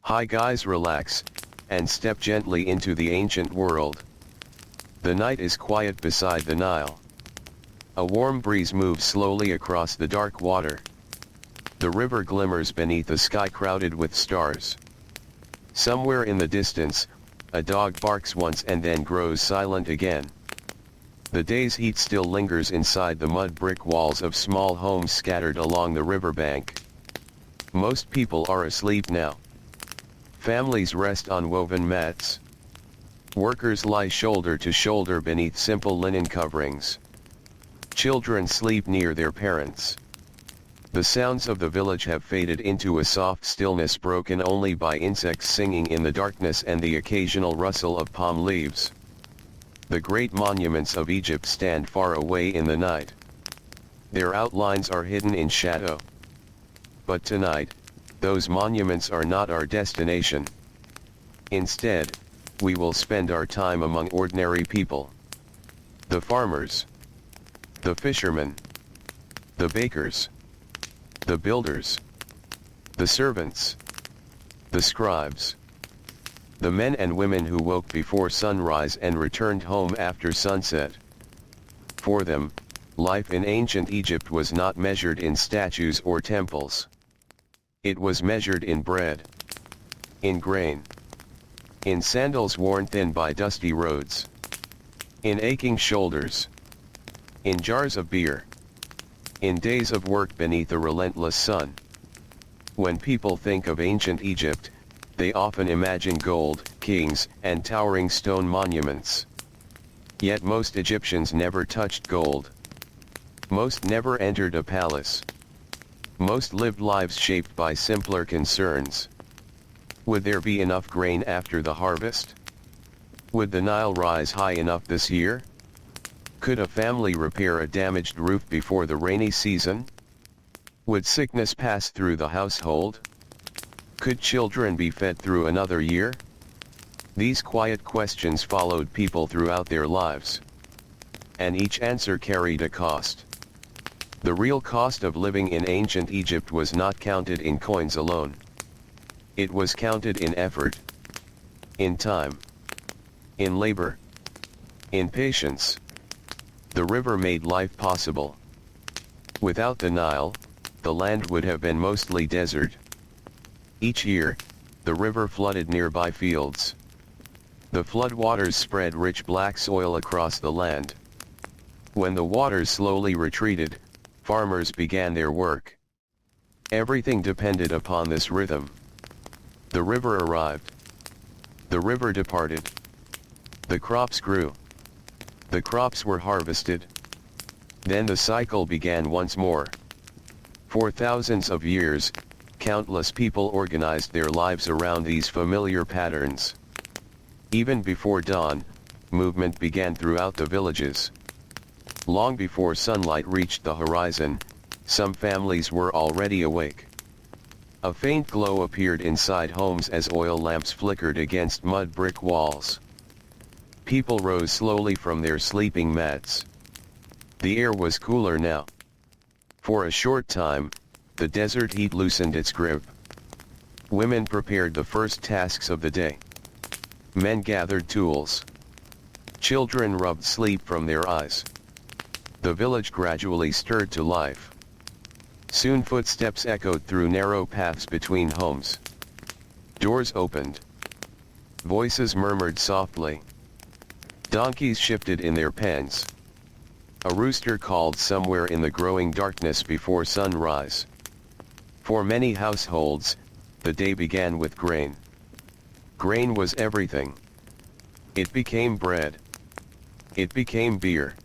Hi guys, relax, and step gently into the ancient world. The night is quiet beside the Nile. A warm breeze moves slowly across the dark water. The river glimmers beneath a sky crowded with stars. Somewhere in the distance, a dog barks once and then grows silent again. The day's heat still lingers inside the mud brick walls of small homes scattered along the riverbank. Most people are asleep now. Families rest on woven mats. Workers lie shoulder to shoulder beneath simple linen coverings. Children sleep near their parents. The sounds of the village have faded into a soft stillness broken only by insects singing in the darkness and the occasional rustle of palm leaves. The great monuments of Egypt stand far away in the night. Their outlines are hidden in shadow. But tonight, those monuments are not our destination. Instead, we will spend our time among ordinary people. The farmers, the fishermen, the bakers, the builders, the servants, the scribes, the men and women who woke before sunrise and returned home after sunset. For them, life in ancient Egypt was not measured in statues or temples. It was measured in bread, in grain, in sandals worn thin by dusty roads, in aching shoulders, in jars of beer, in days of work beneath a relentless sun. When people think of ancient Egypt, they often imagine gold, kings, and towering stone monuments. Yet most Egyptians never touched gold. Most never entered a palace. Most lived lives shaped by simpler concerns. Would there be enough grain after the harvest? Would the Nile rise high enough this year? Could a family repair a damaged roof before the rainy season? Would sickness pass through the household? Could children be fed through another year? These quiet questions followed people throughout their lives. And each answer carried a cost. The real cost of living in ancient Egypt was not counted in coins alone. It was counted in effort, in time, in labor, in patience. The river made life possible. Without the Nile, the land would have been mostly desert. Each year, the river flooded nearby fields. The floodwaters spread rich black soil across the land. When the waters slowly retreated, farmers began their work. Everything depended upon this rhythm. The river arrived. The river departed. The crops grew. The crops were harvested. Then the cycle began once more. For thousands of years, countless people organized their lives around these familiar patterns. Even before dawn, movement began throughout the villages. Long before sunlight reached the horizon, some families were already awake. A faint glow appeared inside homes as oil lamps flickered against mud brick walls. People rose slowly from their sleeping mats. The air was cooler now. For a short time, the desert heat loosened its grip. Women prepared the first tasks of the day. Men gathered tools. Children rubbed sleep from their eyes. The village gradually stirred to life. Soon footsteps echoed through narrow paths between homes. Doors opened. Voices murmured softly. Donkeys shifted in their pens. A rooster called somewhere in the growing darkness before sunrise. For many households, the day began with grain. Grain was everything. It became bread. It became beer.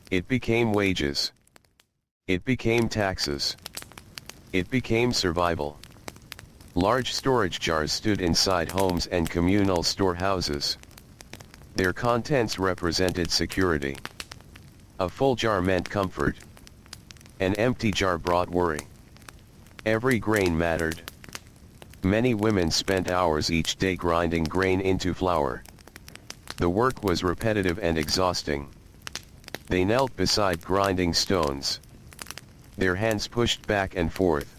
It became wages. It became taxes. It became survival. Large storage jars stood inside homes and communal storehouses. Their contents represented security. A full jar meant comfort. An empty jar brought worry. Every grain mattered. Many women spent hours each day grinding grain into flour. The work was repetitive and exhausting. They knelt beside grinding stones. Their hands pushed back and forth.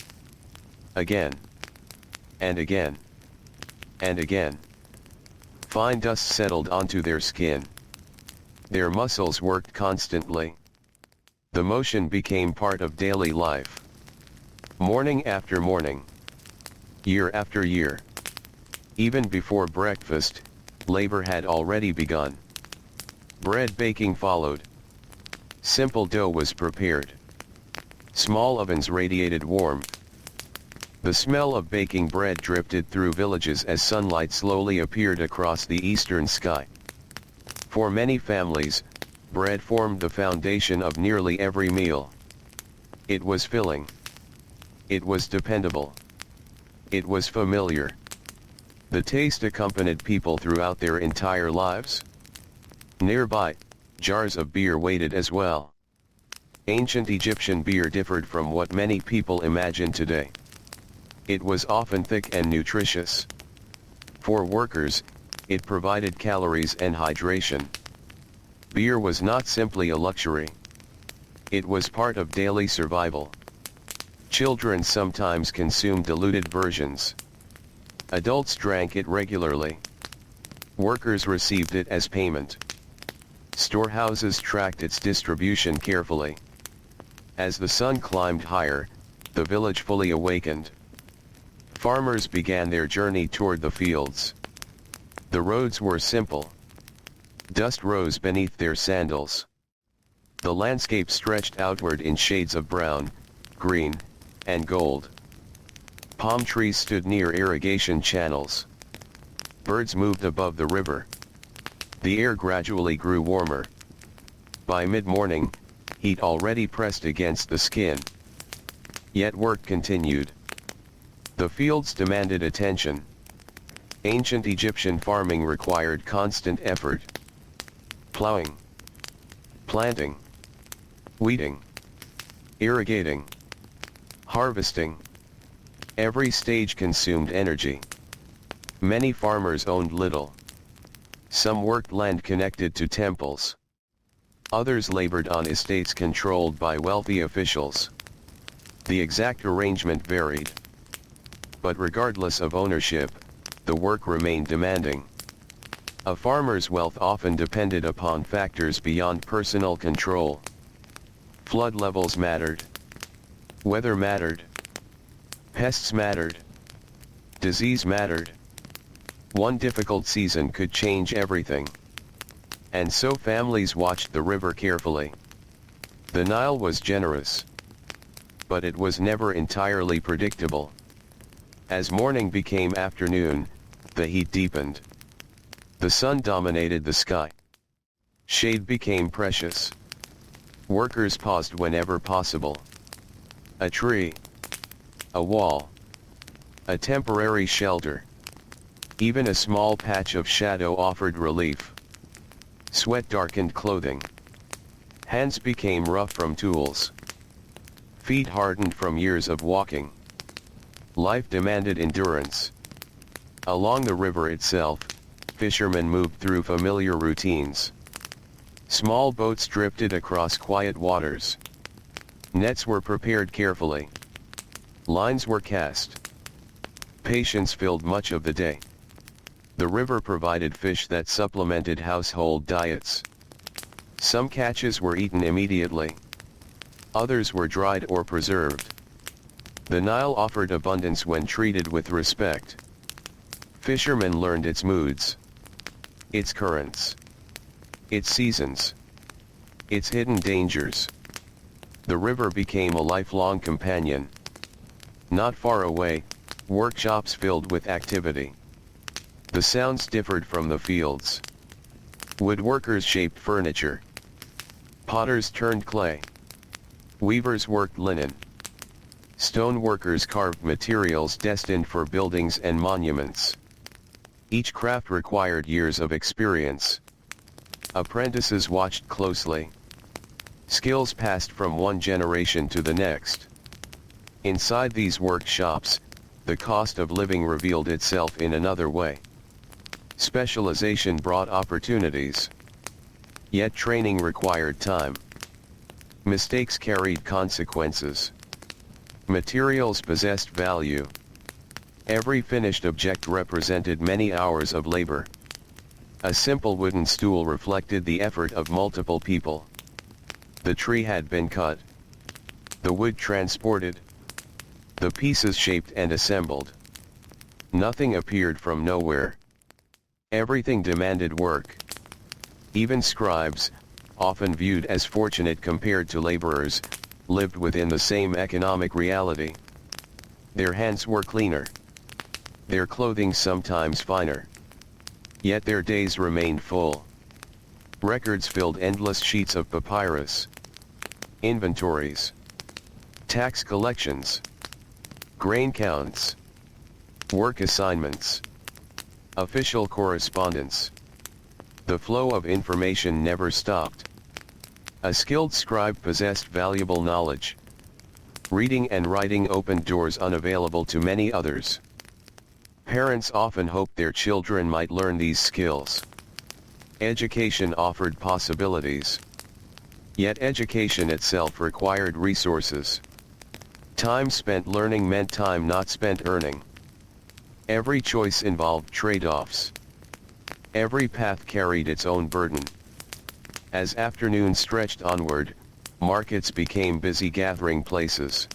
Again. And again. and again. Fine dust settled onto their skin. Their muscles worked constantly. The motion became part of daily life. Morning after morning. Year after year. Even before breakfast, labor had already begun. Bread baking followed. Simple dough was prepared. Small ovens radiated warmth. The smell of baking bread drifted through villages as sunlight slowly appeared across the eastern sky. For many families, bread formed the foundation of nearly every meal. It was filling. It was dependable. It was familiar. The taste accompanied people throughout their entire lives. Nearby, jars of beer waited as well. Ancient Egyptian beer differed from what many people imagine today. It was often thick and nutritious. For workers, it provided calories and hydration. Beer was not simply a luxury. It was part of daily survival. Children sometimes consumed diluted versions. Adults drank it regularly. Workers received it as payment. Storehouses tracked its distribution carefully. As the sun climbed higher, the village fully awakened. Farmers began their journey toward the fields. The roads were simple. Dust rose beneath their sandals. The landscape stretched outward in shades of brown, green, and gold. Palm trees stood near irrigation channels. Birds moved above the river. The air gradually grew warmer. By mid-morning, heat already pressed against the skin. Yet work continued. The fields demanded attention. Ancient Egyptian farming required constant effort. Plowing, planting, weeding, irrigating, harvesting. Every stage consumed energy. Many farmers owned little. Some worked land connected to temples. Others labored on estates controlled by wealthy officials. The exact arrangement varied. But regardless of ownership, the work remained demanding. A farmer's wealth often depended upon factors beyond personal control. Flood levels mattered. Weather mattered. Pests mattered. Disease mattered. One difficult season could change everything. And so families watched the river carefully. The Nile was generous. But it was never entirely predictable. As morning became afternoon, the heat deepened. The sun dominated the sky. Shade became precious. Workers paused whenever possible. A tree. A wall. A temporary shelter. Even a small patch of shadow offered relief. Sweat darkened clothing. Hands became rough from tools. Feet hardened from years of walking. Life demanded endurance. Along the river itself, fishermen moved through familiar routines. Small boats drifted across quiet waters. Nets were prepared carefully. Lines were cast. Patience filled much of the day. The river provided fish that supplemented household diets. Some catches were eaten immediately. Others were dried or preserved. The Nile offered abundance when treated with respect. Fishermen learned its moods, its currents, its seasons, its hidden dangers. The river became a lifelong companion. Not far away, workshops filled with activity. The sounds differed from the fields. Woodworkers shaped furniture. Potters turned clay. Weavers worked linen. Stone workers carved materials destined for buildings and monuments. Each craft required years of experience. Apprentices watched closely. Skills passed from one generation to the next. Inside these workshops, the cost of living revealed itself in another way. Specialization brought opportunities. Yet training required time. Mistakes carried consequences. Materials possessed value. Every finished object represented many hours of labor. A simple wooden stool reflected the effort of multiple people. The tree had been cut, the wood transported, the pieces shaped and assembled. Nothing appeared from nowhere. Everything demanded work. Even scribes, often viewed as fortunate compared to laborers, lived within the same economic reality. Their hands were cleaner, their clothing sometimes finer. Yet their days remained full. Records filled endless sheets of papyrus. Inventories, tax collections, grain counts, work assignments, official correspondence. The flow of information never stopped. A skilled scribe possessed valuable knowledge. Reading and writing opened doors unavailable to many others. Parents often hoped their children might learn these skills. Education offered possibilities. Yet education itself required resources. Time spent learning meant time not spent earning. Every choice involved trade-offs. Every path carried its own burden. As afternoon stretched onward, markets became busy gathering places.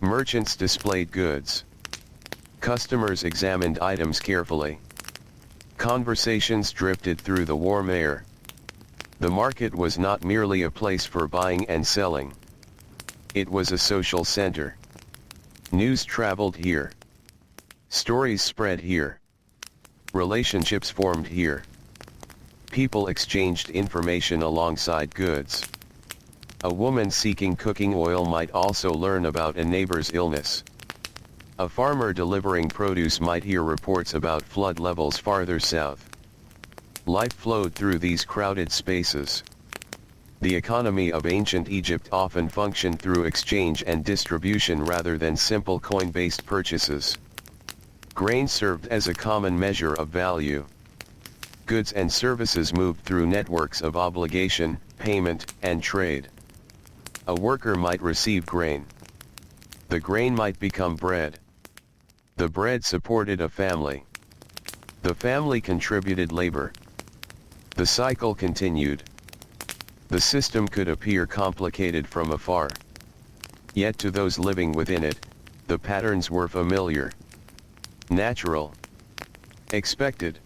Merchants displayed goods. Customers examined items carefully. Conversations drifted through the warm air. The market was not merely a place for buying and selling. It was a social center. News traveled here. Stories spread here. Relationships formed here. People exchanged information alongside goods. A woman seeking cooking oil might also learn about a neighbor's illness. A farmer delivering produce might hear reports about flood levels farther south. Life flowed through these crowded spaces. The economy of ancient Egypt often functioned through exchange and distribution rather than simple coin-based purchases. Grain served as a common measure of value. Goods and services moved through networks of obligation, payment, and trade. A worker might receive grain. The grain might become bread. The bread supported a family. The family contributed labor. The cycle continued. The system could appear complicated from afar. Yet to those living within it, the patterns were familiar. Natural. Expected.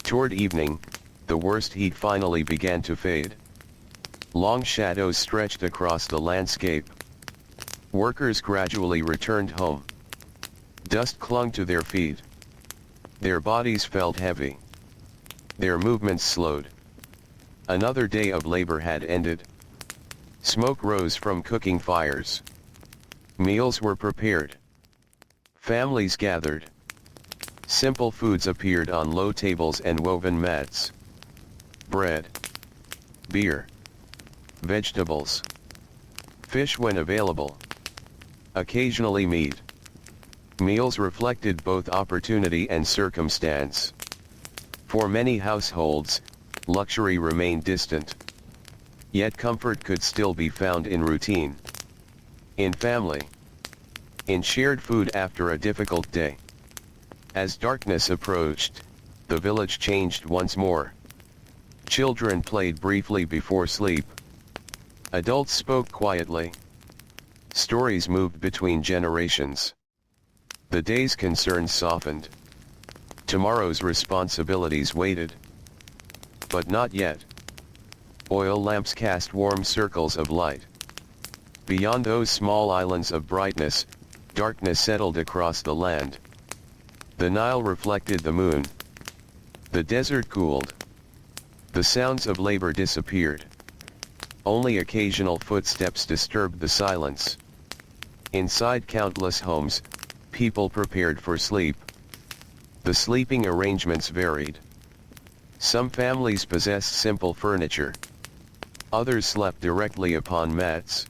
Toward evening, the worst heat finally began to fade. Long shadows stretched across the landscape. Workers gradually returned home. Dust clung to their feet. Their bodies felt heavy. Their movements slowed. Another day of labor had ended. Smoke rose from cooking fires. Meals were prepared. Families gathered. Simple foods appeared on low tables and woven mats. Bread, beer, vegetables, fish when available. Occasionally meat. Meals reflected both opportunity and circumstance. For many households, luxury remained distant. Yet comfort could still be found in routine. In family. In shared food after a difficult day. As darkness approached, the village changed once more. Children played briefly before sleep. Adults spoke quietly. Stories moved between generations. The day's concerns softened. Tomorrow's responsibilities waited. But not yet. Oil lamps cast warm circles of light. Beyond those small islands of brightness, darkness settled across the land. The Nile reflected the moon. The desert cooled. The sounds of labor disappeared. Only occasional footsteps disturbed the silence. Inside countless homes, people prepared for sleep. The sleeping arrangements varied. Some families possessed simple furniture. Others slept directly upon mats.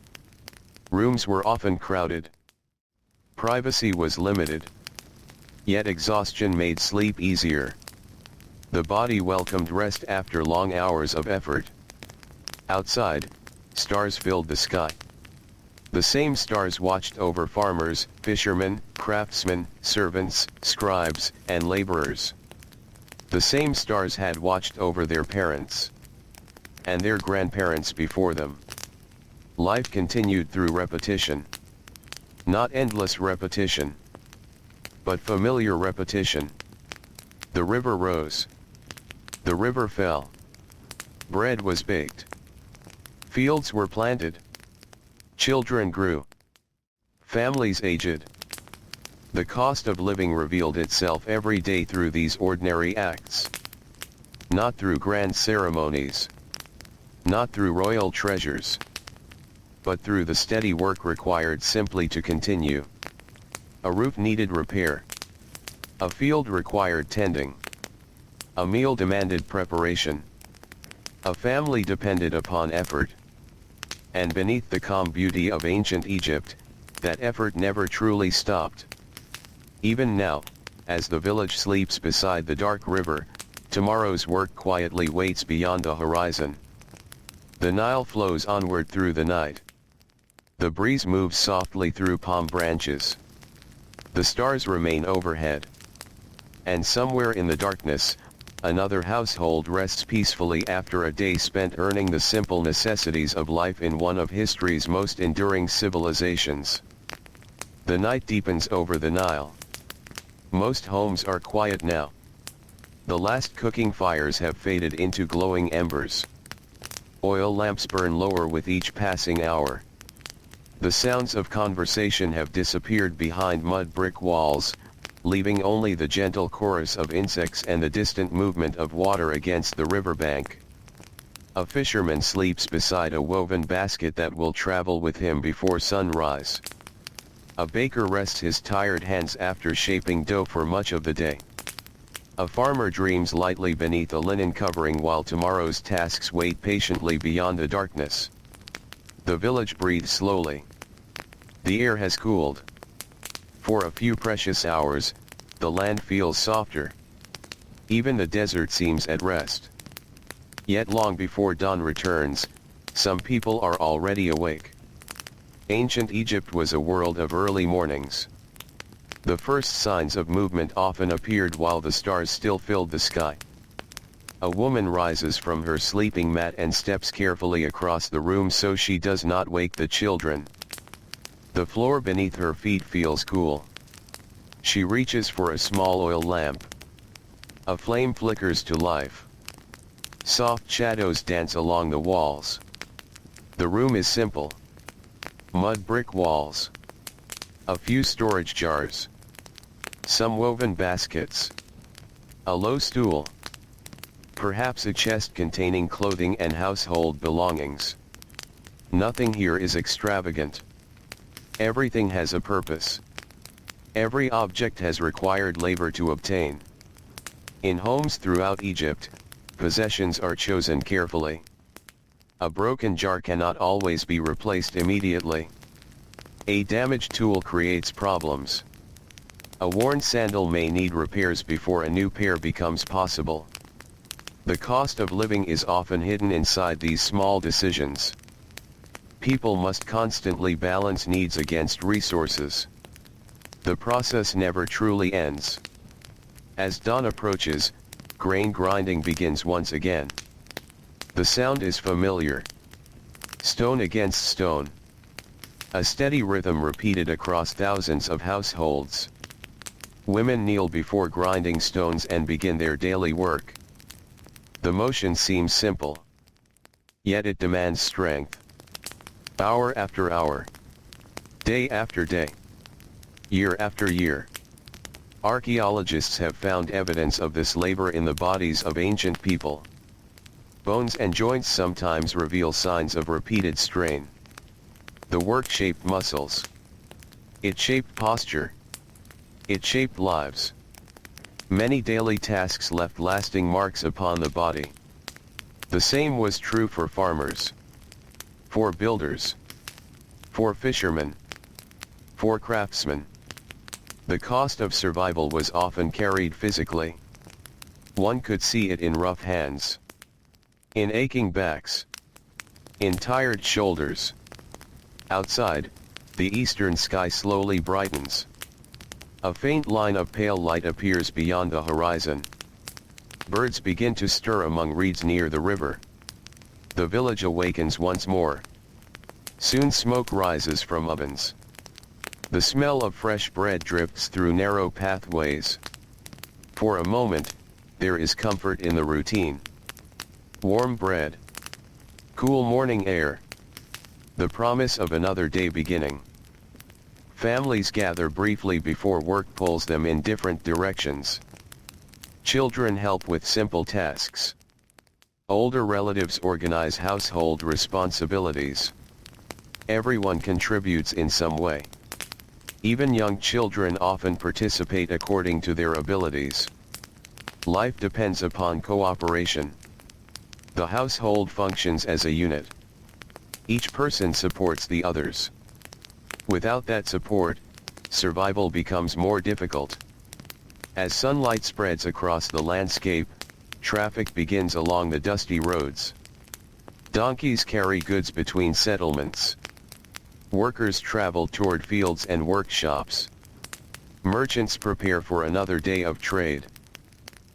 Rooms were often crowded. Privacy was limited. Yet exhaustion made sleep easier. The body welcomed rest after long hours of effort. Outside, stars filled the sky. The same stars watched over farmers, fishermen, craftsmen, servants, scribes, and laborers. The same stars had watched over their parents and their grandparents before them. Life continued through repetition. Not endless repetition, but familiar repetition. The river rose. The river fell. Bread was baked. Fields were planted. Children grew. Families aged. The cost of living revealed itself every day through these ordinary acts. Not through grand ceremonies. Not through royal treasures. But through the steady work required simply to continue. A roof needed repair. A field required tending. A meal demanded preparation. A family depended upon effort. And beneath the calm beauty of ancient Egypt, that effort never truly stopped. Even now, as the village sleeps beside the dark river, tomorrow's work quietly waits beyond the horizon. The Nile flows onward through the night. The breeze moves softly through palm branches. The stars remain overhead. And somewhere in the darkness, another household rests peacefully after a day spent earning the simple necessities of life in one of history's most enduring civilizations. The night deepens over the Nile. Most homes are quiet now. The last cooking fires have faded into glowing embers. Oil lamps burn lower with each passing hour. The sounds of conversation have disappeared behind mud brick walls, leaving only the gentle chorus of insects and the distant movement of water against the riverbank. A fisherman sleeps beside a woven basket that will travel with him before sunrise. A baker rests his tired hands after shaping dough for much of the day. A farmer dreams lightly beneath a linen covering while tomorrow's tasks wait patiently beyond the darkness. The village breathes slowly. The air has cooled. For a few precious hours, the land feels softer. Even the desert seems at rest. Yet long before dawn returns, some people are already awake. Ancient Egypt was a world of early mornings. The first signs of movement often appeared while the stars still filled the sky. A woman rises from her sleeping mat and steps carefully across the room so she does not wake the children. The floor beneath her feet feels cool. She reaches for a small oil lamp. A flame flickers to life. Soft shadows dance along the walls. The room is simple. Mud brick walls. A few storage jars. Some woven baskets. A low stool. Perhaps a chest containing clothing and household belongings. Nothing here is extravagant. Everything has a purpose. Every object has required labor to obtain. In homes throughout Egypt, possessions are chosen carefully. A broken jar cannot always be replaced immediately. A damaged tool creates problems. A worn sandal may need repairs before a new pair becomes possible. The cost of living is often hidden inside these small decisions. People must constantly balance needs against resources. The process never truly ends. As dawn approaches, grain grinding begins once again. The sound is familiar. Stone against stone. A steady rhythm repeated across thousands of households. Women kneel before grinding stones and begin their daily work. The motion seems simple. Yet it demands strength. Hour after hour. Day after day. Year after year. Archaeologists have found evidence of this labor in the bodies of ancient people. Bones and joints sometimes reveal signs of repeated strain. The work shaped muscles. It shaped posture. It shaped lives. Many daily tasks left lasting marks upon the body. The same was true for farmers. For builders. For fishermen. For craftsmen. The cost of survival was often carried physically. One could see it in rough hands. In aching backs. In tired shoulders. Outside, The eastern sky slowly brightens. A faint line of pale light appears beyond the horizon. Birds begin to stir among reeds near the river. The village awakens once more. Soon smoke rises from ovens. The smell of fresh bread drifts through narrow pathways. For a moment, there is comfort in the routine. Warm bread. Cool morning air. The promise of another day beginning. Families gather briefly before work pulls them in different directions. Children help with simple tasks. Older relatives organize household responsibilities. Everyone contributes in some way. Even young children often participate according to their abilities. Life depends upon cooperation. The household functions as a unit. Each person supports the others. Without that support, survival becomes more difficult. As sunlight spreads across the landscape, traffic begins along the dusty roads. Donkeys carry goods between settlements. Workers travel toward fields and workshops. Merchants prepare for another day of trade.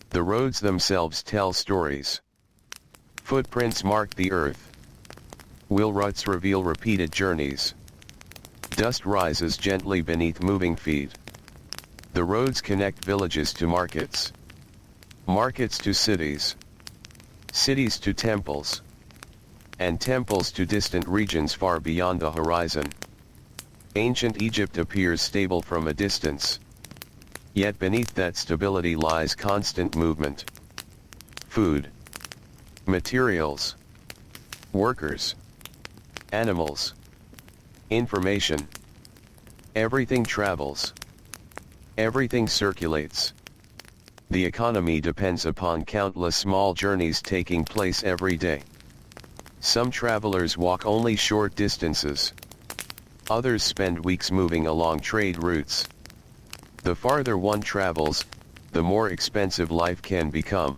The roads themselves tell stories. Footprints mark the earth. Wheel ruts reveal repeated journeys. Dust rises gently beneath moving feet. The roads connect villages to markets. Markets to cities. Cities to temples. And temples to distant regions far beyond the horizon. Ancient Egypt appears stable from a distance. Yet beneath that stability lies constant movement. Food. Materials. Workers. Animals. Information. Everything travels. Everything circulates. The economy depends upon countless small journeys taking place every day. Some travelers walk only short distances. Others spend weeks moving along trade routes. The farther one travels, the more expensive life can become.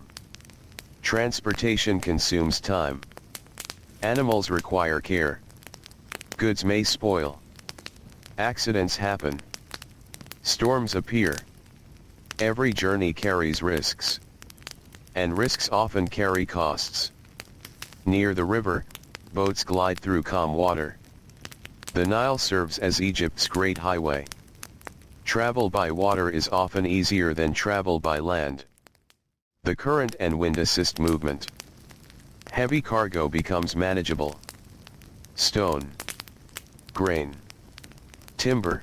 Transportation consumes time. Animals require care. Goods may spoil. Accidents happen. Storms appear. Every journey carries risks. And risks often carry costs. Near the river, boats glide through calm water. The Nile serves as Egypt's great highway. Travel by water is often easier than travel by land. The current and wind assist movement. Heavy cargo becomes manageable. Stone. Grain. Timber.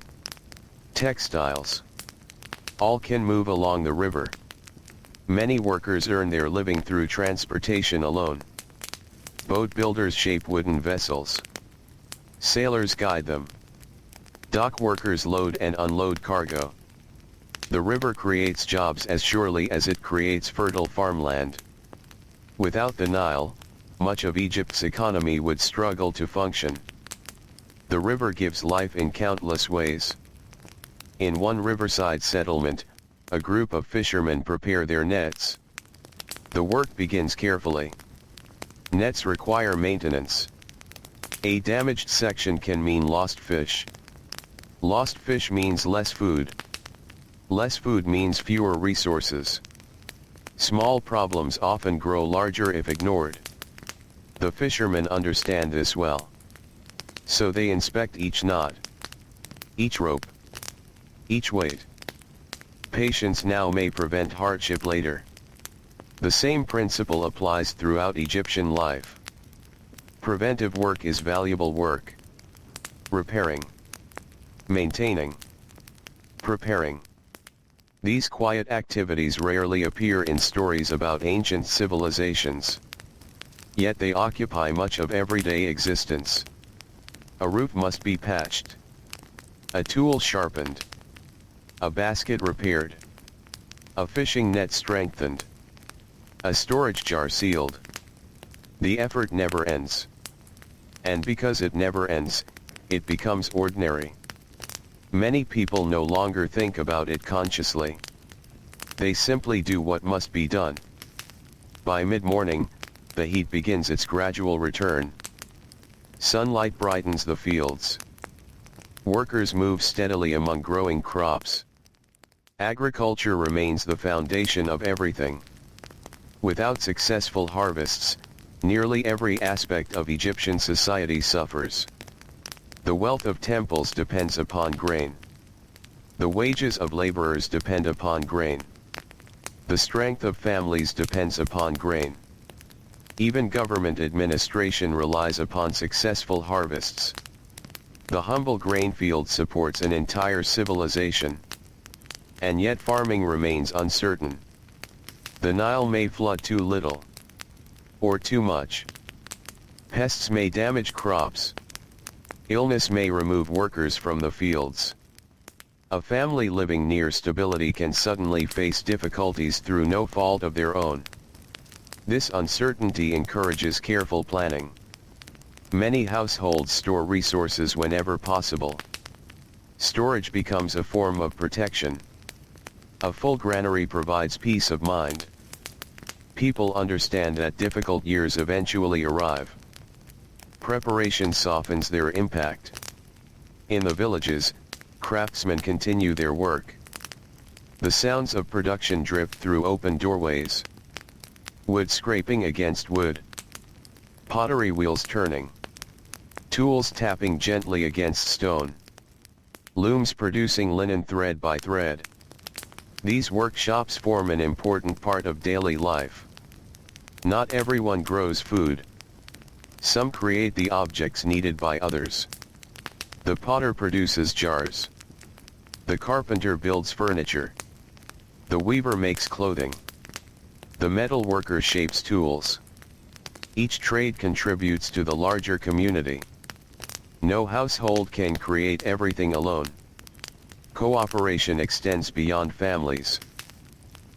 Textiles. All can move along the river. Many workers earn their living through transportation alone. Boat builders shape wooden vessels. Sailors guide them. Dock workers load and unload cargo. The river creates jobs as surely as it creates fertile farmland. Without the Nile, much of Egypt's economy would struggle to function. The river gives life in countless ways. In one riverside settlement, a group of fishermen prepare their nets. The work begins carefully. Nets require maintenance. A damaged section can mean lost fish. Lost fish means less food. Less food means fewer resources. Small problems often grow larger if ignored. The fishermen understand this well. So they inspect each knot, each rope, each weight. Patience now may prevent hardship later. The same principle applies throughout Egyptian life. Preventive work is valuable work. Repairing. Maintaining. Preparing. These quiet activities rarely appear in stories about ancient civilizations. Yet they occupy much of everyday existence. A roof must be patched. A tool sharpened. A basket repaired. A fishing net strengthened. A storage jar sealed. The effort never ends. And because it never ends, it becomes ordinary. Many people no longer think about it consciously. They simply do what must be done. By mid-morning, the heat begins its gradual return. Sunlight brightens the fields. Workers move steadily among growing crops. Agriculture remains the foundation of everything. Without successful harvests, nearly every aspect of Egyptian society suffers. The wealth of temples depends upon grain. The wages of laborers depend upon grain. The strength of families depends upon grain. Even government administration relies upon successful harvests. The humble grain field supports an entire civilization. And yet farming remains uncertain. The Nile may flood too little, or too much. Pests may damage crops. Illness may remove workers from the fields. A family living near stability can suddenly face difficulties through no fault of their own. This uncertainty encourages careful planning. Many households store resources whenever possible. Storage becomes a form of protection. A full granary provides peace of mind. People understand that difficult years eventually arrive. Preparation softens their impact. In the villages, craftsmen continue their work. The sounds of production drift through open doorways. Wood scraping against wood. Pottery wheels turning. Tools tapping gently against stone. Looms producing linen thread by thread. These workshops form an important part of daily life. Not everyone grows food. Some create the objects needed by others. The potter produces jars. The carpenter builds furniture. The weaver makes clothing. The metal worker shapes tools. Each trade contributes to the larger community. No household can create everything alone. Cooperation extends beyond families.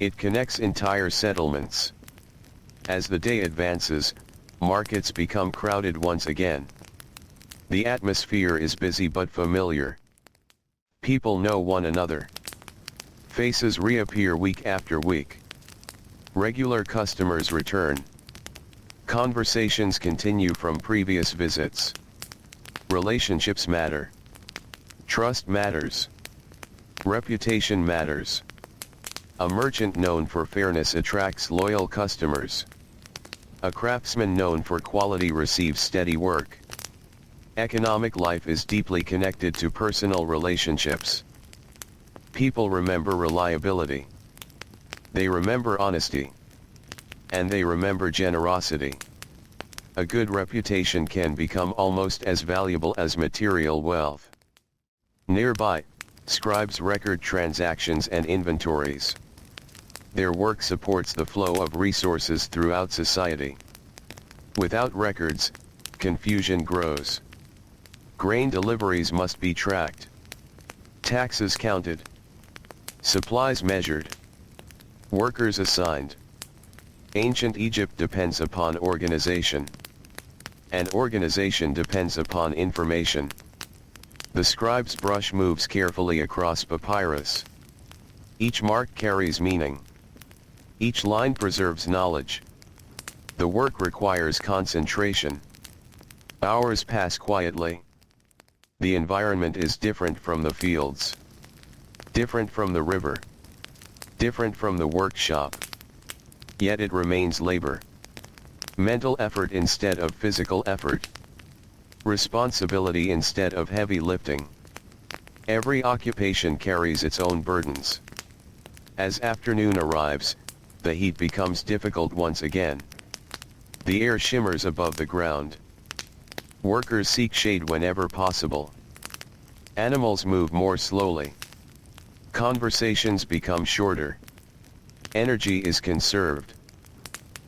It connects entire settlements. As the day advances, markets become crowded once again. The atmosphere is busy but familiar. People know one another. Faces reappear week after week. Regular customers return. Conversations continue from previous visits. Relationships matter. Trust matters. Reputation matters. A merchant known for fairness attracts loyal customers. A craftsman known for quality receives steady work. Economic life is deeply connected to personal relationships. People remember reliability. They remember honesty. And they remember generosity. A good reputation can become almost as valuable as material wealth. Nearby, scribes record transactions and inventories. Their work supports the flow of resources throughout society. Without records, confusion grows. Grain deliveries must be tracked. Taxes counted. Supplies measured. Workers assigned. Ancient Egypt depends upon organization. And organization depends upon information. The scribe's brush moves carefully across papyrus. Each mark carries meaning. Each line preserves knowledge. The work requires concentration. Hours pass quietly. The environment is different from the fields. Different from the river. Different from the workshop. Yet it remains labor. Mental effort instead of physical effort. Responsibility instead of heavy lifting. Every occupation carries its own burdens. As afternoon arrives, the heat becomes difficult once again. The air shimmers above the ground. Workers seek shade whenever possible. Animals move more slowly. Conversations become shorter. Energy is conserved.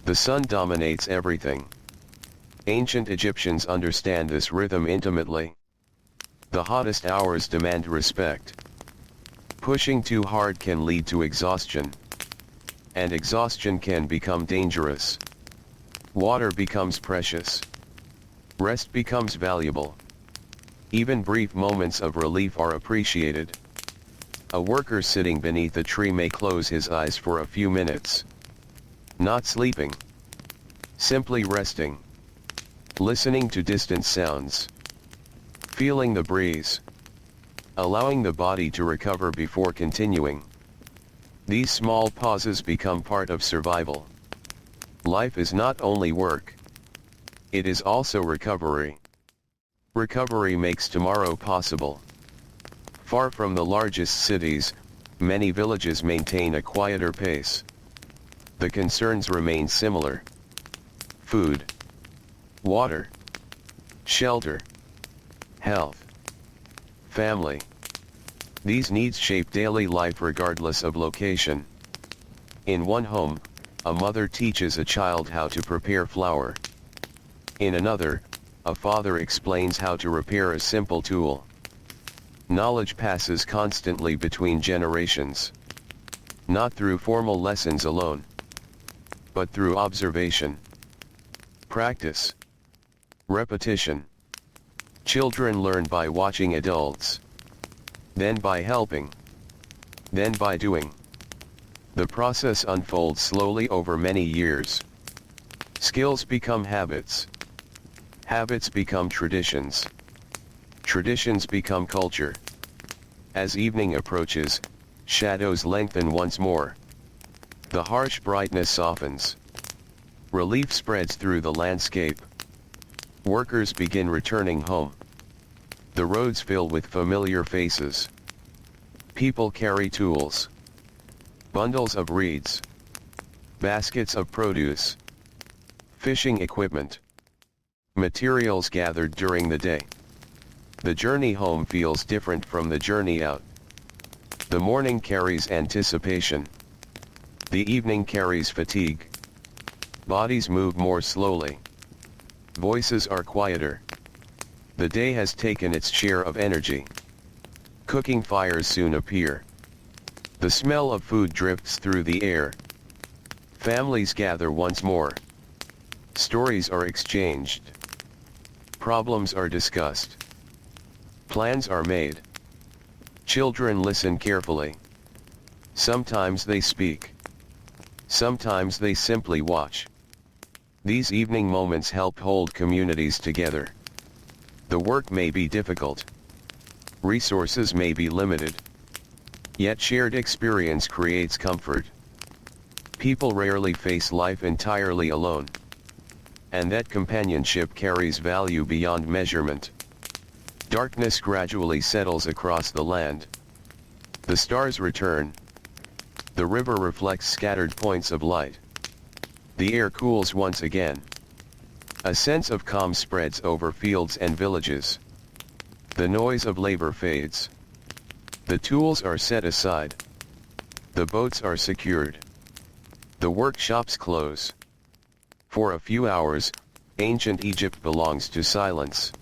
The sun dominates everything. Ancient Egyptians understand this rhythm intimately. The hottest hours demand respect. Pushing too hard can lead to exhaustion. And exhaustion can become dangerous. Water becomes precious. Rest becomes valuable. Even brief moments of relief are appreciated. A worker sitting beneath a tree may close his eyes for a few minutes. Not sleeping. Simply resting. Listening to distant sounds. Feeling the breeze. allowing the body to recover before continuing. These small pauses become part of survival. Life is not only work. It is also recovery. Recovery makes tomorrow possible. Far from the largest cities, many villages maintain a quieter pace. The concerns remain similar. Food, water, shelter, health, family. These needs shape daily life regardless of location. In one home, a mother teaches a child how to prepare flour. In another, a father explains how to repair a simple tool. Knowledge passes constantly between generations. Not through formal lessons alone, but through observation, practice, repetition. Children learn by watching adults, then by helping, then by doing. The process unfolds slowly over many years. Skills become habits. Habits become traditions. Traditions become culture. As evening approaches, shadows lengthen once more. The harsh brightness softens. Relief spreads through the landscape. Workers begin returning home. The roads fill with familiar faces. People carry tools. Bundles of reeds. Baskets of produce. Fishing equipment. Materials gathered during the day. The journey home feels different from the journey out. The morning carries anticipation. The evening carries fatigue. Bodies move more slowly. Voices are quieter. The day has taken its share of energy. Cooking fires soon appear. The smell of food drifts through the air. Families gather once more. Stories are exchanged. Problems are discussed. Plans are made. Children listen carefully. Sometimes they speak. Sometimes they simply watch. These evening moments help hold communities together. The work may be difficult. Resources may be limited. Yet shared experience creates comfort. People rarely face life entirely alone. And that companionship carries value beyond measurement. Darkness gradually settles across the land. The stars return. The river reflects scattered points of light. The air cools once again. A sense of calm spreads over fields and villages. The noise of labor fades. The tools are set aside. The boats are secured. The workshops close. For a few hours, ancient Egypt belongs to silence.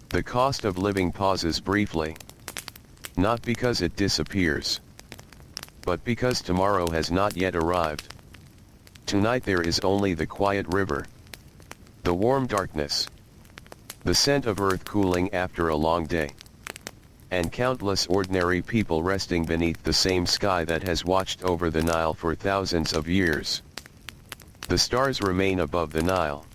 The cost of living pauses briefly. Not because it disappears, but because tomorrow has not yet arrived. Tonight there is only the quiet river, the warm darkness, the scent of earth cooling after a long day, and countless ordinary people resting beneath the same sky that has watched over the Nile for thousands of years. The stars remain above the Nile.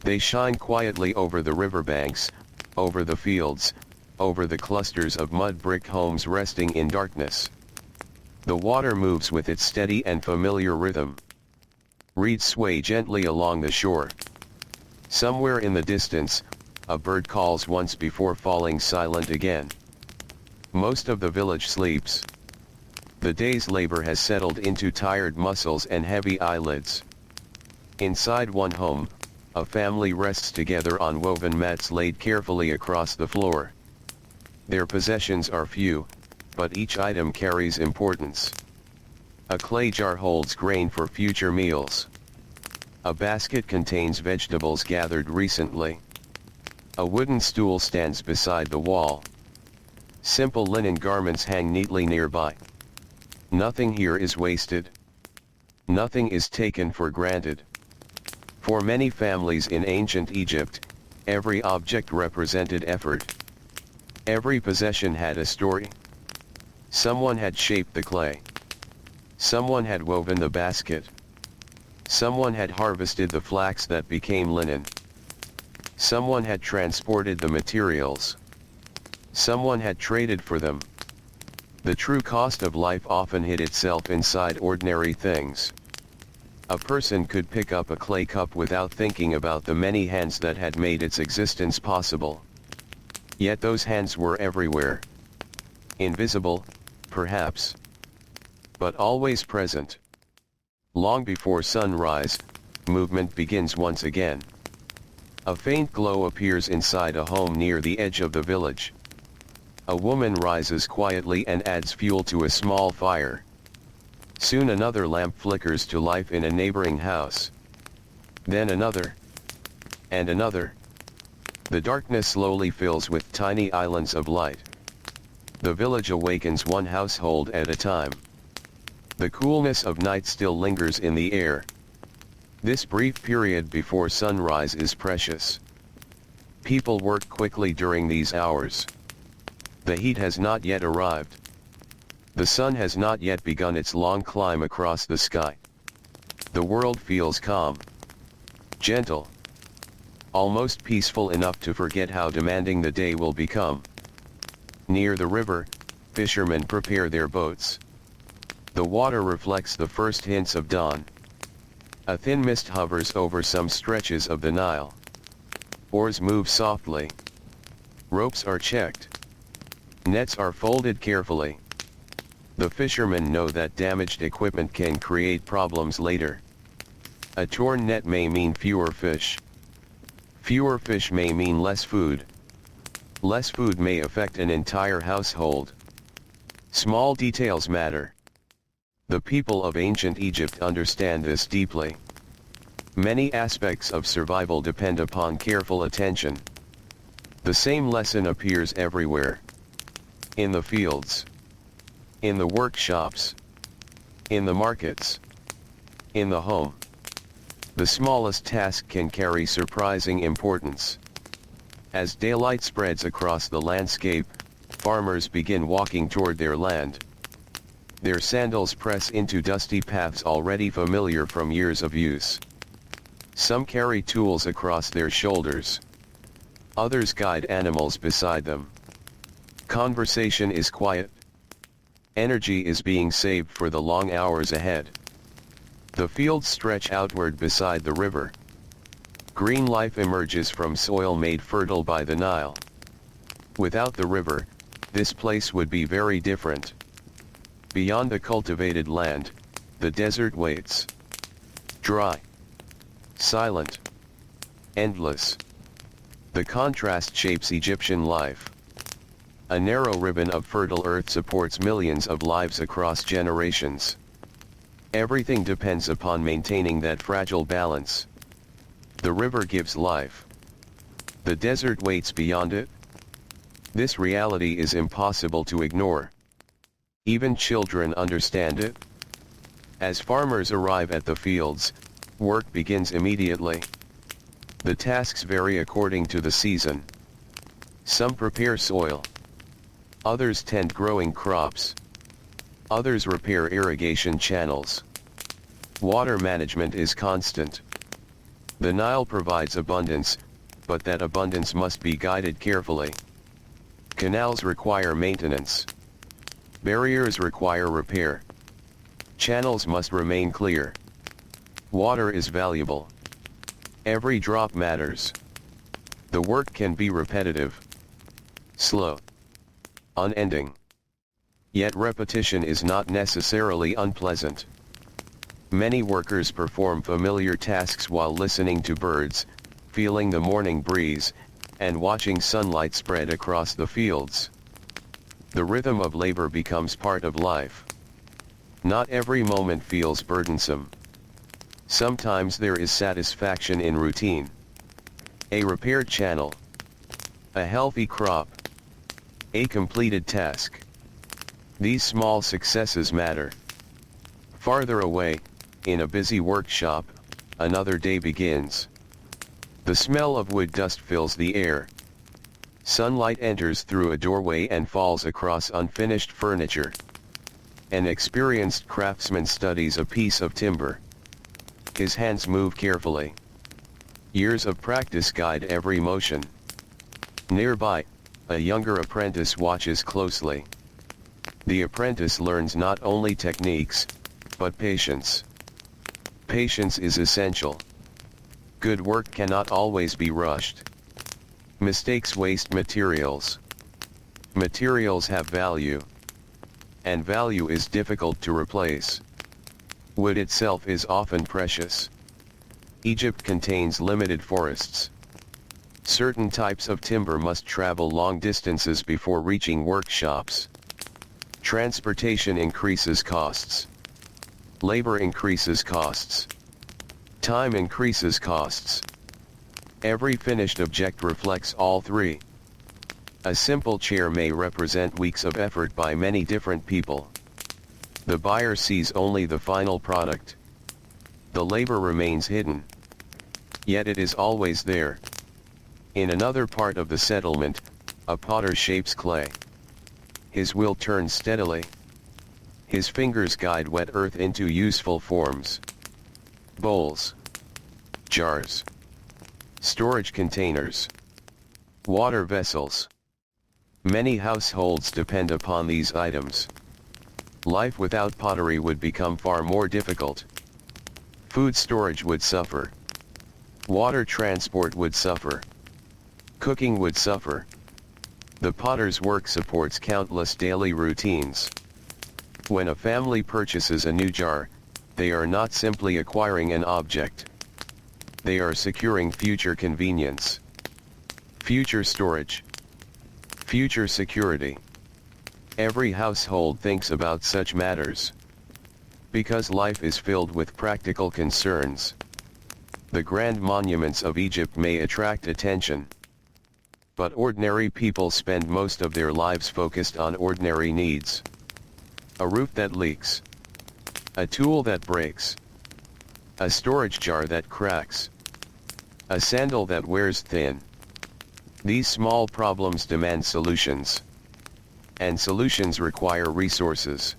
They shine quietly over the riverbanks, over the fields, over the clusters of mud brick homes resting in darkness. The water moves with its steady and familiar rhythm. Reeds sway gently along the shore. Somewhere in the distance, a bird calls once before falling silent again. Most of the village sleeps. The day's labor has settled into tired muscles and heavy eyelids. Inside one home, a family rests together on woven mats laid carefully across the floor. Their possessions are few, but each item carries importance. A clay jar holds grain for future meals. A basket contains vegetables gathered recently. A wooden stool stands beside the wall. Simple linen garments hang neatly nearby. Nothing here is wasted. Nothing is taken for granted. For many families in ancient Egypt, every object represented effort. Every possession had a story. Someone had shaped the clay. Someone had woven the basket. Someone had harvested the flax that became linen. Someone had transported the materials. Someone had traded for them. The true cost of life often hid itself inside ordinary things. A person could pick up a clay cup without thinking about the many hands that had made its existence possible. Yet those hands were everywhere. Invisible, perhaps, but always present. Long before sunrise, movement begins once again. A faint glow appears inside a home near the edge of the village. A woman rises quietly and adds fuel to a small fire. Soon another lamp flickers to life in a neighboring house. Then another. And another. The darkness slowly fills with tiny islands of light. The village awakens one household at a time. The coolness of night still lingers in the air. This brief period before sunrise is precious. People work quickly during these hours. The heat has not yet arrived. The sun has not yet begun its long climb across the sky. The world feels calm, gentle, almost peaceful enough to forget how demanding the day will become. Near the river, fishermen prepare their boats. The water reflects the first hints of dawn. A thin mist hovers over some stretches of the Nile. Oars move softly. Ropes are checked. Nets are folded carefully. The fishermen know that damaged equipment can create problems later. A torn net may mean fewer fish. Fewer fish may mean less food. Less food may affect an entire household. Small details matter. The people of ancient Egypt understand this deeply. Many aspects of survival depend upon careful attention. The same lesson appears everywhere. In the fields. In the workshops. In the markets. In the home. The smallest task can carry surprising importance. As daylight spreads across the landscape, farmers begin walking toward their land. Their sandals press into dusty paths already familiar from years of use. Some carry tools across their shoulders. Others guide animals beside them. Conversation is quiet. Energy is being saved for the long hours ahead. The fields stretch outward beside the river. Green life emerges from soil made fertile by the Nile. Without the river, this place would be very different. Beyond the cultivated land, the desert waits. Dry. Silent. Endless. The contrast shapes Egyptian life. A narrow ribbon of fertile earth supports millions of lives across generations. Everything depends upon maintaining that fragile balance. The river gives life. The desert waits beyond it. This reality is impossible to ignore. Even children understand it. As farmers arrive at the fields, work begins immediately. The tasks vary according to the season. Some prepare soil. Others tend growing crops. Others repair irrigation channels. Water management is constant. The Nile provides abundance, but that abundance must be guided carefully. Canals require maintenance. Barriers require repair. Channels must remain clear. Water is valuable. Every drop matters. The work can be repetitive, slow, unending. Yet repetition is not necessarily unpleasant. Many workers perform familiar tasks while listening to birds, feeling the morning breeze, and watching sunlight spread across the fields. The rhythm of labor becomes part of life. Not every moment feels burdensome. Sometimes there is satisfaction in routine. A repaired channel. A healthy crop. A completed task. These small successes matter. Farther away, in a busy workshop, another day begins. The smell of wood dust fills the air. Sunlight enters through a doorway and falls across unfinished furniture. An experienced craftsman studies a piece of timber. His hands move carefully. Years of practice guide every motion. Nearby, A younger apprentice watches closely. The apprentice learns not only techniques, but patience. Patience is essential. Good work cannot always be rushed. Mistakes waste materials. Materials have value. And value is difficult to replace. Wood itself is often precious. Egypt contains limited forests. Certain types of timber must travel long distances before reaching workshops. Transportation increases costs. Labor increases costs. Time increases costs. Every finished object reflects all three. A simple chair may represent weeks of effort by many different people. The buyer sees only the final product. The labor remains hidden. Yet it is always there. In another part of the settlement, a potter shapes clay. His wheel turns steadily. His fingers guide wet earth into useful forms. Bowls. Jars. Storage containers. Water vessels. Many households depend upon these items. Life without pottery would become far more difficult. Food storage would suffer. Water transport would suffer. Cooking would suffer. The potter's work supports countless daily routines. When a family purchases a new jar, they are not simply acquiring an object. They are securing future convenience. Future storage. Future security. Every household thinks about such matters. Because life is filled with practical concerns. The grand monuments of Egypt may attract attention. But ordinary people spend most of their lives focused on ordinary needs. A roof that leaks. A tool that breaks. A storage jar that cracks. A sandal that wears thin. These small problems demand solutions. And solutions require resources.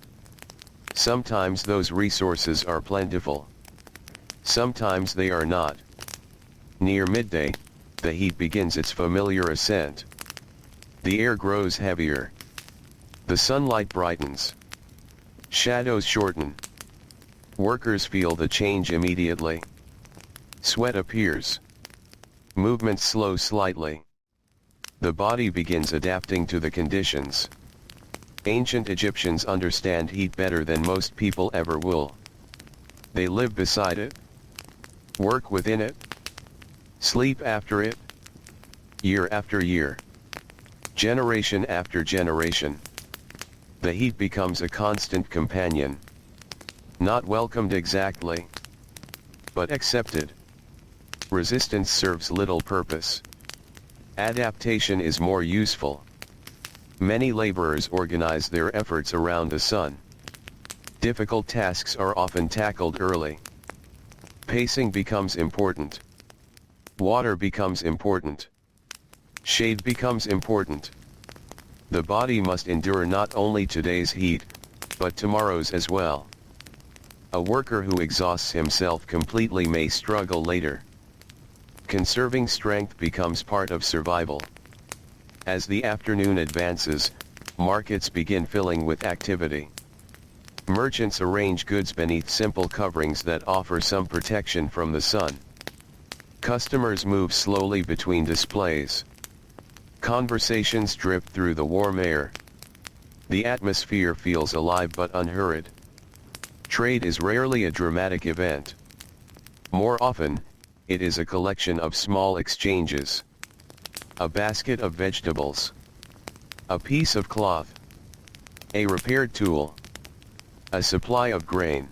Sometimes those resources are plentiful. Sometimes they are not. Near midday, the heat begins its familiar ascent. The air grows heavier. The sunlight brightens. Shadows shorten. Workers feel the change immediately. Sweat appears. Movements slow slightly. The body begins adapting to the conditions. Ancient Egyptians understand heat better than most people ever will. They live beside it. Work within it. Sleep after it. Year after year. Generation after generation. The heat becomes a constant companion. Not welcomed exactly, but accepted. Resistance serves little purpose. Adaptation is more useful. Many laborers organize their efforts around the sun. Difficult tasks are often tackled early. Pacing becomes important. Water becomes important. Shade becomes important. The body must endure not only today's heat, but tomorrow's as well. A worker who exhausts himself completely may struggle later. Conserving strength becomes part of survival. As the afternoon advances, markets begin filling with activity. Merchants arrange goods beneath simple coverings that offer some protection from the sun. Customers move slowly between displays. Conversations drift through the warm air. The atmosphere feels alive but unhurried. Trade is rarely a dramatic event. More often, it is a collection of small exchanges. A basket of vegetables. A piece of cloth. A repaired tool. A supply of grain.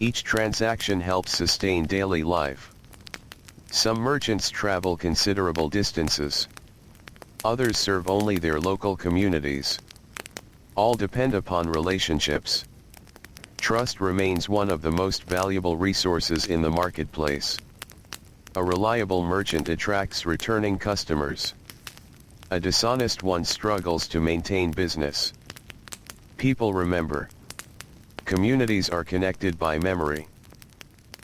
Each transaction helps sustain daily life. Some merchants travel considerable distances. Others serve only their local communities. All depend upon relationships. Trust remains one of the most valuable resources in the marketplace. A reliable merchant attracts returning customers. A dishonest one struggles to maintain business. People remember. Communities are connected by memory.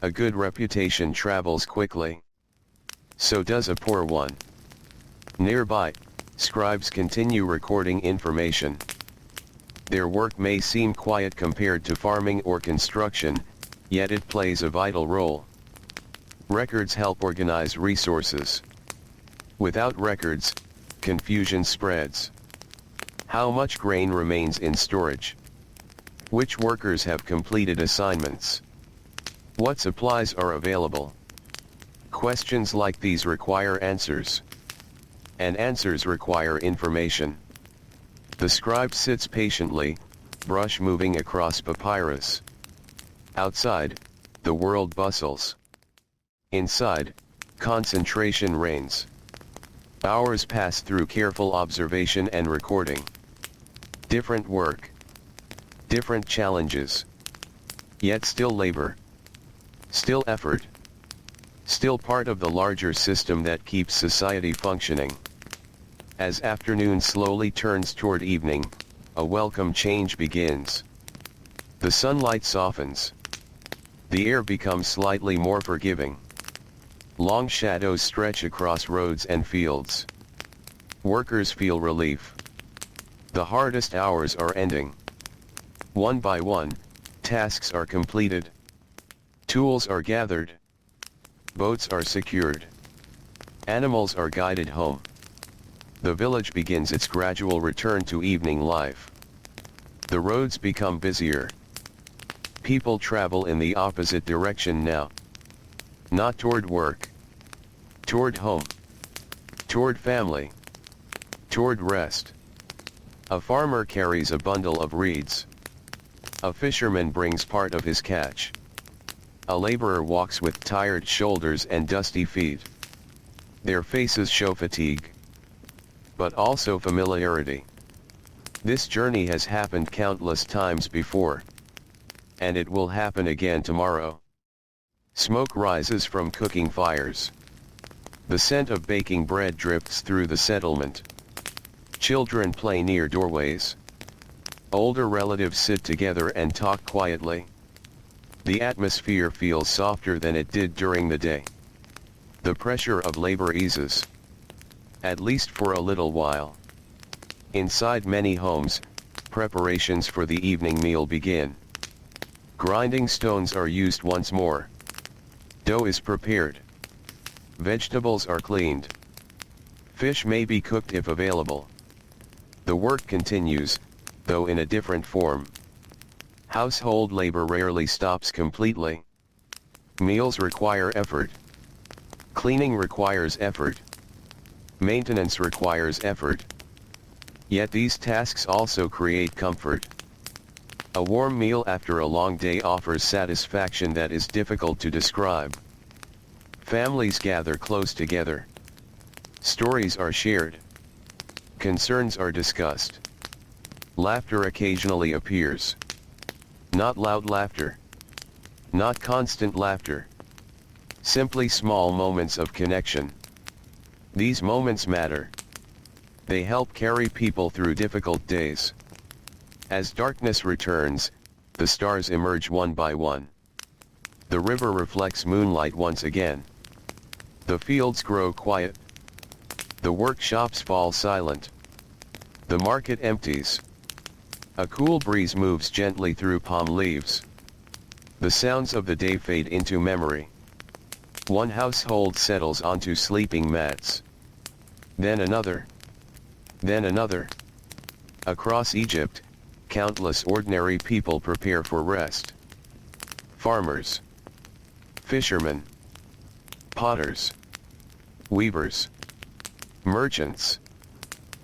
A good reputation travels quickly. So does a poor one. Nearby, Scribes continue recording information. Their work may seem quiet compared to farming or construction, yet it plays a vital role. Records help organize resources. Without records, confusion spreads. How much grain remains in storage? Which workers have completed assignments? What supplies are available? Questions like these require answers. And answers require information. The scribe sits patiently, brush moving across papyrus. Outside, the world bustles. Inside, concentration reigns. Hours pass through careful observation and recording. Different work. Different challenges. Yet still labor. Still effort. Still part of the larger system that keeps society functioning. As afternoon slowly turns toward evening, a welcome change begins. The sunlight softens. The air becomes slightly more forgiving. Long shadows stretch across roads and fields. Workers feel relief. The hardest hours are ending. One by one, tasks are completed. Tools are gathered. Boats are secured. Animals are guided home. The village begins its gradual return to evening life. The roads become busier. People travel in the opposite direction now. Not toward work. Toward home. Toward family. Toward rest. A farmer carries a bundle of reeds. A fisherman brings part of his catch. A laborer walks with tired shoulders and dusty feet. Their faces show fatigue, but also familiarity. This journey has happened countless times before. And it will happen again tomorrow. Smoke rises from cooking fires. The scent of baking bread drifts through the settlement. Children play near doorways. Older relatives sit together and talk quietly. The atmosphere feels softer than it did during the day. The pressure of labor eases. At least for a little while. Inside many homes, preparations for the evening meal begin. Grinding stones are used once more. Dough is prepared. Vegetables are cleaned. Fish may be cooked if available. The work continues, though in a different form. Household labor rarely stops completely. Meals require effort. Cleaning requires effort. Maintenance requires effort. Yet these tasks also create comfort. A warm meal after a long day offers satisfaction that is difficult to describe. Families gather close together. Stories are shared. Concerns are discussed. Laughter occasionally appears. Not loud laughter. Not constant laughter. Simply small moments of connection. These moments matter. They help carry people through difficult days. As darkness returns, the stars emerge one by one. The river reflects moonlight once again. The fields grow quiet. The workshops fall silent. The market empties. A cool breeze moves gently through palm leaves. The sounds of the day fade into memory. One household settles onto sleeping mats. Then another. Then another. Across Egypt, countless ordinary people prepare for rest. Farmers. Fishermen. Potters. Weavers. Merchants.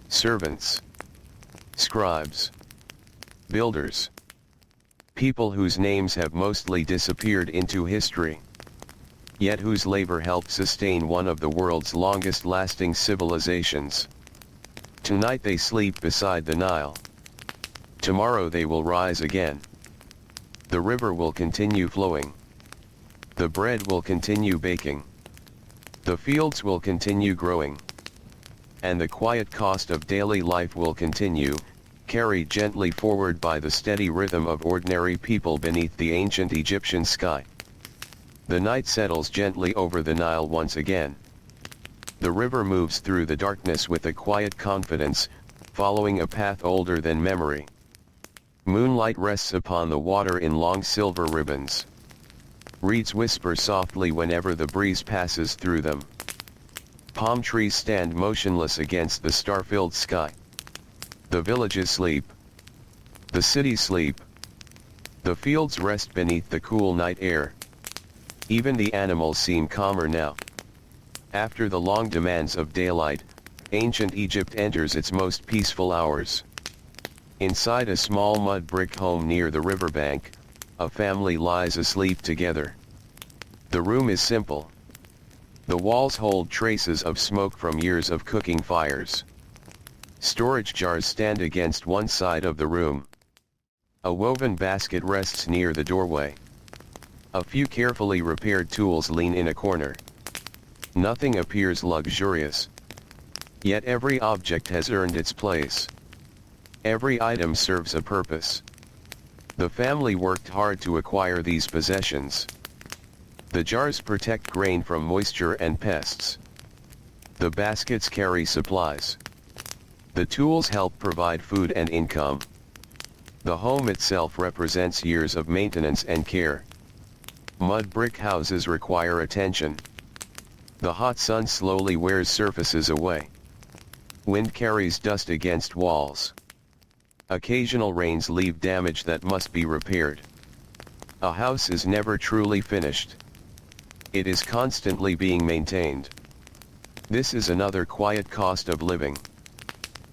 Servants. Scribes. Builders. People whose names have mostly disappeared into history. Yet whose labor helped sustain one of the world's longest-lasting civilizations. Tonight they sleep beside the Nile. Tomorrow they will rise again. The river will continue flowing. The bread will continue baking. The fields will continue growing. And the quiet cost of daily life will continue, carried gently forward by the steady rhythm of ordinary people beneath the ancient Egyptian sky. The night settles gently over the Nile once again. The river moves through the darkness with a quiet confidence, following a path older than memory. Moonlight rests upon the water in long silver ribbons. Reeds whisper softly whenever the breeze passes through them. Palm trees stand motionless against the star-filled sky. The villages sleep. The cities sleep. The fields rest beneath the cool night air. Even the animals seem calmer now. After the long demands of daylight, ancient Egypt enters its most peaceful hours. Inside a small mud brick home near the riverbank, a family lies asleep together. The room is simple. The walls hold traces of smoke from years of cooking fires. Storage jars stand against one side of the room. A woven basket rests near the doorway. A few carefully repaired tools lean in a corner. Nothing appears luxurious. Yet every object has earned its place. Every item serves a purpose. The family worked hard to acquire these possessions. The jars protect grain from moisture and pests. The baskets carry supplies. The tools help provide food and income. The home itself represents years of maintenance and care. Mud brick houses require attention. The hot sun slowly wears surfaces away. Wind carries dust against walls. Occasional rains leave damage that must be repaired. A house is never truly finished. It is constantly being maintained. This is another quiet cost of living.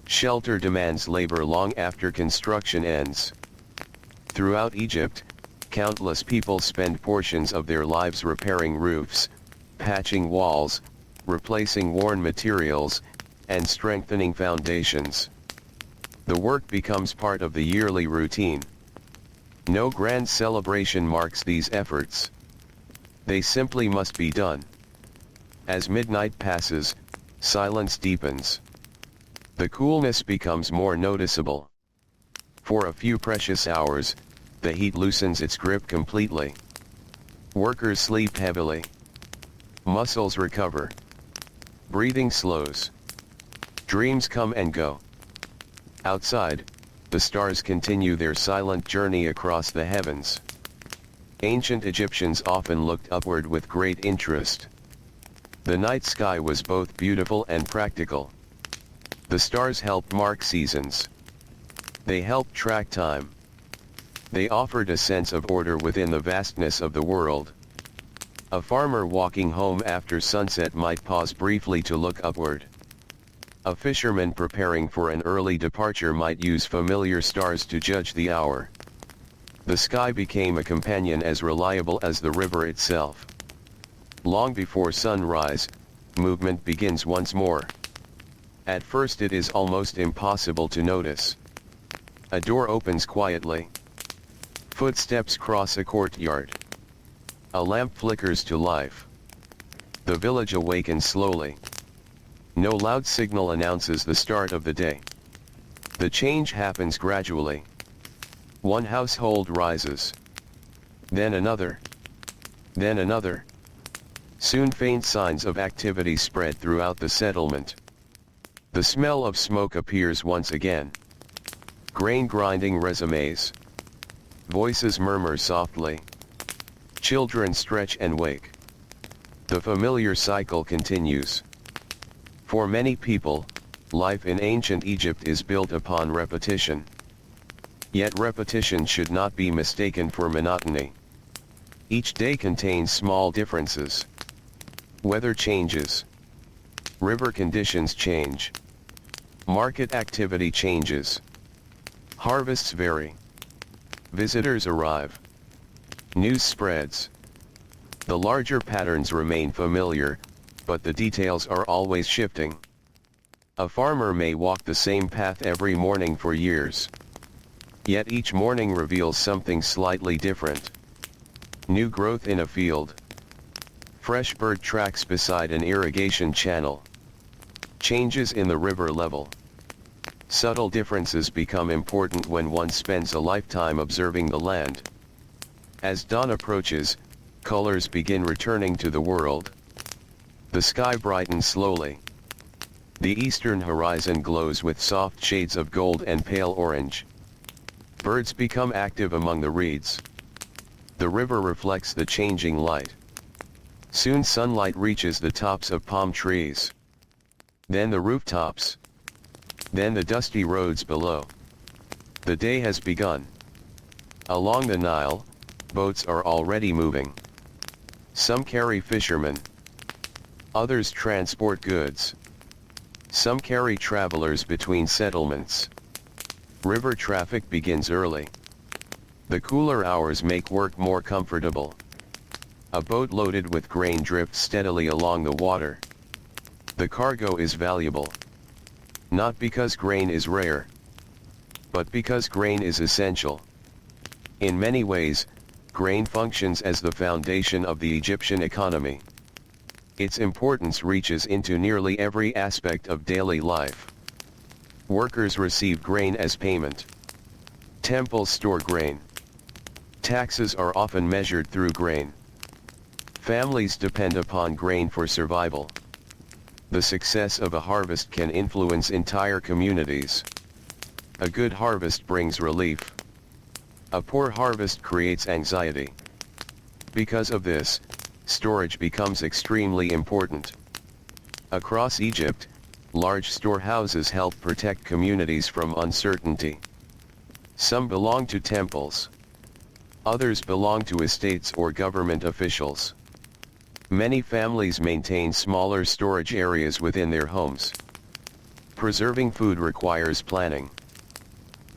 Shelter demands labor long after construction ends. Throughout Egypt, countless people spend portions of their lives repairing roofs, patching walls, replacing worn materials, and strengthening foundations. The work becomes part of the yearly routine. No grand celebration marks these efforts. They simply must be done. As midnight passes, silence deepens. The coolness becomes more noticeable. For a few precious hours, the heat loosens its grip completely. Workers sleep heavily. Muscles recover. Breathing slows. Dreams come and go. Outside, the stars continue their silent journey across the heavens. Ancient Egyptians often looked upward with great interest. The night sky was both beautiful and practical. The stars helped mark seasons. They helped track time. They offered a sense of order within the vastness of the world. A farmer walking home after sunset might pause briefly to look upward. A fisherman preparing for an early departure might use familiar stars to judge the hour. The sky became a companion as reliable as the river itself. Long before sunrise, movement begins once more. At first it is almost impossible to notice. A door opens quietly. Footsteps cross a courtyard. A lamp flickers to life. The village awakens slowly. No loud signal announces the start of the day. The change happens gradually. One household rises. Then another. Then another. Soon faint signs of activity spread throughout the settlement. The smell of smoke appears once again. Grain grinding resumes. Voices murmur softly. Children stretch and wake. The familiar cycle continues. For many people, life in ancient Egypt is built upon repetition. Yet repetition should not be mistaken for monotony. Each day contains small differences. Weather changes. River conditions change. Market activity changes. Harvests vary. Visitors arrive. News spreads. The larger patterns remain familiar, but the details are always shifting. A farmer may walk the same path every morning for years. Yet each morning reveals something slightly different. New growth in a field. Fresh bird tracks beside an irrigation channel. Changes in the river level. Subtle differences become important when one spends a lifetime observing the land. As dawn approaches, colors begin returning to the world. The sky brightens slowly. The eastern horizon glows with soft shades of gold and pale orange. Birds become active among the reeds. The river reflects the changing light. Soon sunlight reaches the tops of palm trees. Then the rooftops. Then the dusty roads below. The day has begun. Along the Nile, boats are already moving. Some carry fishermen. Others transport goods. Some carry travelers between settlements. River traffic begins early. The cooler hours make work more comfortable. A boat loaded with grain drifts steadily along the water. The cargo is valuable. Not because grain is rare, but because grain is essential. In many ways, grain functions as the foundation of the Egyptian economy. Its importance reaches into nearly every aspect of daily life. Workers receive grain as payment. Temples store grain. Taxes are often measured through grain. Families depend upon grain for survival. The success of a harvest can influence entire communities. A good harvest brings relief. A poor harvest creates anxiety. Because of this, storage becomes extremely important. Across Egypt, large storehouses help protect communities from uncertainty. Some belong to temples. Others belong to estates or government officials. Many families maintain smaller storage areas within their homes. Preserving food requires planning.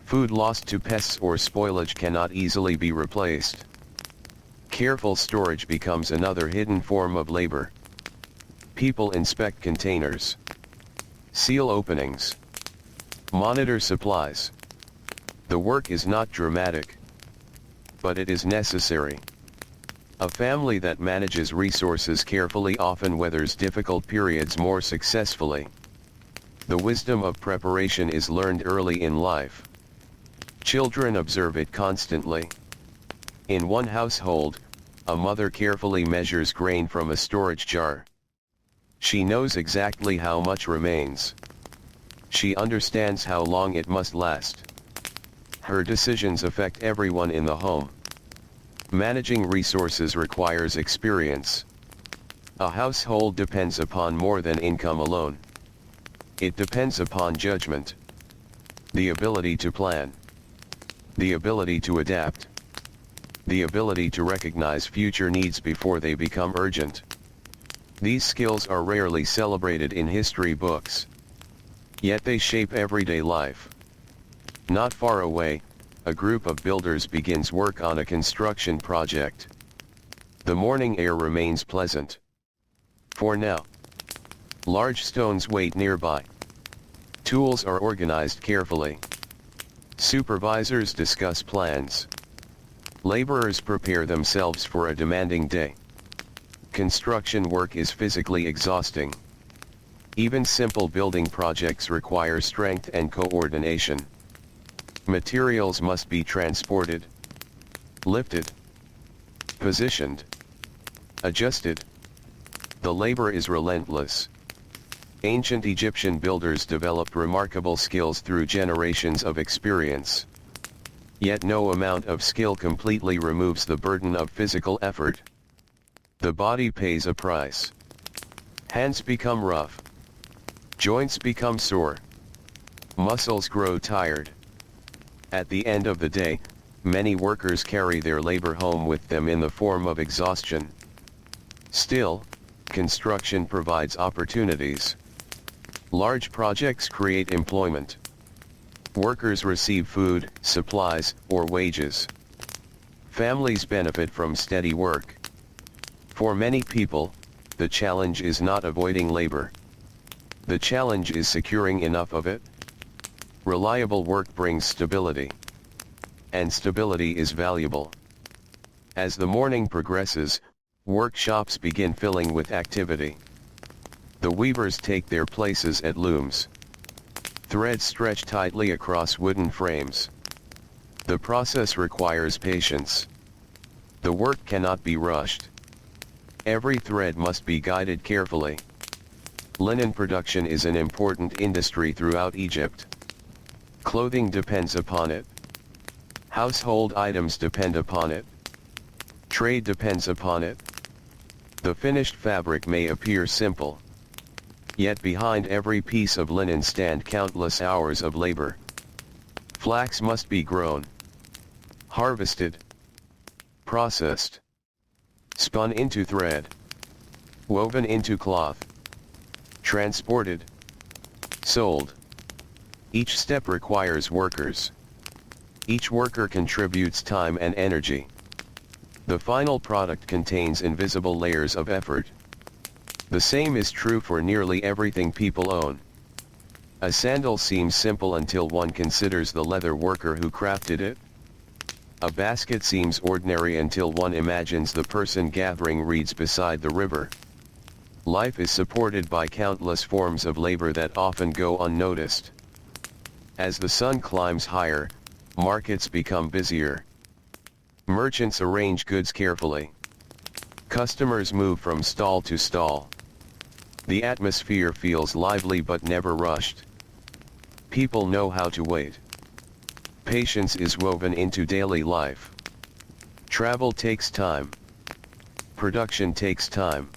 Food lost to pests or spoilage cannot easily be replaced. Careful storage becomes another hidden form of labor. People inspect containers. Seal openings. Monitor supplies. The work is not dramatic, but it is necessary. A family that manages resources carefully often weathers difficult periods more successfully. The wisdom of preparation is learned early in life. Children observe it constantly. In one household, a mother carefully measures grain from a storage jar. She knows exactly how much remains. She understands how long it must last. Her decisions affect everyone in the home. Managing resources requires experience. A household depends upon more than income alone. It depends upon judgment. The ability to plan. The ability to adapt. The ability to recognize future needs before they become urgent. These skills are rarely celebrated in history books. Yet they shape everyday life. Not far away, a group of builders begins work on a construction project. The morning air remains pleasant. For now. Large stones wait nearby. Tools are organized carefully. Supervisors discuss plans. Laborers prepare themselves for a demanding day. Construction work is physically exhausting. Even simple building projects require strength and coordination. Materials must be transported, lifted, positioned, adjusted. The labor is relentless. Ancient Egyptian builders developed remarkable skills through generations of experience. Yet no amount of skill completely removes the burden of physical effort. The body pays a price. Hands become rough. Joints become sore. Muscles grow tired. At the end of the day, many workers carry their labor home with them in the form of exhaustion. Still, construction provides opportunities. Large projects create employment. Workers receive food, supplies, or wages. Families benefit from steady work. For many people, the challenge is not avoiding labor. The challenge is securing enough of it. Reliable work brings stability. And stability is valuable. As the morning progresses, workshops begin filling with activity. The weavers take their places at looms. Threads stretch tightly across wooden frames. The process requires patience. The work cannot be rushed. Every thread must be guided carefully. Linen production is an important industry throughout Egypt. Clothing depends upon it. Household items depend upon it. Trade depends upon it. The finished fabric may appear simple. Yet behind every piece of linen stand countless hours of labor. Flax must be grown, harvested, processed, spun into thread, woven into cloth, transported, sold. Each step requires workers. Each worker contributes time and energy. The final product contains invisible layers of effort. The same is true for nearly everything people own. A sandal seems simple until one considers the leather worker who crafted it. A basket seems ordinary until one imagines the person gathering reeds beside the river. Life is supported by countless forms of labor that often go unnoticed. As the sun climbs higher, markets become busier. Merchants arrange goods carefully. Customers move from stall to stall. The atmosphere feels lively but never rushed. People know how to wait. Patience is woven into daily life. Travel takes time. Production takes time.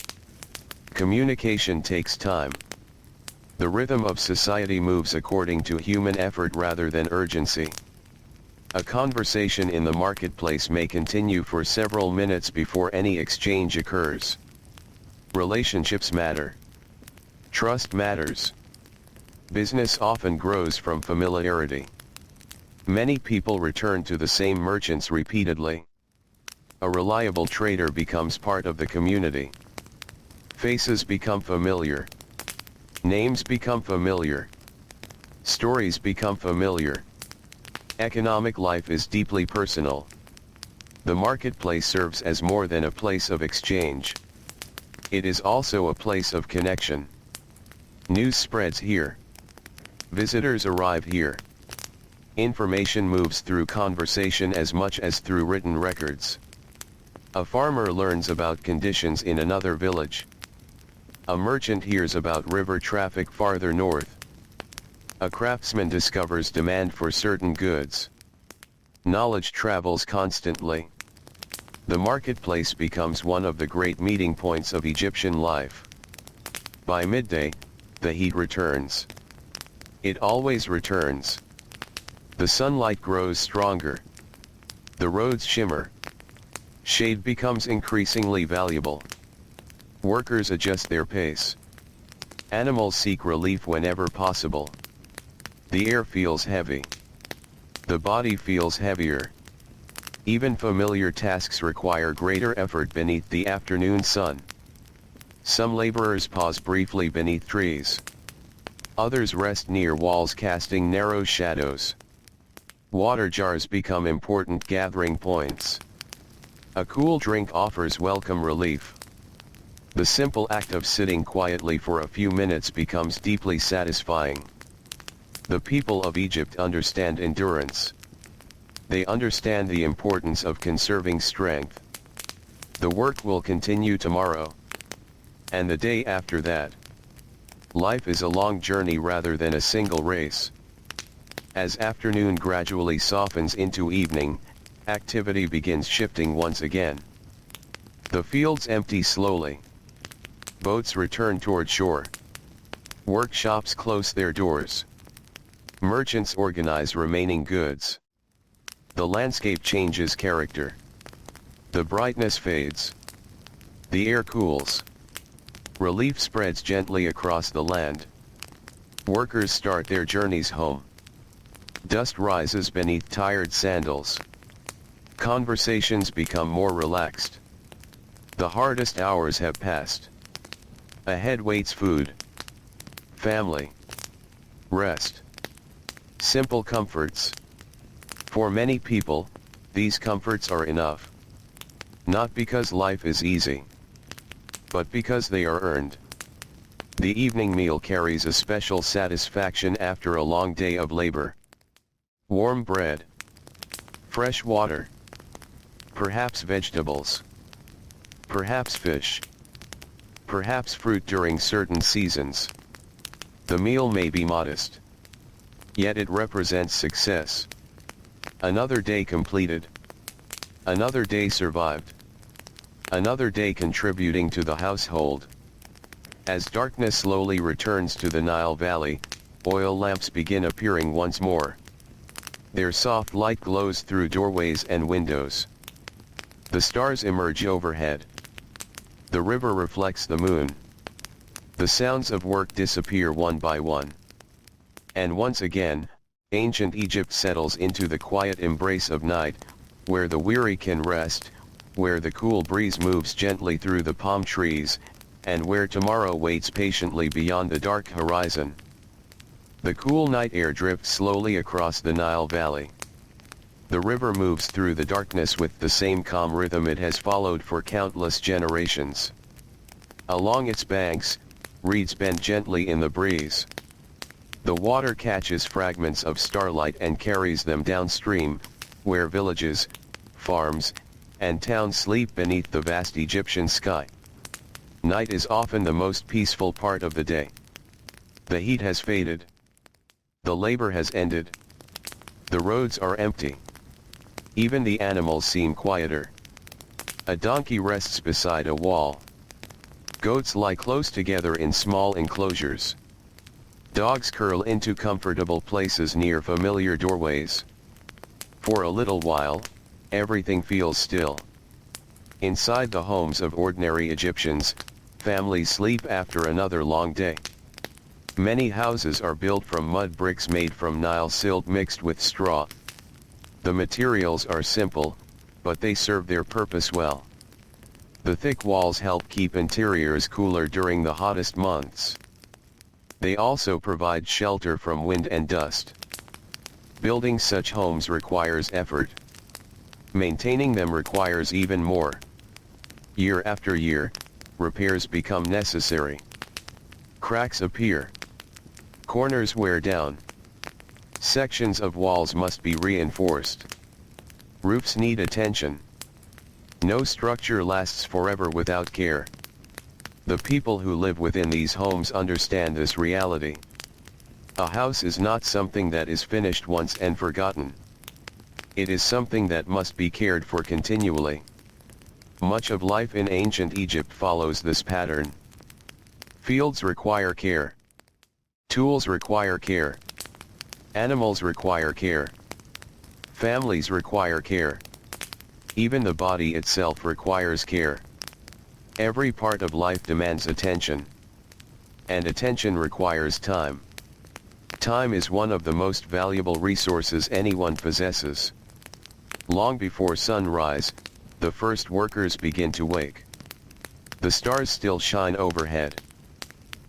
Communication takes time. The rhythm of society moves according to human effort rather than urgency. A conversation in the marketplace may continue for several minutes before any exchange occurs. Relationships matter. Trust matters. Business often grows from familiarity. Many people return to the same merchants repeatedly. A reliable trader becomes part of the community. Faces become familiar. Names become familiar. Stories become familiar. Economic life is deeply personal. The marketplace serves as more than a place of exchange. It is also a place of connection. News spreads here. Visitors arrive here. Information moves through conversation as much as through written records. A farmer learns about conditions in another village. A merchant hears about river traffic farther north. A craftsman discovers demand for certain goods. Knowledge travels constantly. The marketplace becomes one of the great meeting points of Egyptian life. By midday, the heat returns. It always returns. The sunlight grows stronger. The roads shimmer. Shade becomes increasingly valuable. Workers adjust their pace. Animals seek relief whenever possible. The air feels heavy. The body feels heavier. Even familiar tasks require greater effort beneath the afternoon sun. Some laborers pause briefly beneath trees. Others rest near walls casting narrow shadows. Water jars become important gathering points. A cool drink offers welcome relief. The simple act of sitting quietly for a few minutes becomes deeply satisfying. The people of Egypt understand endurance. They understand the importance of conserving strength. The work will continue tomorrow. And the day after that. Life is a long journey rather than a single race. As afternoon gradually softens into evening, activity begins shifting once again. The fields empty slowly. Boats return toward shore. Workshops close their doors. Merchants organize remaining goods. The landscape changes character. The brightness fades. The air cools. Relief spreads gently across the land. Workers start their journeys home. Dust rises beneath tired sandals. Conversations become more relaxed. The hardest hours have passed. Ahead waits food, family, rest, simple comforts. For many people, these comforts are enough. Not because life is easy, but because they are earned. The evening meal carries a special satisfaction after a long day of labor. Warm bread, fresh water, perhaps vegetables, perhaps fish, perhaps fruit during certain seasons. The meal may be modest, yet it represents success. Another day completed. Another day survived. Another day contributing to the household. As darkness slowly returns to the Nile Valley, oil lamps begin appearing once more. Their soft light glows through doorways and windows. The stars emerge overhead. The river reflects the moon. The sounds of work disappear one by one. And once again, ancient Egypt settles into the quiet embrace of night, where the weary can rest, where the cool breeze moves gently through the palm trees, and where tomorrow waits patiently beyond the dark horizon. The cool night air drifts slowly across the Nile Valley. The river moves through the darkness with the same calm rhythm it has followed for countless generations. Along its banks, reeds bend gently in the breeze. The water catches fragments of starlight and carries them downstream, where villages, farms, and towns sleep beneath the vast Egyptian sky. Night is often the most peaceful part of the day. The heat has faded. The labor has ended. The roads are empty. Even the animals seem quieter. A donkey rests beside a wall. Goats lie close together in small enclosures. Dogs curl into comfortable places near familiar doorways. For a little while, everything feels still. Inside the homes of ordinary Egyptians, families sleep after another long day. Many houses are built from mud bricks made from Nile silt mixed with straw. The materials are simple, but they serve their purpose well. The thick walls help keep interiors cooler during the hottest months. They also provide shelter from wind and dust. Building such homes requires effort. Maintaining them requires even more. Year after year, repairs become necessary. Cracks appear. Corners wear down. Sections of walls must be reinforced. Roofs need attention. No structure lasts forever without care. The people who live within these homes understand this reality. A house is not something that is finished once and forgotten. It is something that must be cared for continually. Much of life in ancient Egypt follows this pattern. Fields require care. Tools require care. Animals require care. Families require care. Even the body itself requires care. Every part of life demands attention. And attention requires time. Time is one of the most valuable resources anyone possesses. Long before sunrise, the first workers begin to wake. The stars still shine overhead.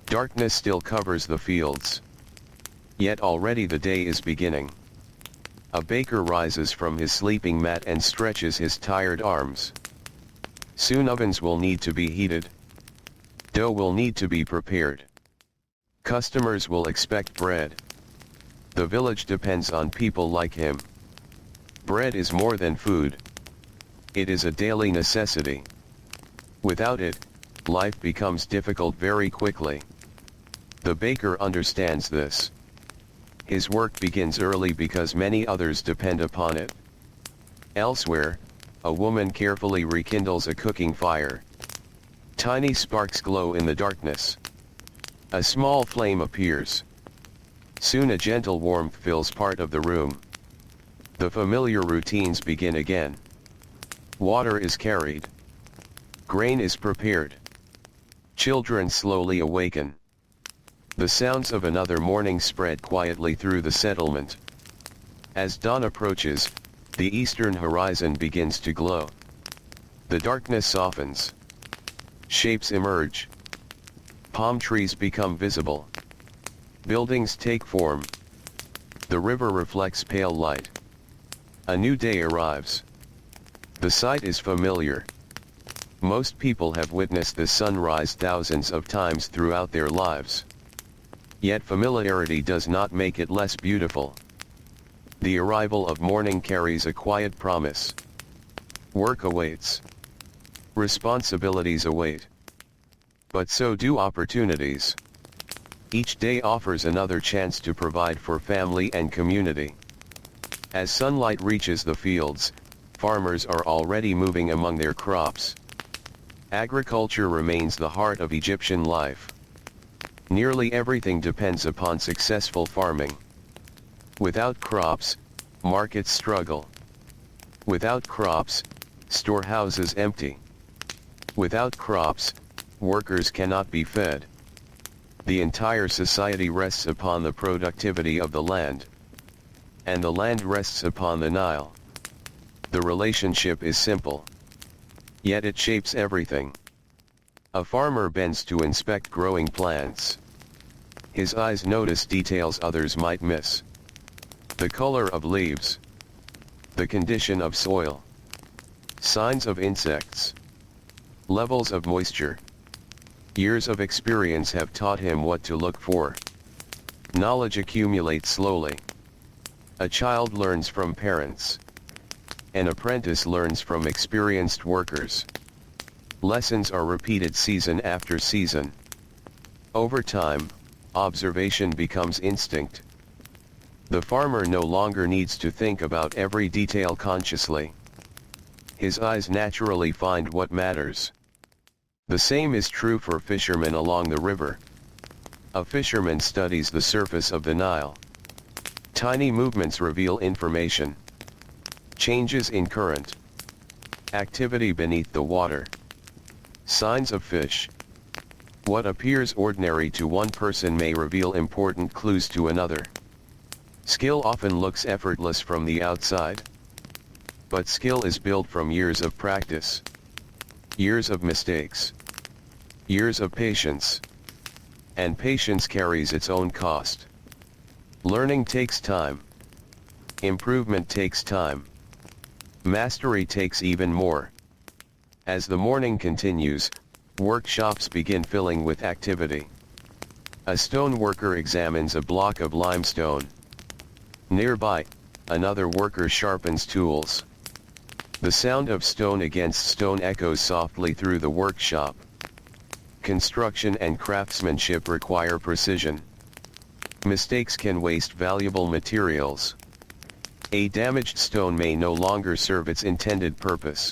Darkness still covers the fields. Yet already the day is beginning. A baker rises from his sleeping mat and stretches his tired arms. Soon ovens will need to be heated. Dough will need to be prepared. Customers will expect bread. The village depends on people like him. Bread is more than food. It is a daily necessity. Without it, life becomes difficult very quickly. The baker understands this. His work begins early because many others depend upon it. Elsewhere, a woman carefully rekindles a cooking fire. Tiny sparks glow in the darkness. A small flame appears. Soon a gentle warmth fills part of the room. The familiar routines begin again. Water is carried. Grain is prepared. Children slowly awaken. The sounds of another morning spread quietly through the settlement. As dawn approaches, the eastern horizon begins to glow. The darkness softens. Shapes emerge. Palm trees become visible. Buildings take form. The river reflects pale light. A new day arrives. The sight is familiar. Most people have witnessed the sunrise thousands of times throughout their lives. Yet familiarity does not make it less beautiful. The arrival of morning carries a quiet promise. Work awaits. Responsibilities await. But so do opportunities. Each day offers another chance to provide for family and community. As sunlight reaches the fields, farmers are already moving among their crops. Agriculture remains the heart of Egyptian life. Nearly everything depends upon successful farming. Without crops, markets struggle. Without crops, storehouses empty. Without crops, workers cannot be fed. The entire society rests upon the productivity of the land. And the land rests upon the Nile. The relationship is simple. Yet it shapes everything. A farmer bends to inspect growing plants. His eyes notice details others might miss. The color of leaves. The condition of soil. Signs of insects. Levels of moisture. Years of experience have taught him what to look for. Knowledge accumulates slowly. A child learns from parents. An apprentice learns from experienced workers. Lessons are repeated season after season. Over time, observation becomes instinct. The farmer no longer needs to think about every detail consciously. His eyes naturally find what matters. The same is true for fishermen along the river. A fisherman studies the surface of the Nile. Tiny movements reveal information. Changes in current. Activity beneath the water. Signs of fish. What appears ordinary to one person may reveal important clues to another. Skill often looks effortless from the outside. But skill is built from years of practice. Years of mistakes. Years of patience. And patience carries its own cost. Learning takes time. Improvement takes time. Mastery takes even more. As the morning continues, workshops begin filling with activity. A stone worker examines a block of limestone. Nearby, another worker sharpens tools. The sound of stone against stone echoes softly through the workshop. Construction and craftsmanship require precision. Mistakes can waste valuable materials. A damaged stone may no longer serve its intended purpose.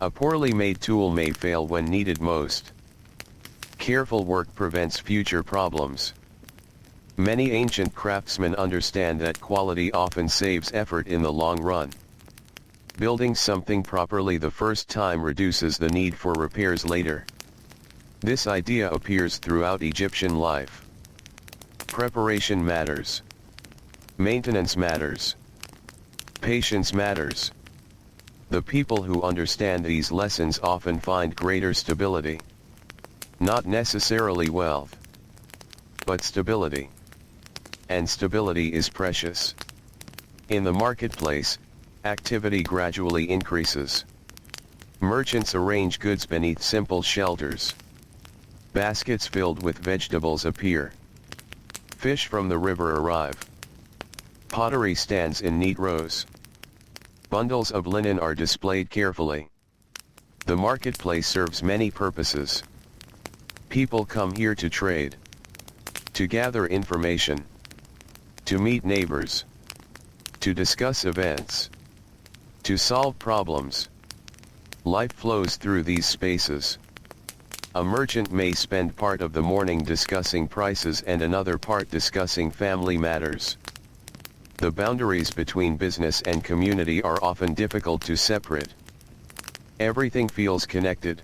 A poorly made tool may fail when needed most. Careful work prevents future problems. Many ancient craftsmen understand that quality often saves effort in the long run. Building something properly the first time reduces the need for repairs later. This idea appears throughout Egyptian life. Preparation matters. Maintenance matters. Patience matters. The people who understand these lessons often find greater stability. Not necessarily wealth, but stability. And stability is precious. In the marketplace, activity gradually increases. Merchants arrange goods beneath simple shelters. Baskets filled with vegetables appear. Fish from the river arrive. Pottery stands in neat rows. Bundles of linen are displayed carefully. The marketplace serves many purposes. People come here to trade, to gather information, to meet neighbors, to discuss events, to solve problems. Life flows through these spaces. A merchant may spend part of the morning discussing prices and another part discussing family matters. The boundaries between business and community are often difficult to separate. Everything feels connected.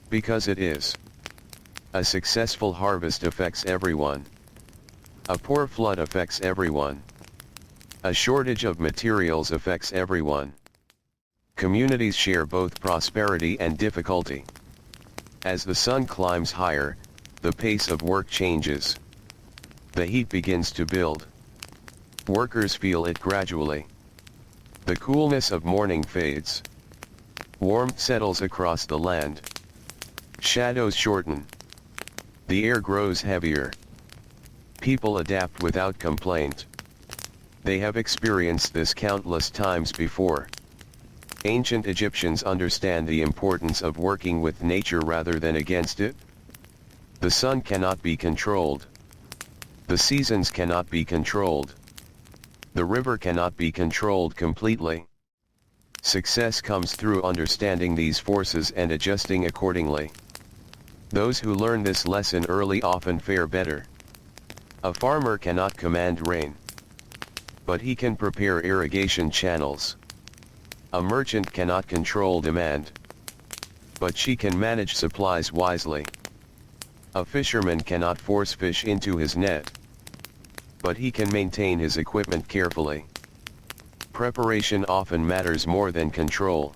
Because it is. A successful harvest affects everyone. A poor flood affects everyone. A shortage of materials affects everyone. Communities share both prosperity and difficulty. As the sun climbs higher, the pace of work changes. The heat begins to build. Workers feel it gradually. The coolness of morning fades. Warmth settles across the land. Shadows shorten. The air grows heavier. People adapt without complaint. They have experienced this countless times before. Ancient Egyptians understand the importance of working with nature rather than against it. The sun cannot be controlled. The seasons cannot be controlled. The river cannot be controlled completely. Success comes through understanding these forces and adjusting accordingly. Those who learn this lesson early often fare better. A farmer cannot command rain, but he can prepare irrigation channels. A merchant cannot control demand, but she can manage supplies wisely. A fisherman cannot force fish into his net, but he can maintain his equipment carefully. Preparation often matters more than control.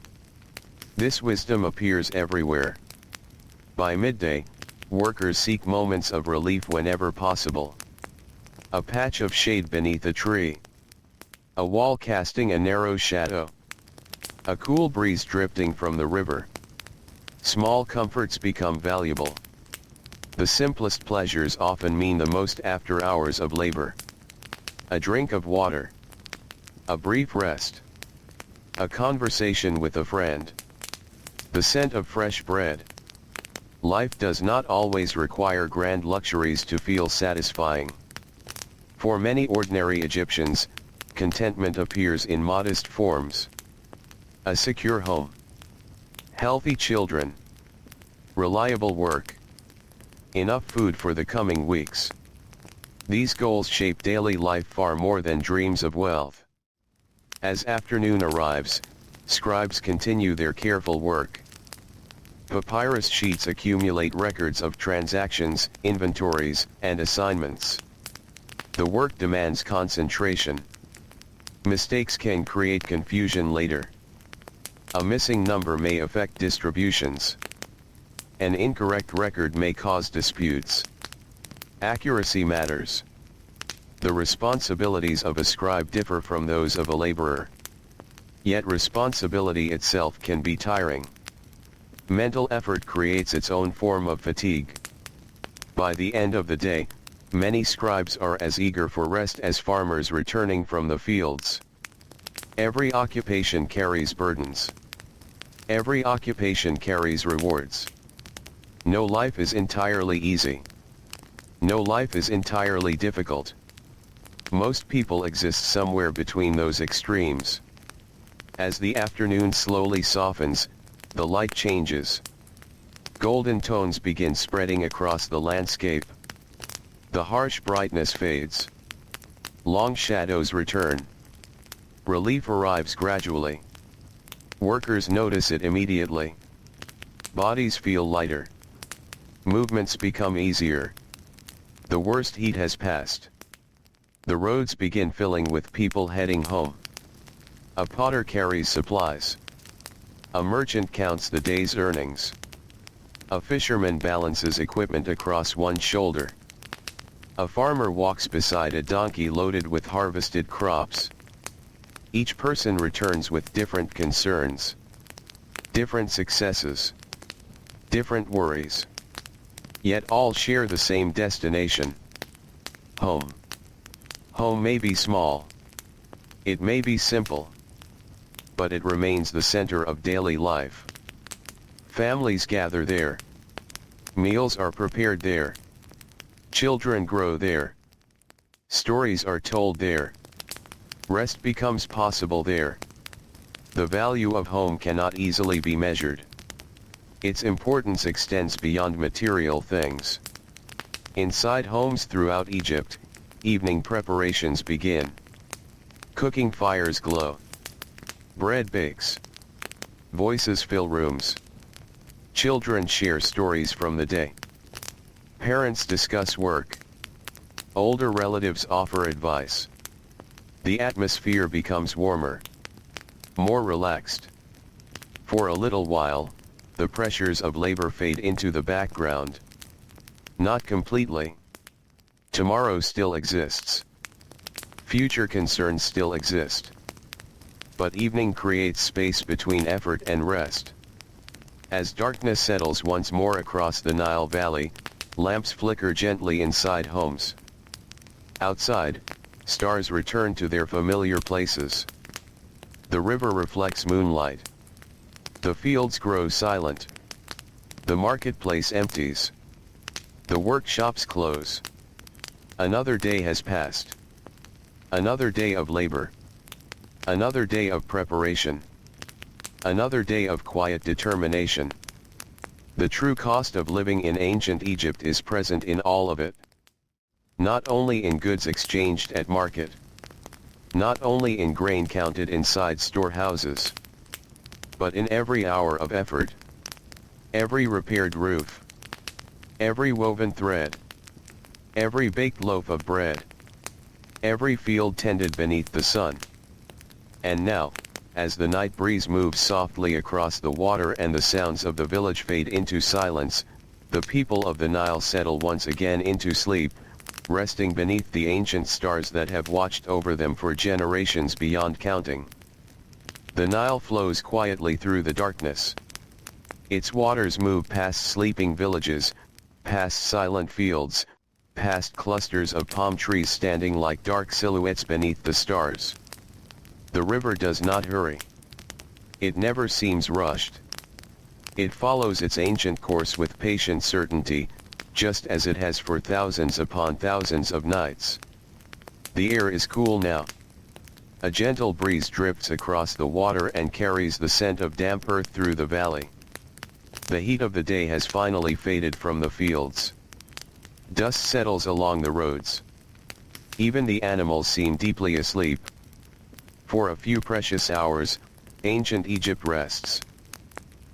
This wisdom appears everywhere. By midday, workers seek moments of relief whenever possible. A patch of shade beneath a tree. A wall casting a narrow shadow. A cool breeze drifting from the river. Small comforts become valuable. The simplest pleasures often mean the most after hours of labor. A drink of water. A brief rest. A conversation with a friend. The scent of fresh bread. Life does not always require grand luxuries to feel satisfying. For many ordinary Egyptians, contentment appears in modest forms. A secure home. Healthy children. Reliable work. Enough food for the coming weeks. These goals shape daily life far more than dreams of wealth. As afternoon arrives, scribes continue their careful work. Papyrus sheets accumulate records of transactions, inventories, and assignments. The work demands concentration. Mistakes can create confusion later. A missing number may affect distributions. An incorrect record may cause disputes. Accuracy matters. The responsibilities of a scribe differ from those of a laborer. Yet responsibility itself can be tiring. Mental effort creates its own form of fatigue. By the end of the day, many scribes are as eager for rest as farmers returning from the fields. Every occupation carries burdens. Every occupation carries rewards. No life is entirely easy. No life is entirely difficult. Most people exist somewhere between those extremes. As the afternoon slowly softens, the light changes. Golden tones begin spreading across the landscape. The harsh brightness fades. Long shadows return. Relief arrives gradually. Workers notice it immediately. Bodies feel lighter. Movements become easier. The worst heat has passed. The roads begin filling with people heading home. A potter carries supplies. A merchant counts the day's earnings. A fisherman balances equipment across one shoulder. A farmer walks beside a donkey loaded with harvested crops. Each person returns with different concerns, different successes, different worries. Yet all share the same destination. Home. Home may be small. It may be simple. But it remains the center of daily life. Families gather there. Meals are prepared there. Children grow there. Stories are told there. Rest becomes possible there. The value of home cannot easily be measured. Its importance extends beyond material things. Inside homes throughout Egypt, evening preparations begin. Cooking fires glow. Bread bakes. Voices fill rooms. Children share stories from the day. Parents discuss work. Older relatives offer advice. The atmosphere becomes warmer, more relaxed. For a little while, the pressures of labor fade into the background. Not completely. Tomorrow still exists. Future concerns still exist. But evening creates space between effort and rest. As darkness settles once more across the Nile Valley, lamps flicker gently inside homes. Outside, stars return to their familiar places. The river reflects moonlight. The fields grow silent. The marketplace empties. The workshops close. Another day has passed. Another day of labor. Another day of preparation. Another day of quiet determination. The true cost of living in ancient Egypt is present in all of it. Not only in goods exchanged at market. Not only in grain counted inside storehouses. But in every hour of effort. Every repaired roof. Every woven thread. Every baked loaf of bread. Every field tended beneath the sun. And now, as the night breeze moves softly across the water and the sounds of the village fade into silence, the people of the Nile settle once again into sleep, resting beneath the ancient stars that have watched over them for generations beyond counting. The Nile flows quietly through the darkness. Its waters move past sleeping villages, past silent fields, past clusters of palm trees standing like dark silhouettes beneath the stars. The river does not hurry. It never seems rushed. It follows its ancient course with patient certainty, just as it has for thousands upon thousands of nights. The air is cool now. A gentle breeze drifts across the water and carries the scent of damp earth through the valley. The heat of the day has finally faded from the fields. Dust settles along the roads. Even the animals seem deeply asleep. For a few precious hours, ancient Egypt rests.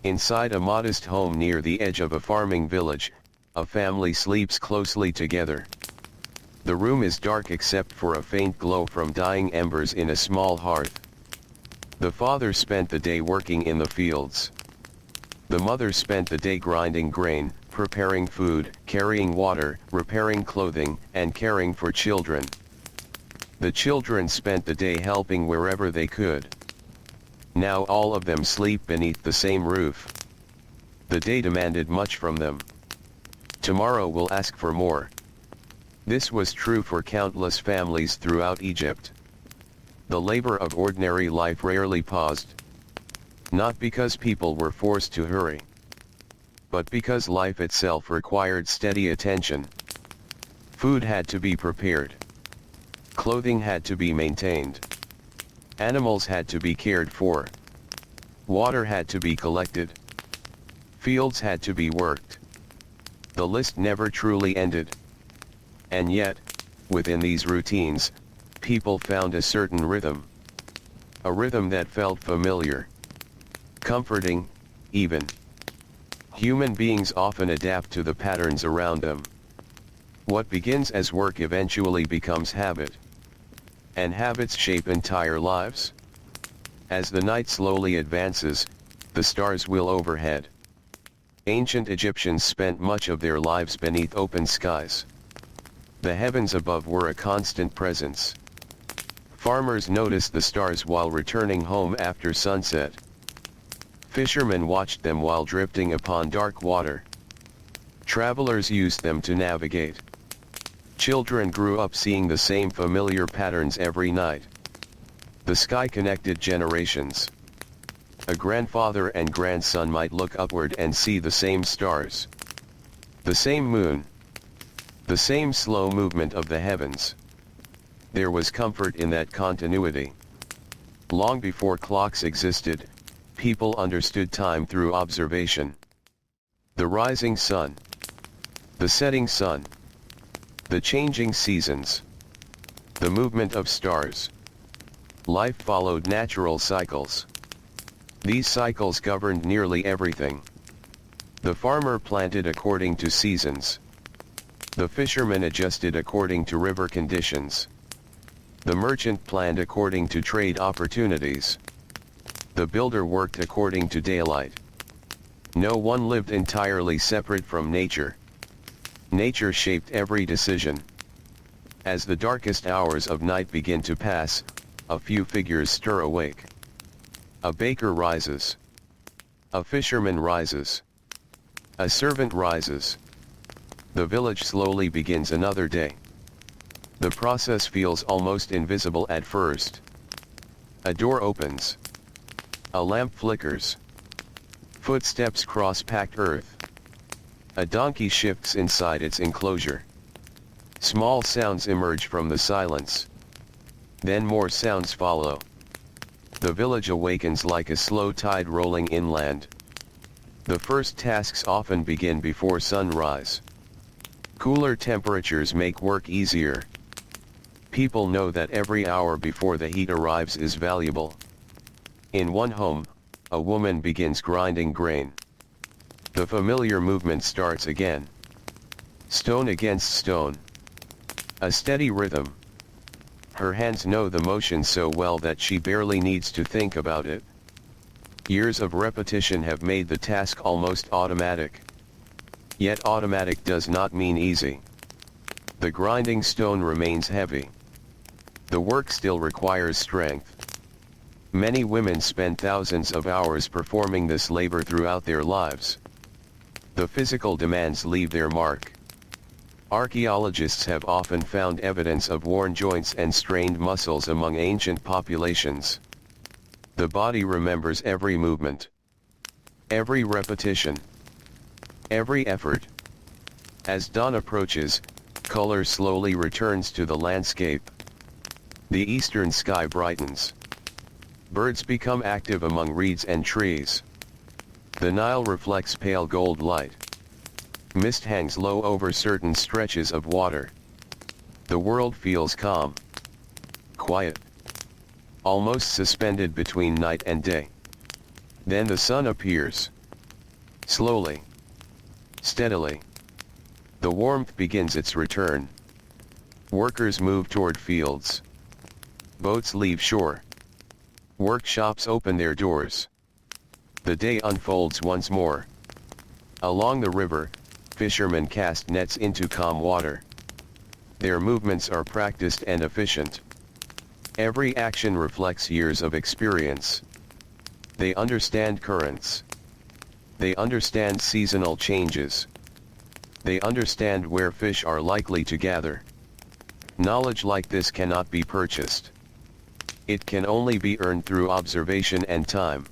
Inside a modest home near the edge of a farming village, a family sleeps closely together. The room is dark except for a faint glow from dying embers in a small hearth. The father spent the day working in the fields. The mother spent the day grinding grain, preparing food, carrying water, repairing clothing, and caring for children. The children spent the day helping wherever they could. Now all of them sleep beneath the same roof. The day demanded much from them. Tomorrow will ask for more. This was true for countless families throughout Egypt. The labor of ordinary life rarely paused. Not because people were forced to hurry, but because life itself required steady attention. Food had to be prepared. Clothing had to be maintained. Animals had to be cared for. Water had to be collected. Fields had to be worked. The list never truly ended. And yet, within these routines, people found a certain rhythm. A rhythm that felt familiar. Comforting, even. Human beings often adapt to the patterns around them. What begins as work eventually becomes habit. And habits shape entire lives. As the night slowly advances, the stars will overhead. Ancient Egyptians spent much of their lives beneath open skies. The heavens above were a constant presence. Farmers noticed the stars while returning home after sunset. Fishermen watched them while drifting upon dark water. Travelers used them to navigate. Children grew up seeing the same familiar patterns every night. The sky connected generations. A grandfather and grandson might look upward and see the same stars. The same moon. The same slow movement of the heavens. There was comfort in that continuity. Long before clocks existed, people understood time through observation. The rising sun. The setting sun. The changing seasons. The movement of stars. Life followed natural cycles. These cycles governed nearly everything. The farmer planted according to seasons. The fisherman adjusted according to river conditions. The merchant planned according to trade opportunities. The builder worked according to daylight. No one lived entirely separate from nature. Nature shaped every decision. As the darkest hours of night begin to pass, a few figures stir awake. A baker rises. A fisherman rises. A servant rises. The village slowly begins another day. The process feels almost invisible at first. A door opens. A lamp flickers. Footsteps cross packed earth. A donkey shifts inside its enclosure. Small sounds emerge from the silence. Then more sounds follow. The village awakens like a slow tide rolling inland. The first tasks often begin before sunrise. Cooler temperatures make work easier. People know that every hour before the heat arrives is valuable. In one home, a woman begins grinding grain. The familiar movement starts again. Stone against stone. A steady rhythm. Her hands know the motion so well that she barely needs to think about it. Years of repetition have made the task almost automatic. Yet automatic does not mean easy. The grinding stone remains heavy. The work still requires strength. Many women spend thousands of hours performing this labor throughout their lives. The physical demands leave their mark. Archaeologists have often found evidence of worn joints and strained muscles among ancient populations. The body remembers every movement, every repetition, every effort. As dawn approaches, color slowly returns to the landscape. The eastern sky brightens. Birds become active among reeds and trees. The Nile reflects pale gold light. Mist hangs low over certain stretches of water. The world feels calm, quiet, almost suspended between night and day. Then the sun appears. Slowly, steadily. The warmth begins its return. Workers move toward fields. Boats leave shore. Workshops open their doors. The day unfolds once more. Along the river, fishermen cast nets into calm water. Their movements are practiced and efficient. Every action reflects years of experience. They understand currents. They understand seasonal changes. They understand where fish are likely to gather. Knowledge like this cannot be purchased. It can only be earned through observation and time.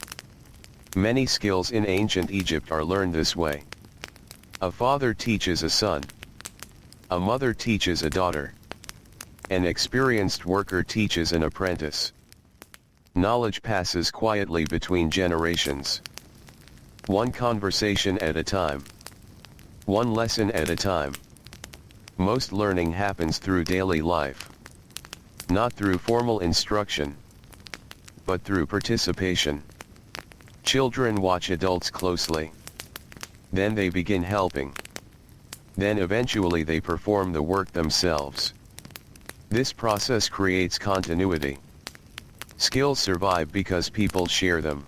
Many skills in ancient Egypt are learned this way. A father teaches a son. A mother teaches a daughter. An experienced worker teaches an apprentice. Knowledge passes quietly between generations. One conversation at a time. One lesson at a time. Most learning happens through daily life. Not through formal instruction, but through participation. Children watch adults closely. Then they begin helping. Then eventually they perform the work themselves. This process creates continuity. Skills survive because people share them.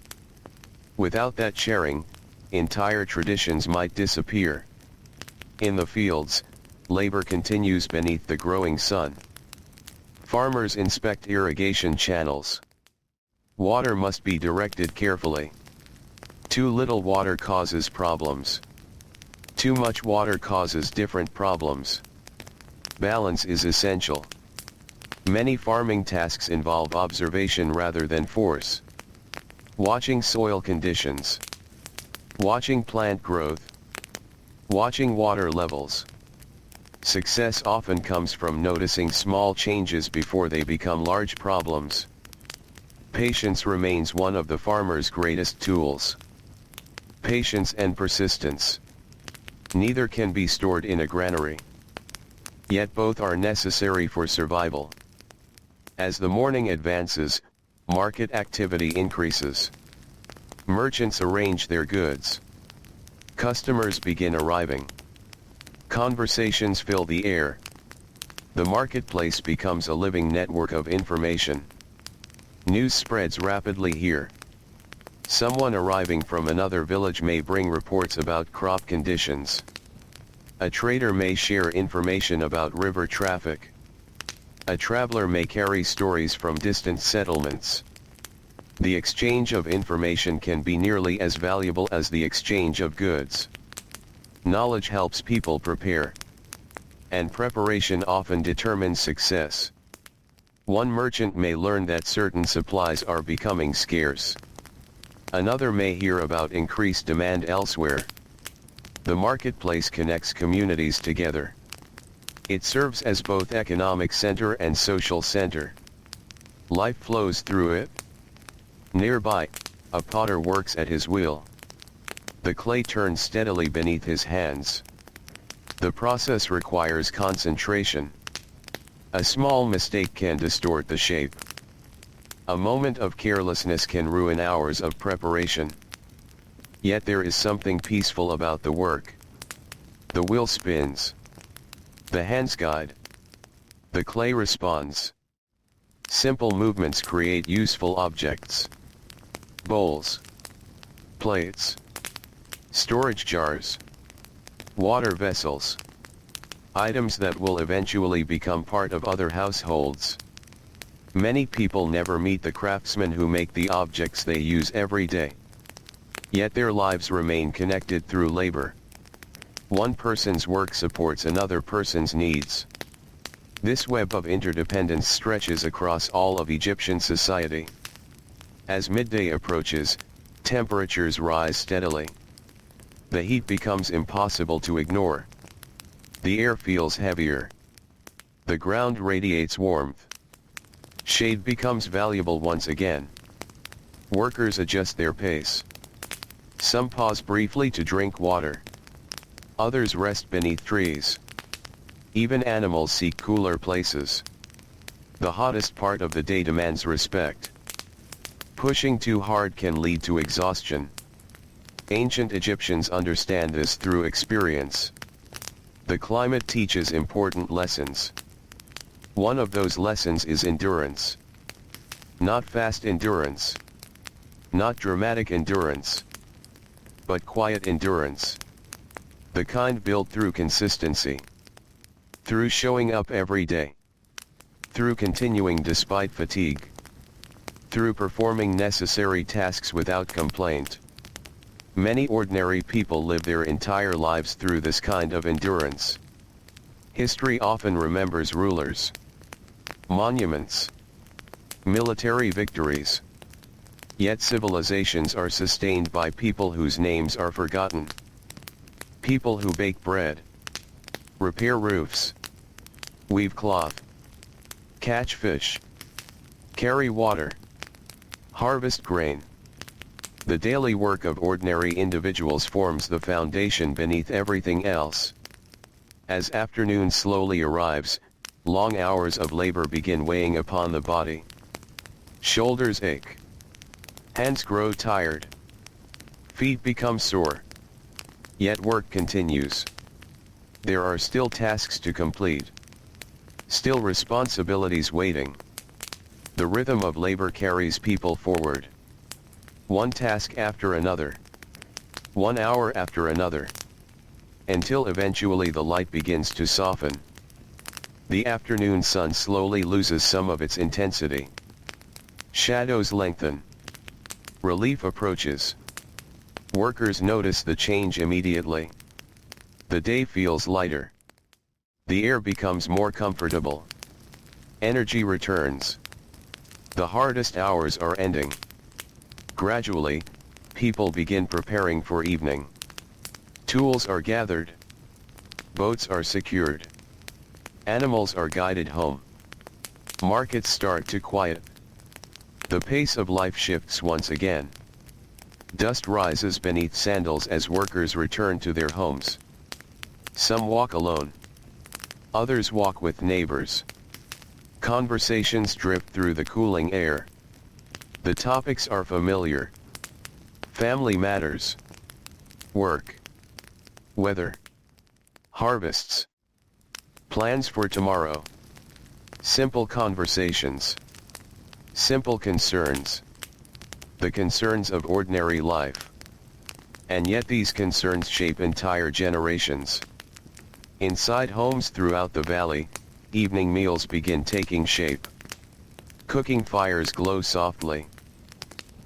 Without that sharing, entire traditions might disappear. In the fields, labor continues beneath the growing sun. Farmers inspect irrigation channels. Water must be directed carefully. Too little water causes problems. Too much water causes different problems. Balance is essential. Many farming tasks involve observation rather than force. Watching soil conditions. Watching plant growth. Watching water levels. Success often comes from noticing small changes before they become large problems. Patience remains one of the farmer's greatest tools. Patience and persistence. Neither can be stored in a granary. Yet both are necessary for survival. As the morning advances, market activity increases. Merchants arrange their goods. Customers begin arriving. Conversations fill the air. The marketplace becomes a living network of information. News spreads rapidly here. Someone arriving from another village may bring reports about crop conditions. A trader may share information about river traffic. A traveler may carry stories from distant settlements. The exchange of information can be nearly as valuable as the exchange of goods. Knowledge helps people prepare. And preparation often determines success. One merchant may learn that certain supplies are becoming scarce. Another may hear about increased demand elsewhere. The marketplace connects communities together. It serves as both economic center and social center. Life flows through it. Nearby, a potter works at his wheel. The clay turns steadily beneath his hands. The process requires concentration. A small mistake can distort the shape. A moment of carelessness can ruin hours of preparation. Yet there is something peaceful about the work. The wheel spins. The hands guide. The clay responds. Simple movements create useful objects. Bowls, plates, storage jars, water vessels. Items that will eventually become part of other households. Many people never meet the craftsmen who make the objects they use every day. Yet their lives remain connected through labor. One person's work supports another person's needs. This web of interdependence stretches across all of Egyptian society. As midday approaches, temperatures rise steadily. The heat becomes impossible to ignore. The air feels heavier. The ground radiates warmth. Shade becomes valuable once again. Workers adjust their pace. Some pause briefly to drink water. Others rest beneath trees. Even animals seek cooler places. The hottest part of the day demands respect. Pushing too hard can lead to exhaustion. Ancient Egyptians understand this through experience. The climate teaches important lessons. One of those lessons is endurance. Not fast endurance. Not dramatic endurance. But quiet endurance. The kind built through consistency. Through showing up every day. Through continuing despite fatigue. Through performing necessary tasks without complaint. Many ordinary people live their entire lives through this kind of endurance. History often remembers rulers, monuments, military victories. Yet civilizations are sustained by people whose names are forgotten. People who bake bread, repair roofs, weave cloth, catch fish, carry water, harvest grain. The daily work of ordinary individuals forms the foundation beneath everything else. As afternoon slowly arrives, long hours of labor begin weighing upon the body. Shoulders ache. Hands grow tired. Feet become sore. Yet work continues. There are still tasks to complete. Still responsibilities waiting. The rhythm of labor carries people forward. One task after another. 1 hour after another. Until eventually the light begins to soften. The afternoon sun slowly loses some of its intensity. Shadows lengthen. Relief approaches. Workers notice the change immediately. The day feels lighter. The air becomes more comfortable. Energy returns. The hardest hours are ending. Gradually, people begin preparing for evening. Tools are gathered. Boats are secured. Animals are guided home. Markets start to quiet. The pace of life shifts once again. Dust rises beneath sandals as workers return to their homes. Some walk alone. Others walk with neighbors. Conversations drift through the cooling air. The topics are familiar. Family matters. Work. Weather. Harvests. Plans for tomorrow. Simple conversations. Simple concerns. The concerns of ordinary life. And yet these concerns shape entire generations. Inside homes throughout the valley, evening meals begin taking shape. Cooking fires glow softly.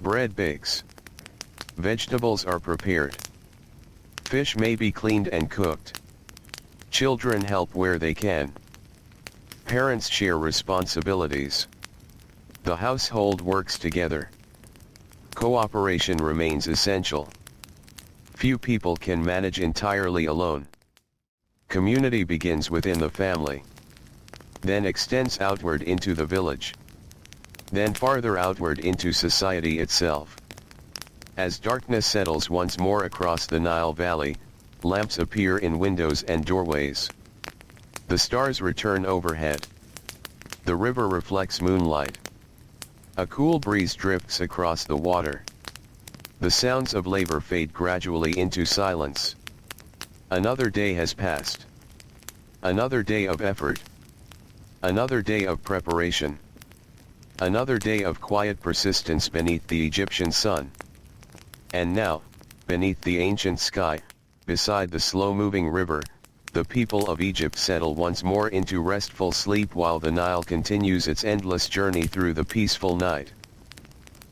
Bread bakes. Vegetables are prepared. Fish may be cleaned and cooked. Children help where they can. Parents share responsibilities. The household works together. Cooperation remains essential. Few people can manage entirely alone. Community begins within the family, then extends outward into the village, then farther outward into society itself. As darkness settles once more across the Nile Valley, lamps appear in windows and doorways. The stars return overhead. The river reflects moonlight. A cool breeze drifts across the water. The sounds of labor fade gradually into silence. Another day has passed. Another day of effort. Another day of preparation. Another day of quiet persistence beneath the Egyptian sun. And now, beneath the ancient sky, beside the slow-moving river, the people of Egypt settle once more into restful sleep while the Nile continues its endless journey through the peaceful night.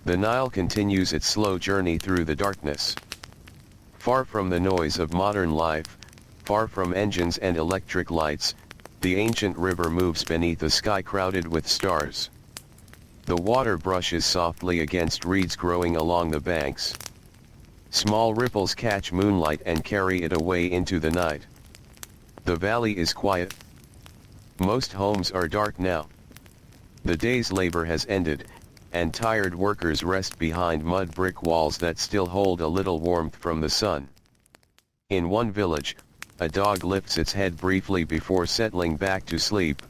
The Nile continues its slow journey through the darkness. Far from the noise of modern life, far from engines and electric lights, the ancient river moves beneath a sky crowded with stars. The water brushes softly against reeds growing along the banks. Small ripples catch moonlight and carry it away into the night. The valley is quiet. Most homes are dark now. The day's labor has ended, and tired workers rest behind mud brick walls that still hold a little warmth from the sun. In one village, a dog lifts its head briefly before settling back to sleep.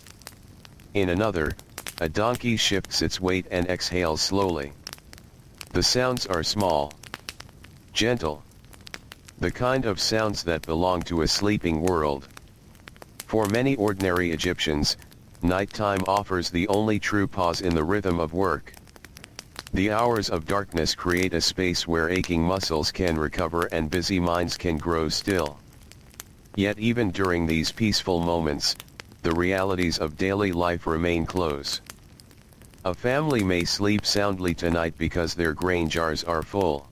In another, a donkey shifts its weight and exhales slowly. The sounds are small, gentle, the kind of sounds that belong to a sleeping world. For many ordinary Egyptians, nighttime offers the only true pause in the rhythm of work. The hours of darkness create a space where aching muscles can recover and busy minds can grow still. Yet even during these peaceful moments, the realities of daily life remain close. A family may sleep soundly tonight because their grain jars are full.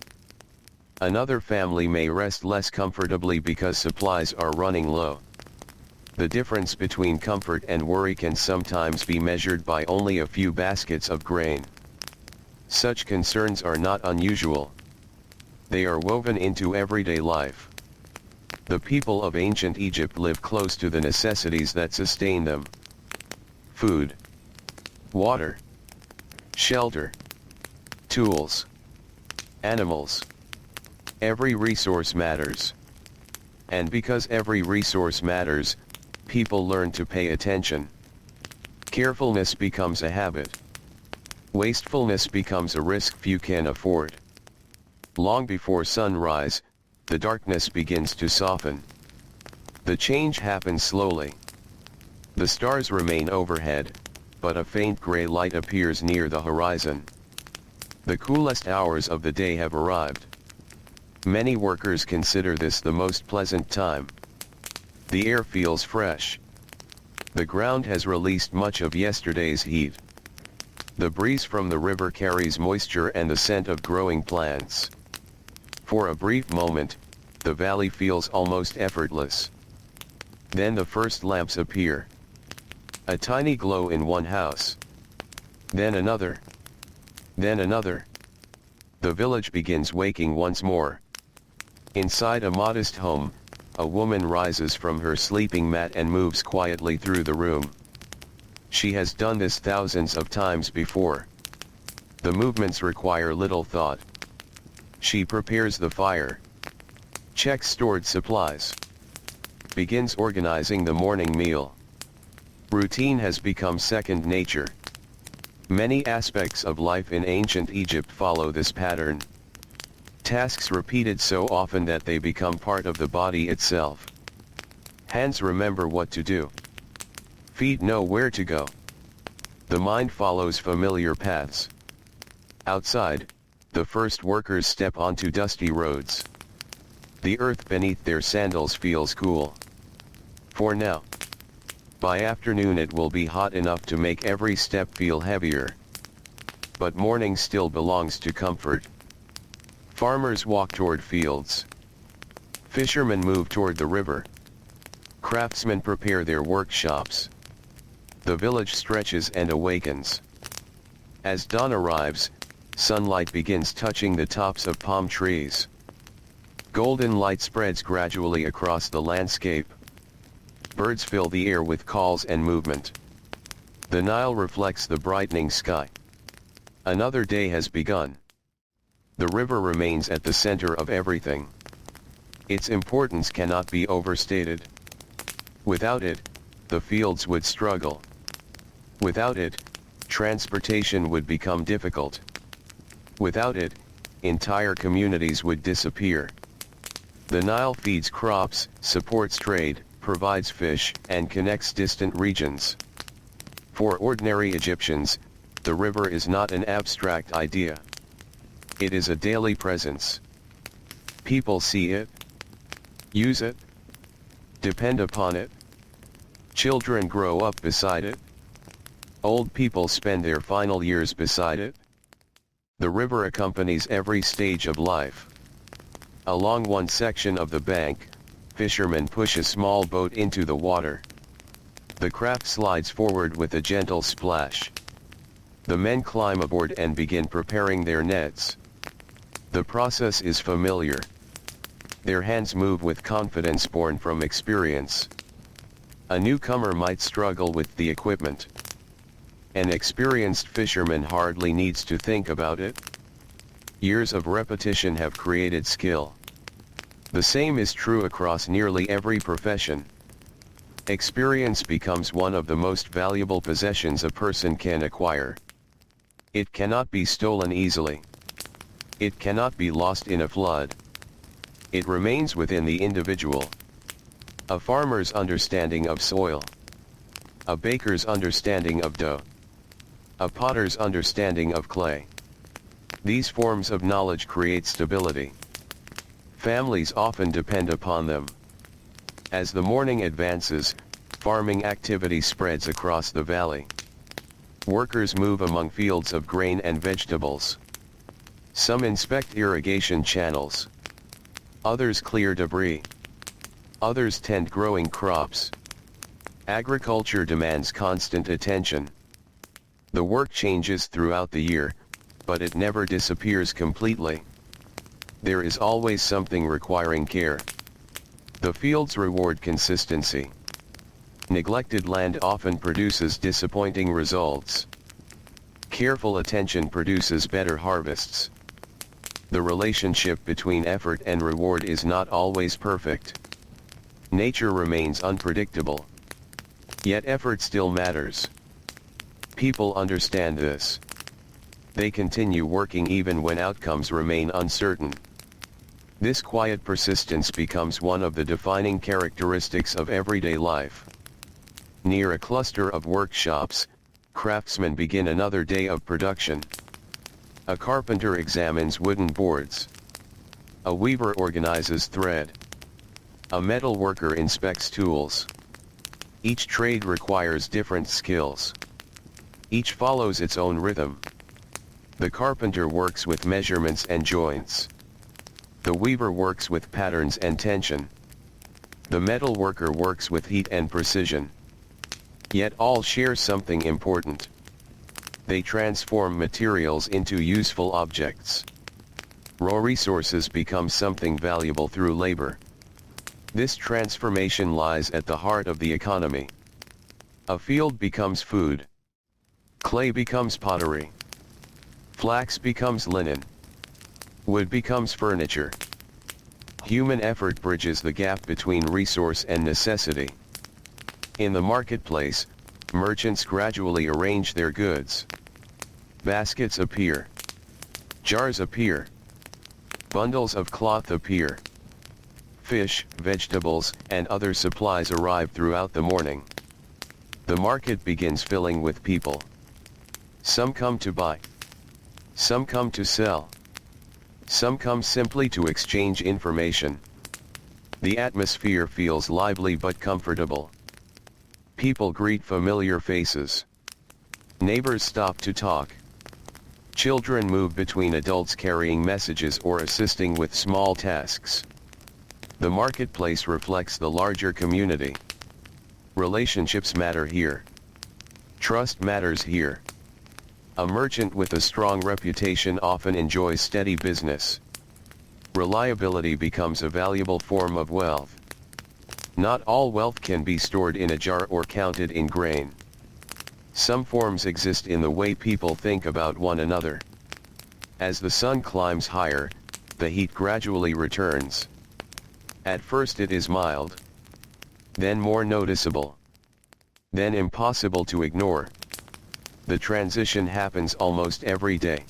Another family may rest less comfortably because supplies are running low. The difference between comfort and worry can sometimes be measured by only a few baskets of grain. Such concerns are not unusual. They are woven into everyday life. The people of ancient Egypt live close to the necessities that sustain them. Food, water, shelter, tools, animals. Every resource matters. And because every resource matters, people learn to pay attention. Carefulness becomes a habit. Wastefulness becomes a risk few can afford. Long before sunrise, the darkness begins to soften. The change happens slowly. The stars remain overhead, but a faint gray light appears near the horizon. The coolest hours of the day have arrived. Many workers consider this the most pleasant time. The air feels fresh. The ground has released much of yesterday's heat. The breeze from the river carries moisture and the scent of growing plants. For a brief moment, the valley feels almost effortless. Then the first lamps appear. A tiny glow in one house. Then another. Then another. The village begins waking once more. Inside a modest home, a woman rises from her sleeping mat and moves quietly through the room. She has done this thousands of times before. The movements require little thought. She prepares the fire, checks stored supplies, begins organizing the morning meal. Routine has become second nature. Many aspects of life in ancient Egypt follow this pattern. Tasks repeated so often that they become part of the body itself. Hands remember what to do. Feet know where to go. The mind follows familiar paths. Outside, the first workers step onto dusty roads. The earth beneath their sandals feels cool. For now. By afternoon it will be hot enough to make every step feel heavier. But morning still belongs to comfort. Farmers walk toward fields. Fishermen move toward the river. Craftsmen prepare their workshops. The village stretches and awakens. As dawn arrives, sunlight begins touching the tops of palm trees. Golden light spreads gradually across the landscape. Birds fill the air with calls and movement. The Nile reflects the brightening sky. Another day has begun. The river remains at the center of everything. Its importance cannot be overstated. Without it, the fields would struggle. Without it, transportation would become difficult. Without it, entire communities would disappear. The Nile feeds crops, supports trade, provides fish, and connects distant regions. For ordinary Egyptians, the river is not an abstract idea. It is a daily presence. People see it, use it, depend upon it. Children grow up beside it. Old people spend their final years beside it. The river accompanies every stage of life. Along one section of the bank, fishermen push a small boat into the water. The craft slides forward with a gentle splash. The men climb aboard and begin preparing their nets. The process is familiar. Their hands move with confidence born from experience. A newcomer might struggle with the equipment. An experienced fisherman hardly needs to think about it. Years of repetition have created skill. The same is true across nearly every profession. Experience becomes one of the most valuable possessions a person can acquire. It cannot be stolen easily. It cannot be lost in a flood. It remains within the individual. A farmer's understanding of soil. A baker's understanding of dough. A potter's understanding of clay. These forms of knowledge create stability. Families often depend upon them. As the morning advances, farming activity spreads across the valley. Workers move among fields of grain and vegetables. Some inspect irrigation channels. Others clear debris. Others tend growing crops. Agriculture demands constant attention. The work changes throughout the year, but it never disappears completely. There is always something requiring care. The fields reward consistency. Neglected land often produces disappointing results. Careful attention produces better harvests. The relationship between effort and reward is not always perfect. Nature remains unpredictable. Yet effort still matters. People understand this. They continue working even when outcomes remain uncertain. This quiet persistence becomes one of the defining characteristics of everyday life. Near a cluster of workshops, craftsmen begin another day of production. A carpenter examines wooden boards. A weaver organizes thread. A metal worker inspects tools. Each trade requires different skills. Each follows its own rhythm. The carpenter works with measurements and joints. The weaver works with patterns and tension. The metal worker works with heat and precision. Yet all share something important. They transform materials into useful objects. Raw resources become something valuable through labor. This transformation lies at the heart of the economy. A field becomes food. Clay becomes pottery. Flax becomes linen. Wood becomes furniture. Human effort bridges the gap between resource and necessity. In the marketplace, merchants gradually arrange their goods. Baskets appear. Jars appear. Bundles of cloth appear. Fish, vegetables, and other supplies arrive throughout the morning. The market begins filling with people. Some come to buy. Some come to sell. Some come simply to exchange information. The atmosphere feels lively but comfortable. People greet familiar faces. Neighbors stop to talk. Children move between adults carrying messages or assisting with small tasks. The marketplace reflects the larger community. Relationships matter here. Trust matters here. A merchant with a strong reputation often enjoys steady business. Reliability becomes a valuable form of wealth. Not all wealth can be stored in a jar or counted in grain. Some forms exist in the way people think about one another. As the sun climbs higher, the heat gradually returns. At first it is mild, then more noticeable, then impossible to ignore. The transition happens almost every day.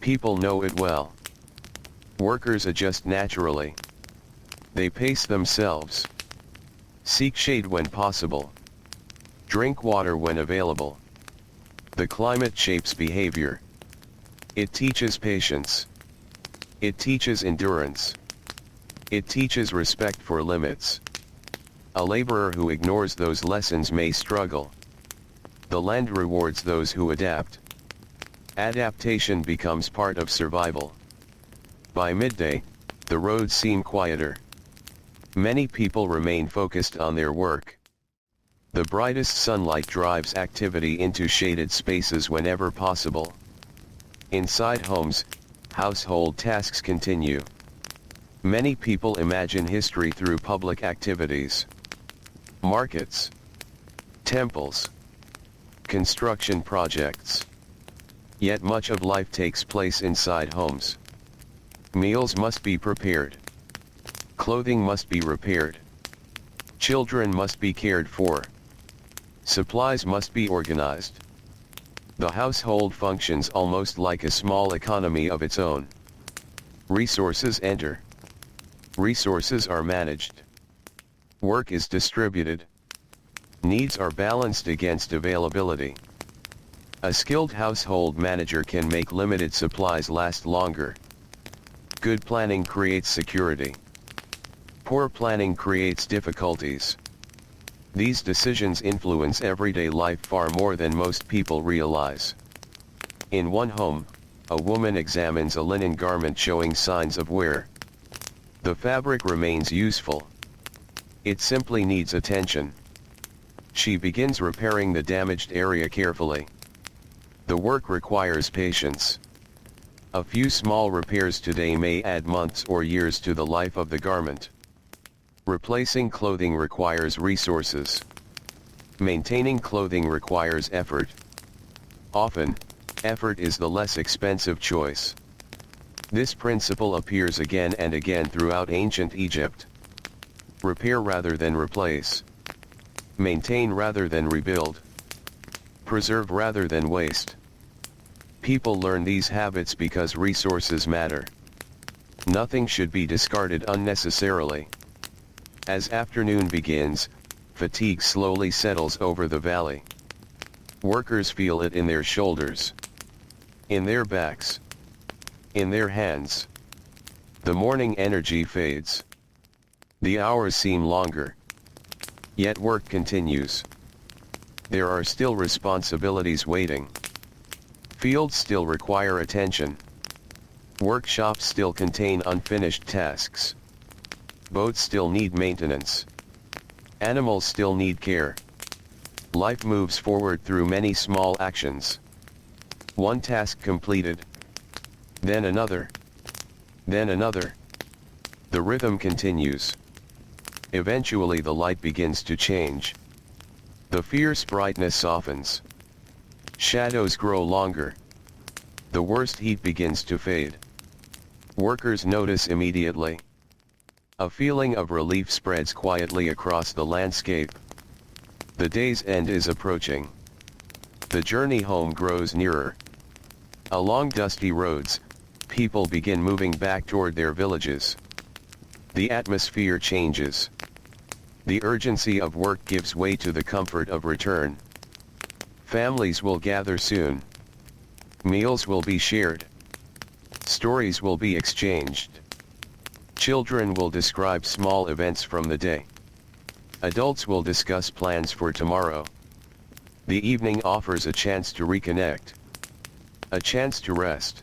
People know it well. Workers adjust naturally. They pace themselves. Seek shade when possible. Drink water when available. The climate shapes behavior. It teaches patience. It teaches endurance. It teaches respect for limits. A laborer who ignores those lessons may struggle. The land rewards those who adapt. Adaptation becomes part of survival. By midday, the roads seem quieter. Many people remain focused on their work. The brightest sunlight drives activity into shaded spaces whenever possible. Inside homes, household tasks continue. Many people imagine history through public activities. Markets, temples, construction projects. Yet much of life takes place inside homes. Meals must be prepared. Clothing must be repaired. Children must be cared for. Supplies must be organized. The household functions almost like a small economy of its own. Resources enter. Resources are managed. Work is distributed. Needs are balanced against availability. A skilled household manager can make limited supplies last longer. Good planning creates security. Poor planning creates difficulties. These decisions influence everyday life far more than most people realize. In one home, a woman examines a linen garment showing signs of wear. The fabric remains useful. It simply needs attention. She begins repairing the damaged area carefully. The work requires patience. A few small repairs today may add months or years to the life of the garment. Replacing clothing requires resources. Maintaining clothing requires effort. Often, effort is the less expensive choice. This principle appears again and again throughout ancient Egypt. Repair rather than replace. Maintain rather than rebuild. Preserve rather than waste. People learn these habits because resources matter. Nothing should be discarded unnecessarily. As afternoon begins, fatigue slowly settles over the valley. Workers feel it in their shoulders, in their backs, in their hands. The morning energy fades. The hours seem longer. Yet work continues. There are still responsibilities waiting. Fields still require attention. Workshops still contain unfinished tasks. Boats still need maintenance. Animals still need care. Life moves forward through many small actions. One task completed. Then another. Then another. The rhythm continues. Eventually the light begins to change. The fierce brightness softens. Shadows grow longer. The worst heat begins to fade. Workers notice immediately. A feeling of relief spreads quietly across the landscape. The day's end is approaching. The journey home grows nearer. Along dusty roads, people begin moving back toward their villages. The atmosphere changes. The urgency of work gives way to the comfort of return. Families will gather soon. Meals will be shared. Stories will be exchanged. Children will describe small events from the day. Adults will discuss plans for tomorrow. The evening offers a chance to reconnect. A chance to rest.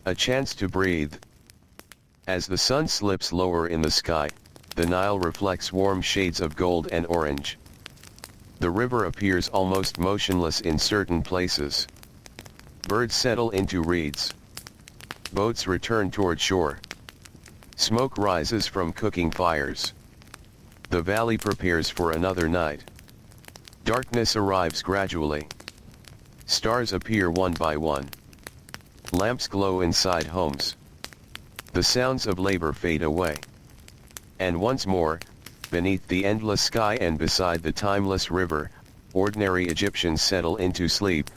A chance to breathe. As the sun slips lower in the sky, the Nile reflects warm shades of gold and orange. The river appears almost motionless in certain places. Birds settle into reeds. Boats return toward shore. Smoke rises from cooking fires. The valley prepares for another night. Darkness arrives gradually. Stars appear one by one. Lamps glow inside homes. The sounds of labor fade away. And once more, beneath the endless sky and beside the timeless river, ordinary Egyptians settle into sleep,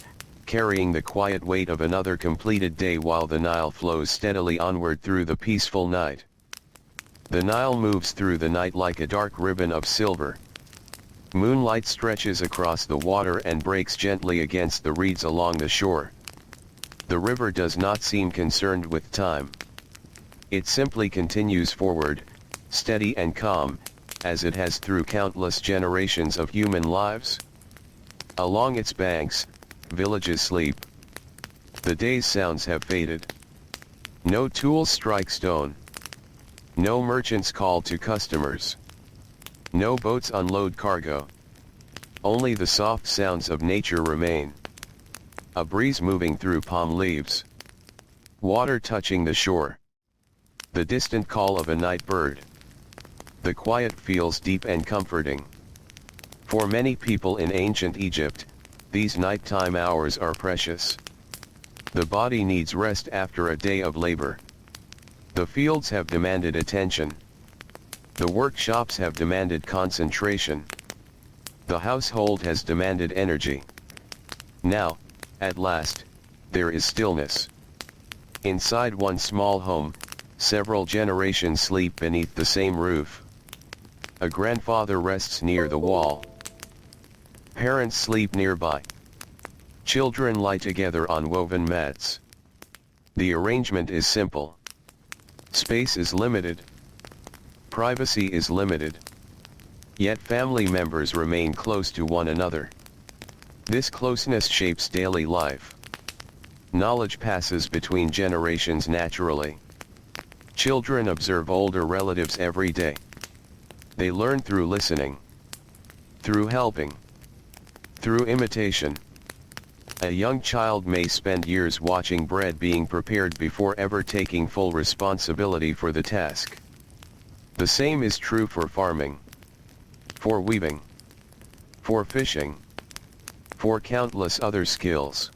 carrying the quiet weight of another completed day while the Nile flows steadily onward through the peaceful night. The Nile moves through the night like a dark ribbon of silver. Moonlight stretches across the water and breaks gently against the reeds along the shore. The river does not seem concerned with time. It simply continues forward, steady and calm, as it has through countless generations of human lives. Along its banks, villages sleep. The day's sounds have faded. No tools strike stone. No merchants call to customers. No boats unload cargo. Only the soft sounds of nature remain. A breeze moving through palm leaves. Water touching the shore. The distant call of a night bird. The quiet feels deep and comforting. For many people in ancient Egypt, these nighttime hours are precious. The body needs rest after a day of labor. The fields have demanded attention. The workshops have demanded concentration. The household has demanded energy. Now, at last, there is stillness. Inside one small home, several generations sleep beneath the same roof. A grandfather rests near the wall. Parents sleep nearby. Children lie together on woven mats. The arrangement is simple. Space is limited. Privacy is limited. Yet family members remain close to one another. This closeness shapes daily life. Knowledge passes between generations naturally. Children observe older relatives every day. They learn through listening, through helping, through imitation. A young child may spend years watching bread being prepared before ever taking full responsibility for the task. The same is true for farming, for weaving, for fishing, for countless other skills.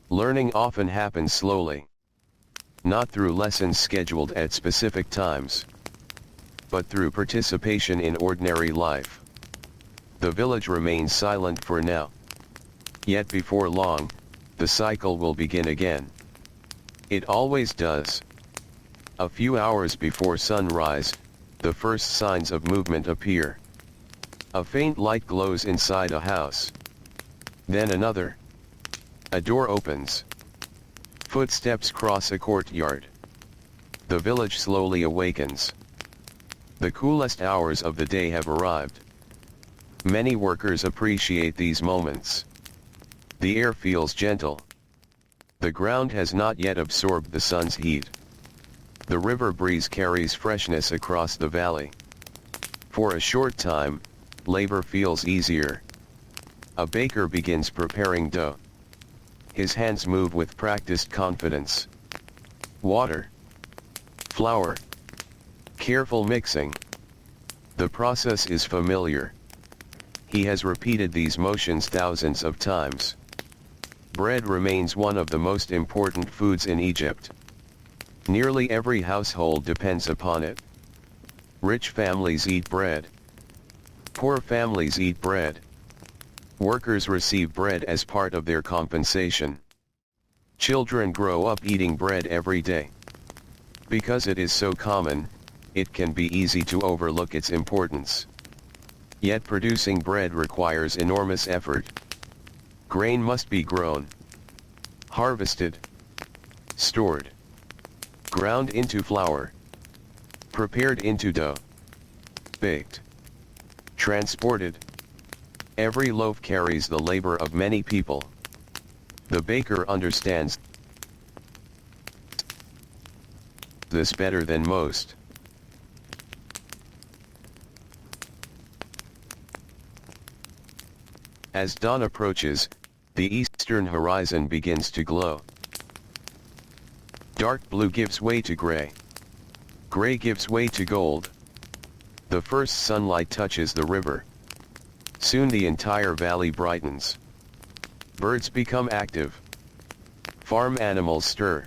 Learning often happens slowly, not through lessons scheduled at specific times, but through participation in ordinary life. The village remains silent for now. Yet before long, the cycle will begin again. It always does. A few hours before sunrise, the first signs of movement appear. A faint light glows inside a house. Then another. A door opens. Footsteps cross a courtyard. The village slowly awakens. The coolest hours of the day have arrived. Many workers appreciate these moments. The air feels gentle. The ground has not yet absorbed the sun's heat. The river breeze carries freshness across the valley. For a short time, labor feels easier. A baker begins preparing dough. His hands move with practiced confidence. Water. Flour. Careful mixing. The process is familiar. He has repeated these motions thousands of times. Bread remains one of the most important foods in Egypt. Nearly every household depends upon it. Rich families eat bread. Poor families eat bread. Workers receive bread as part of their compensation. Children grow up eating bread every day. Because it is so common, it can be easy to overlook its importance. Yet producing bread requires enormous effort. Grain must be grown, harvested, stored, ground into flour, prepared into dough, baked, transported. Every loaf carries the labor of many people. The baker understands this better than most. As dawn approaches, the eastern western horizon begins to glow. Dark blue gives way to gray. Gray gives way to gold. The first sunlight touches the river. Soon the entire valley brightens. Birds become active. Farm animals stir.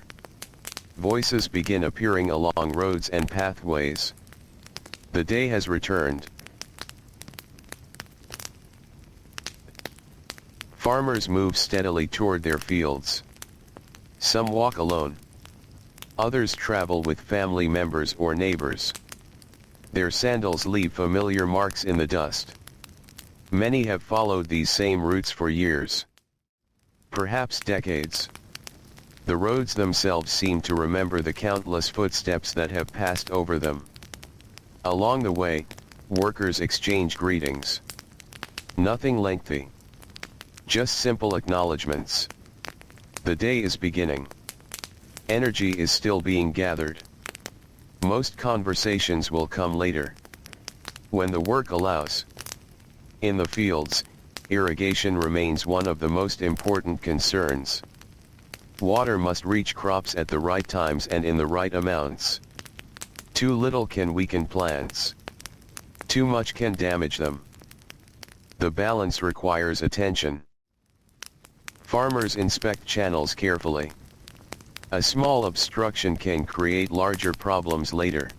Voices begin appearing along roads and pathways. The day has returned. Farmers move steadily toward their fields. Some walk alone. Others travel with family members or neighbors. Their sandals leave familiar marks in the dust. Many have followed these same routes for years. Perhaps decades. The roads themselves seem to remember the countless footsteps that have passed over them. Along the way, workers exchange greetings. Nothing lengthy. Just simple acknowledgements. The day is beginning. Energy is still being gathered. Most conversations will come later. When the work allows. In the fields, irrigation remains one of the most important concerns. Water must reach crops at the right times and in the right amounts. Too little can weaken plants. Too much can damage them. The balance requires attention. Farmers inspect channels carefully. A small obstruction can create larger problems later.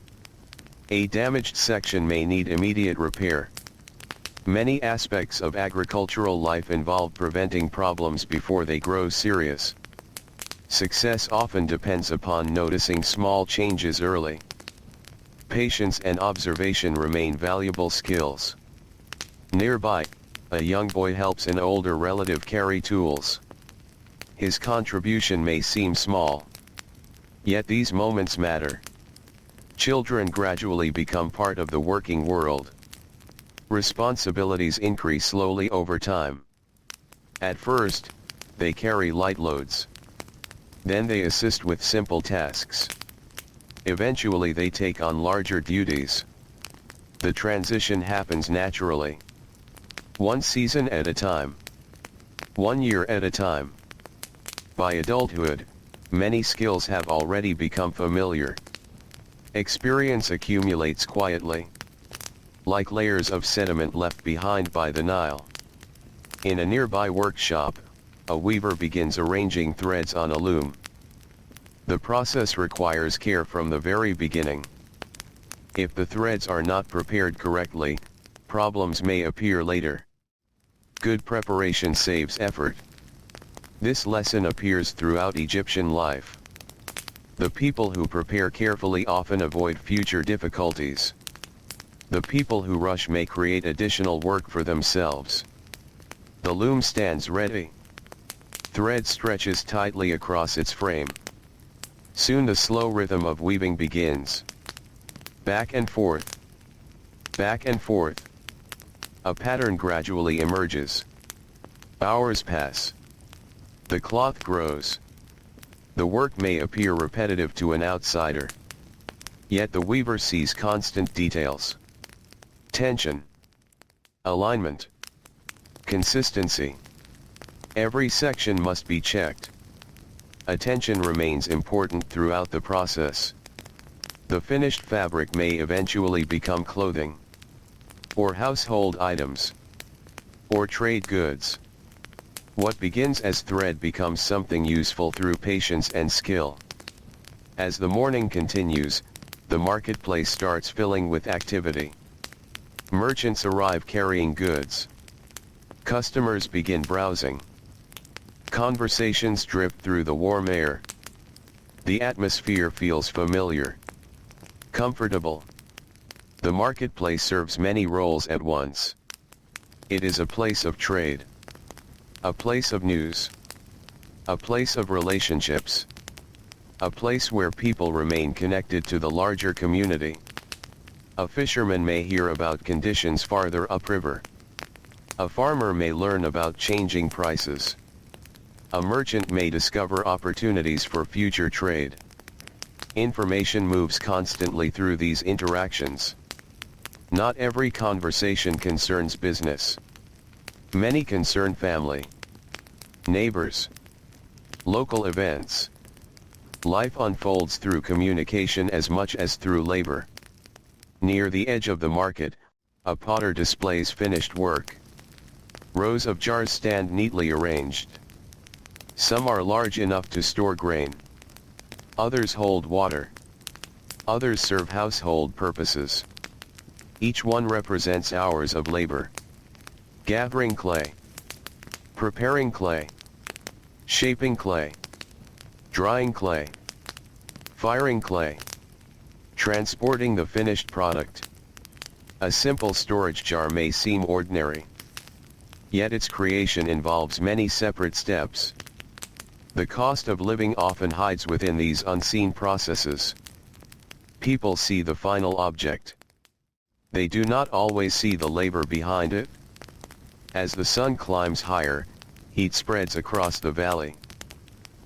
A damaged section may need immediate repair. Many aspects of agricultural life involve preventing problems before they grow serious. Success often depends upon noticing small changes early. Patience and observation remain valuable skills. Nearby, a young boy helps an older relative carry tools. His contribution may seem small. Yet these moments matter. Children gradually become part of the working world. Responsibilities increase slowly over time. At first, they carry light loads. Then they assist with simple tasks. Eventually they take on larger duties. The transition happens naturally. One season at a time. 1 year at a time. By adulthood, many skills have already become familiar. Experience accumulates quietly. Like layers of sediment left behind by the Nile. In a nearby workshop, a weaver begins arranging threads on a loom. The process requires care from the very beginning. If the threads are not prepared correctly, problems may appear later. Good preparation saves effort. This lesson appears throughout Egyptian life. The people who prepare carefully often avoid future difficulties. The people who rush may create additional work for themselves. The loom stands ready. Thread stretches tightly across its frame. Soon the slow rhythm of weaving begins. Back and forth. Back and forth. A pattern gradually emerges. Hours pass. The cloth grows. The work may appear repetitive to an outsider. Yet the weaver sees constant details. Tension. Alignment. Consistency. Every section must be checked. Attention remains important throughout the process. The finished fabric may eventually become clothing, or household items, or trade goods. What begins as thread becomes something useful through patience and skill. As the morning continues, the marketplace starts filling with activity. Merchants arrive carrying goods. Customers begin browsing. Conversations drift through the warm air. The atmosphere feels familiar. Comfortable. The marketplace serves many roles at once. It is a place of trade. A place of news. A place of relationships. A place where people remain connected to the larger community. A fisherman may hear about conditions farther upriver. A farmer may learn about changing prices. A merchant may discover opportunities for future trade. Information moves constantly through these interactions. Not every conversation concerns business. Many concern family. Neighbors. Local events. Life unfolds through communication as much as through labor. Near the edge of the market, a potter displays finished work. Rows of jars stand neatly arranged. Some are large enough to store grain. Others hold water. Others serve household purposes. Each one represents hours of labor. Gathering clay. Preparing clay. Shaping clay. Drying clay. Firing clay. Transporting the finished product. A simple storage jar may seem ordinary. Yet its creation involves many separate steps. The cost of living often hides within these unseen processes. People see the final object. They do not always see the labor behind it. As the sun climbs higher, heat spreads across the valley.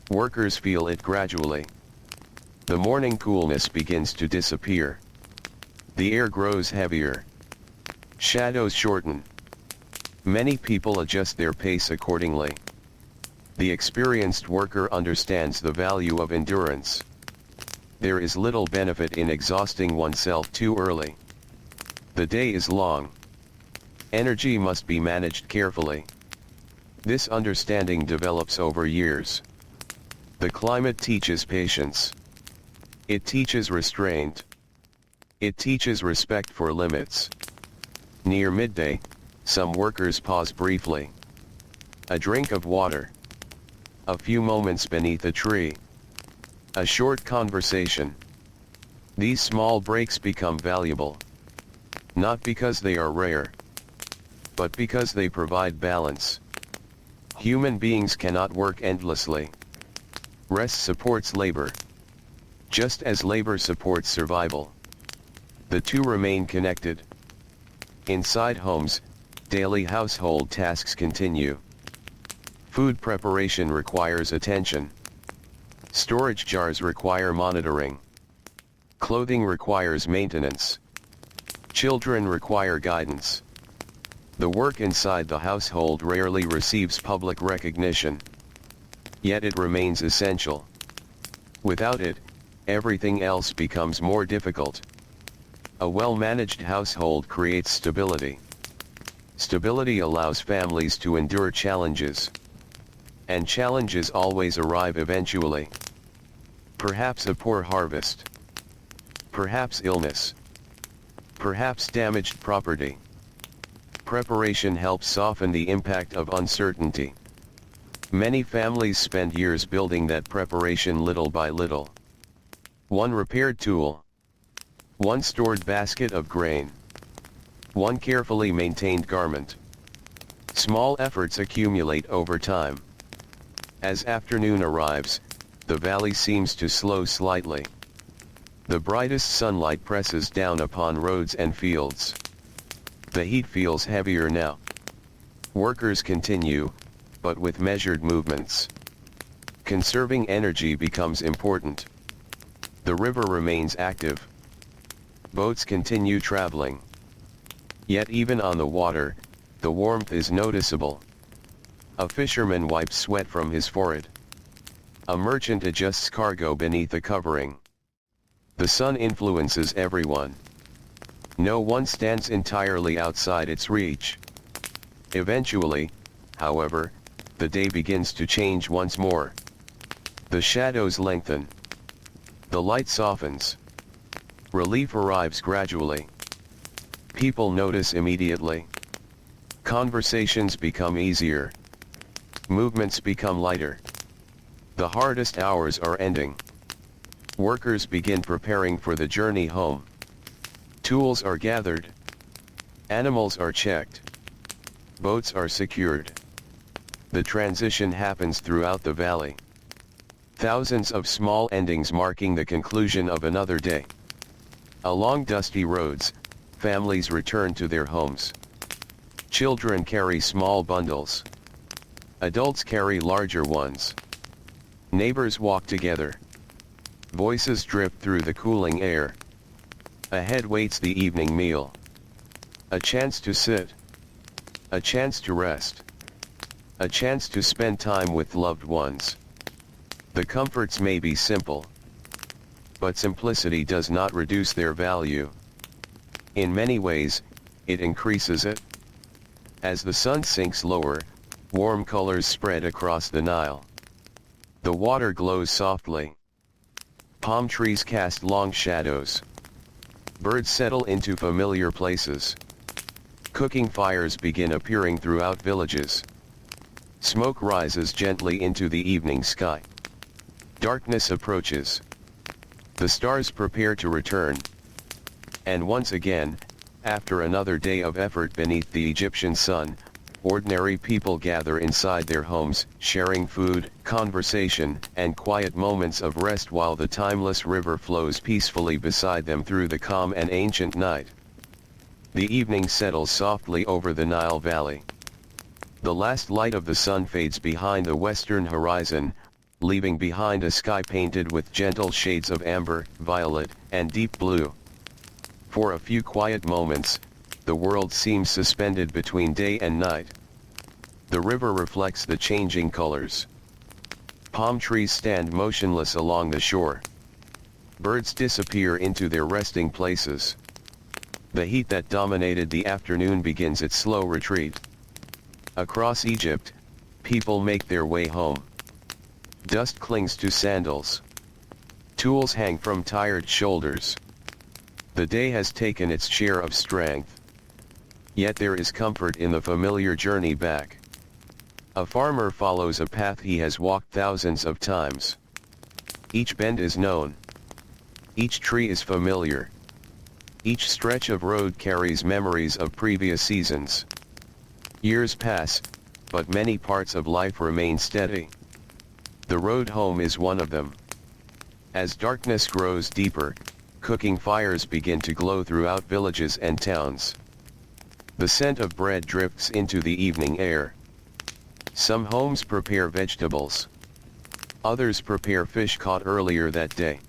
Workers feel it gradually. The morning coolness begins to disappear. The air grows heavier. Shadows shorten. Many people adjust their pace accordingly. The experienced worker understands the value of endurance. There is little benefit in exhausting oneself too early. The day is long. Energy must be managed carefully. This understanding develops over years. The climate teaches patience. It teaches restraint. It teaches respect for limits. Near midday, some workers pause briefly. A drink of water. A few moments beneath a tree. A short conversation. These small breaks become valuable. Not because they are rare, but because they provide balance. Human beings cannot work endlessly. Rest supports labor. Just as labor supports survival. The two remain connected. Inside homes, daily household tasks continue. Food preparation requires attention. Storage jars require monitoring. Clothing requires maintenance. Children require guidance. The work inside the household rarely receives public recognition. Yet it remains essential. Without it, everything else becomes more difficult. A well-managed household creates stability. Stability allows families to endure challenges. And challenges always arrive eventually. Perhaps a poor harvest. Perhaps illness. Perhaps damaged property. Preparation helps soften the impact of uncertainty. Many families spend years building that preparation little by little. One repaired tool. One stored basket of grain. One carefully maintained garment. Small efforts accumulate over time. As afternoon arrives, the valley seems to slow slightly. The brightest sunlight presses down upon roads and fields. The heat feels heavier now. Workers continue, but with measured movements. Conserving energy becomes important. The river remains active. Boats continue traveling. Yet even on the water, the warmth is noticeable. A fisherman wipes sweat from his forehead. A merchant adjusts cargo beneath a covering. The sun influences everyone. No one stands entirely outside its reach. Eventually, however, the day begins to change once more. The shadows lengthen. The light softens. Relief arrives gradually. People notice immediately. Conversations become easier. Movements become lighter. The hardest hours are ending. Workers begin preparing for the journey home. Tools are gathered. Animals are checked. Boats are secured. The transition happens throughout the valley. Thousands of small endings marking the conclusion of another day. Along dusty roads, families return to their homes. Children carry small bundles. Adults carry larger ones. Neighbors walk together. Voices drift through the cooling air. Ahead waits the evening meal. A chance to sit. A chance to rest. A chance to spend time with loved ones. The comforts may be simple, but simplicity does not reduce their value. In many ways, it increases it. As the sun sinks lower, warm colors spread across the Nile. The water glows softly. Palm trees cast long shadows. Birds settle into familiar places. Cooking fires begin appearing throughout villages. Smoke rises gently into the evening sky. Darkness approaches. The stars prepare to return. And once again, after another day of effort beneath the Egyptian sun, ordinary people gather inside their homes, sharing food, conversation, and quiet moments of rest while the timeless river flows peacefully beside them through the calm and ancient night. The evening settles softly over the Nile Valley. The last light of the sun fades behind the western horizon, leaving behind a sky painted with gentle shades of amber, violet, and deep blue. For a few quiet moments, the world seems suspended between day and night. The river reflects the changing colors. Palm trees stand motionless along the shore. Birds disappear into their resting places. The heat that dominated the afternoon begins its slow retreat. Across Egypt, people make their way home. Dust clings to sandals. Tools hang from tired shoulders. The day has taken its share of strength. Yet there is comfort in the familiar journey back. A farmer follows a path he has walked thousands of times. Each bend is known. Each tree is familiar. Each stretch of road carries memories of previous seasons. Years pass, but many parts of life remain steady. The road home is one of them. As darkness grows deeper, cooking fires begin to glow throughout villages and towns. The scent of bread drifts into the evening air. Some homes prepare vegetables. Others prepare fish caught earlier that day.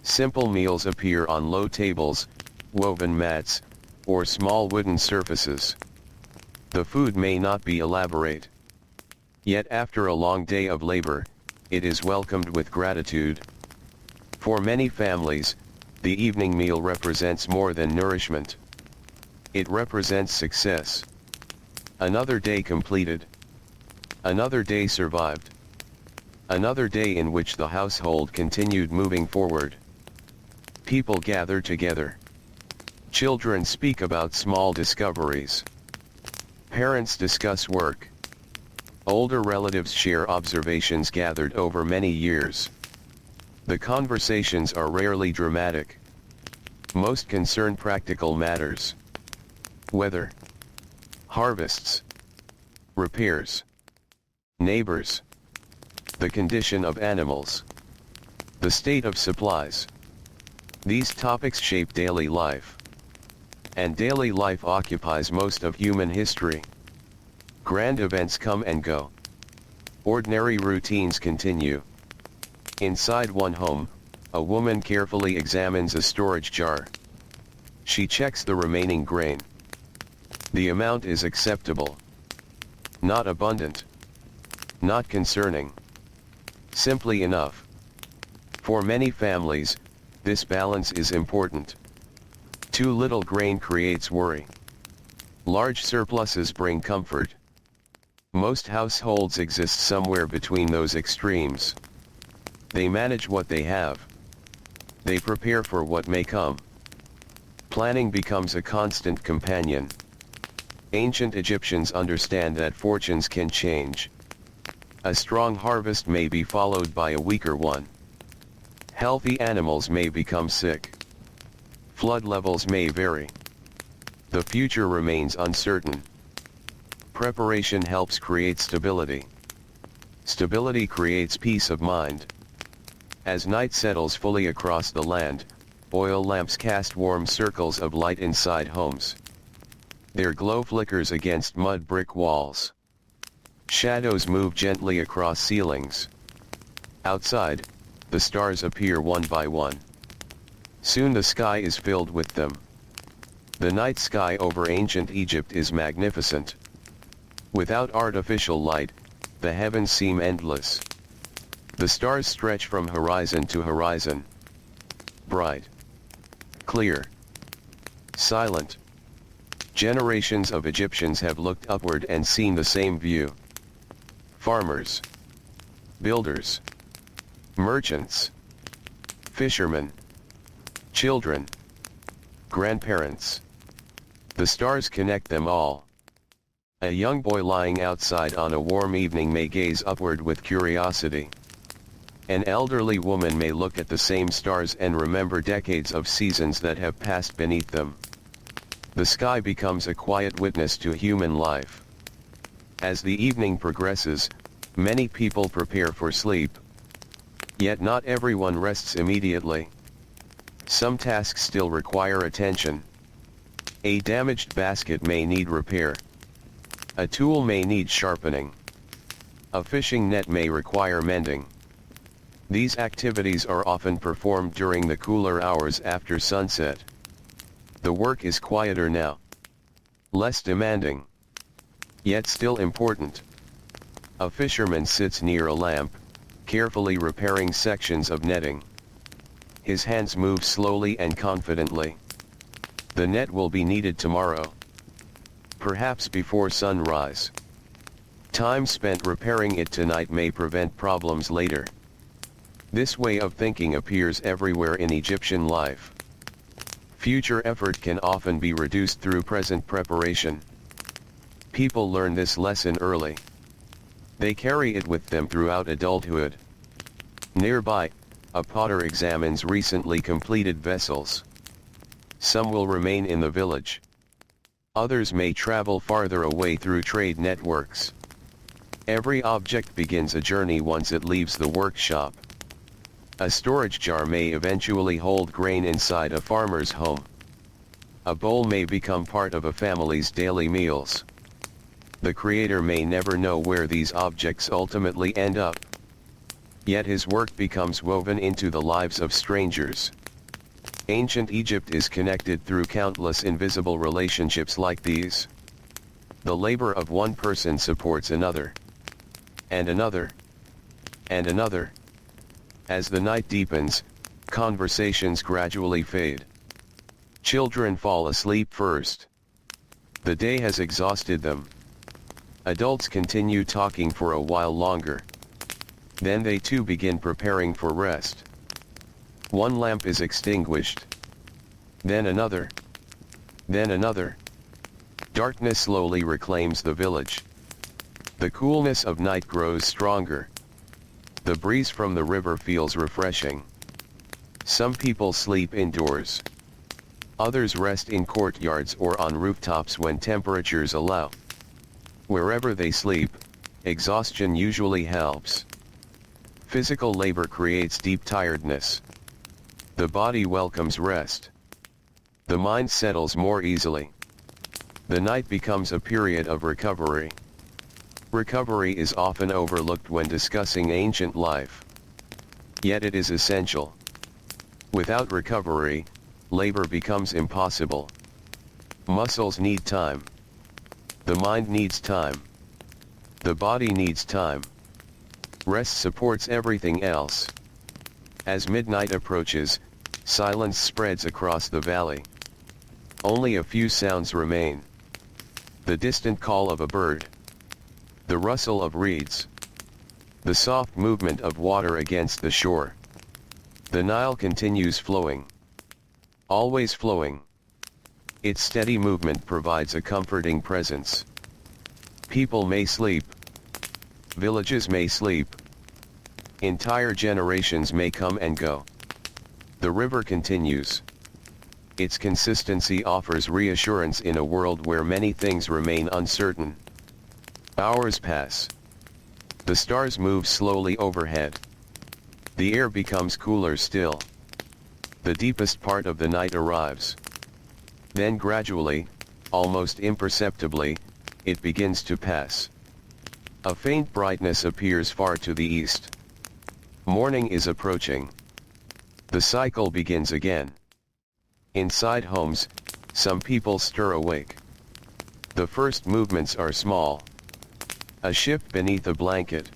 Simple meals appear on low tables, woven mats, or small wooden surfaces. The food may not be elaborate. Yet after a long day of labor, it is welcomed with gratitude. For many families, the evening meal represents more than nourishment. It represents success. Another day completed. Another day survived. Another day in which the household continued moving forward. People gather together. Children speak about small discoveries. Parents discuss work. Older relatives share observations gathered over many years. The conversations are rarely dramatic. Most concern practical matters. Weather. Harvests. Repairs. Neighbors. The condition of animals. The state of supplies. These topics shape daily life. And daily life occupies most of human history. Grand events come and go. Ordinary routines continue. Inside one home, a woman carefully examines a storage jar. She checks the remaining grain. The amount is acceptable. Not abundant. Not concerning. Simply enough. For many families, this balance is important. Too little grain creates worry. Large surpluses bring comfort. Most households exist somewhere between those extremes. They manage what they have. They prepare for what may come. Planning becomes a constant companion. Ancient Egyptians understand that fortunes can change. A strong harvest may be followed by a weaker one. Healthy animals may become sick. Flood levels may vary. The future remains uncertain. Preparation helps create stability. Stability creates peace of mind. As night settles fully across the land, oil lamps cast warm circles of light inside homes. Their glow flickers against mud brick walls. Shadows move gently across ceilings. Outside, the stars appear one by one. Soon the sky is filled with them. The night sky over ancient Egypt is magnificent. Without artificial light, the heavens seem endless. The stars stretch from horizon to horizon. Bright, clear, silent. Generations of Egyptians have looked upward and seen the same view. Farmers, builders, merchants, fishermen, children, grandparents. The stars connect them all. A young boy lying outside on a warm evening may gaze upward with curiosity. An elderly woman may look at the same stars and remember decades of seasons that have passed beneath them. The sky becomes a quiet witness to human life. As the evening progresses, many people prepare for sleep. Yet not everyone rests immediately. Some tasks still require attention. A damaged basket may need repair. A tool may need sharpening. A fishing net may require mending. These activities are often performed during the cooler hours after sunset. The work is quieter now. Less demanding. Yet still important. A fisherman sits near a lamp, carefully repairing sections of netting. His hands move slowly and confidently. The net will be needed tomorrow. Perhaps before sunrise. Time spent repairing it tonight may prevent problems later. This way of thinking appears everywhere in Egyptian life. Future effort can often be reduced through present preparation. People learn this lesson early. They carry it with them throughout adulthood. Nearby, a potter examines recently completed vessels. Some will remain in the village. Others may travel farther away through trade networks. Every object begins a journey once it leaves the workshop. A storage jar may eventually hold grain inside a farmer's home. A bowl may become part of a family's daily meals. The creator may never know where these objects ultimately end up. Yet his work becomes woven into the lives of strangers. Ancient Egypt is connected through countless invisible relationships like these. The labor of one person supports another, and another, and another. As the night deepens, conversations gradually fade. Children fall asleep first. The day has exhausted them. Adults continue talking for a while longer. Then they too begin preparing for rest. One lamp is extinguished. Then another. Then another. Darkness slowly reclaims the village. The coolness of night grows stronger. The breeze from the river feels refreshing. Some people sleep indoors. Others rest in courtyards or on rooftops when temperatures allow. Wherever they sleep, exhaustion usually helps. Physical labor creates deep tiredness. The body welcomes rest. The mind settles more easily. The night becomes a period of recovery. Recovery is often overlooked when discussing ancient life. Yet it is essential. Without recovery, labor becomes impossible. Muscles need time. The mind needs time. The body needs time. Rest supports everything else. As midnight approaches, silence spreads across the valley. Only a few sounds remain. The distant call of a bird. The rustle of reeds. The soft movement of water against the shore. The Nile continues flowing. Always flowing. Its steady movement provides a comforting presence. People may sleep. Villages may sleep. Entire generations may come and go. The river continues. Its consistency offers reassurance in a world where many things remain uncertain. Hours pass. The stars move slowly overhead. The air becomes cooler still. The deepest part of the night arrives. Then gradually, almost imperceptibly, it begins to pass. A faint brightness appears far to the east. Morning is approaching. The cycle begins again. Inside homes, some people stir awake. The first movements are small. A shift beneath a blanket.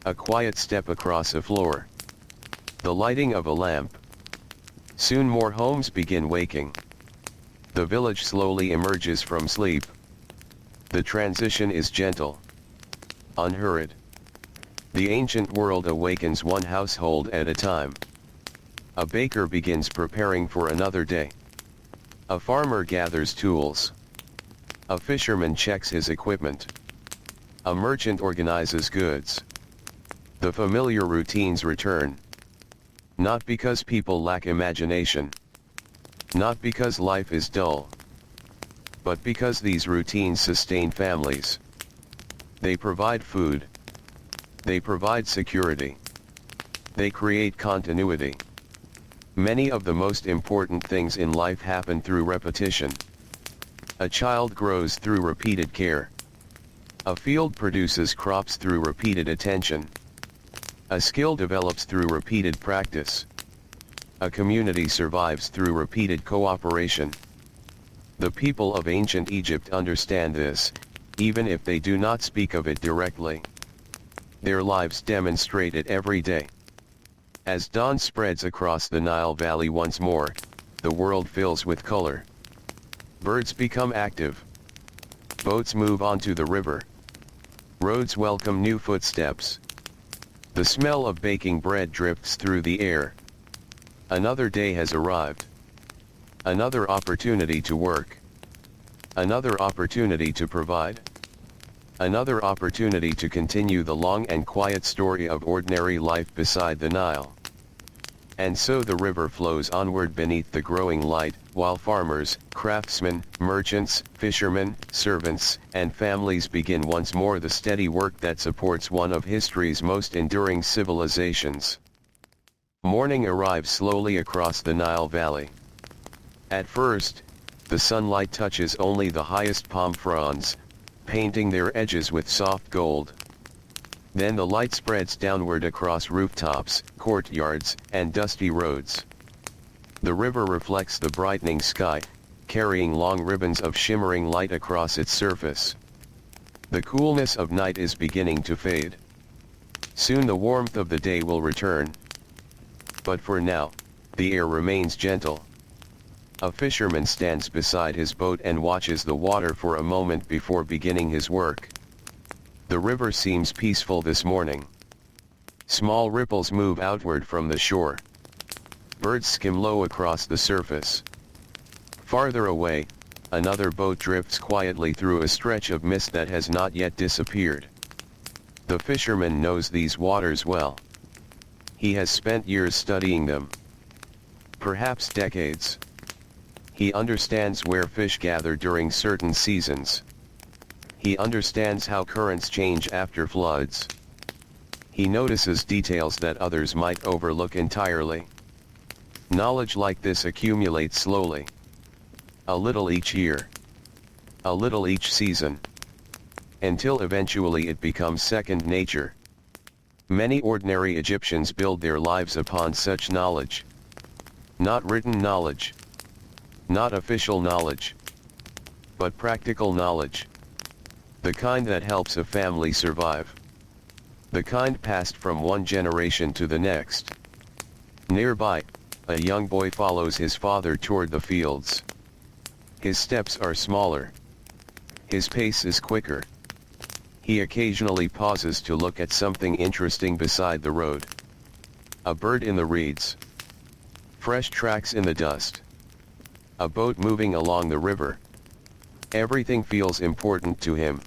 A quiet step across a floor. The lighting of a lamp. Soon more homes begin waking. The village slowly emerges from sleep. The transition is gentle, unhurried. The ancient world awakens one household at a time. A baker begins preparing for another day. A farmer gathers tools. A fisherman checks his equipment. A merchant organizes goods. The familiar routines return. Not because people lack imagination. Not because life is dull. But because these routines sustain families. They provide food. They provide security. They create continuity. Many of the most important things in life happen through repetition. A child grows through repeated care. A field produces crops through repeated attention. A skill develops through repeated practice. A community survives through repeated cooperation. The people of ancient Egypt understand this, even if they do not speak of it directly. Their lives demonstrate it every day. As dawn spreads across the Nile Valley once more, the world fills with color. Birds become active. Boats move onto the river. Roads welcome new footsteps. The smell of baking bread drifts through the air. Another day has arrived. Another opportunity to work. Another opportunity to provide. Another opportunity to continue the long and quiet story of ordinary life beside the Nile. And so the river flows onward beneath the growing light, while farmers, craftsmen, merchants, fishermen, servants, and families begin once more the steady work that supports one of history's most enduring civilizations. Morning arrives slowly across the Nile Valley. At first, the sunlight touches only the highest palm fronds, painting their edges with soft gold. Then the light spreads downward across rooftops, courtyards, and dusty roads. The river reflects the brightening sky, carrying long ribbons of shimmering light across its surface. The coolness of night is beginning to fade. Soon the warmth of the day will return. But for now, the air remains gentle. A fisherman stands beside his boat and watches the water for a moment before beginning his work. The river seems peaceful this morning. Small ripples move outward from the shore. Birds skim low across the surface. Farther away, another boat drifts quietly through a stretch of mist that has not yet disappeared. The fisherman knows these waters well. He has spent years studying them. Perhaps decades. He understands where fish gather during certain seasons. He understands how currents change after floods. He notices details that others might overlook entirely. Knowledge like this accumulates slowly. A little each year. A little each season. Until eventually it becomes second nature. Many ordinary Egyptians build their lives upon such knowledge. Not written knowledge. Not official knowledge. But practical knowledge. The kind that helps a family survive. The kind passed from one generation to the next. Nearby, a young boy follows his father toward the fields. His steps are smaller. His pace is quicker. He occasionally pauses to look at something interesting beside the road. A bird in the reeds. Fresh tracks in the dust. A boat moving along the river. Everything feels important to him.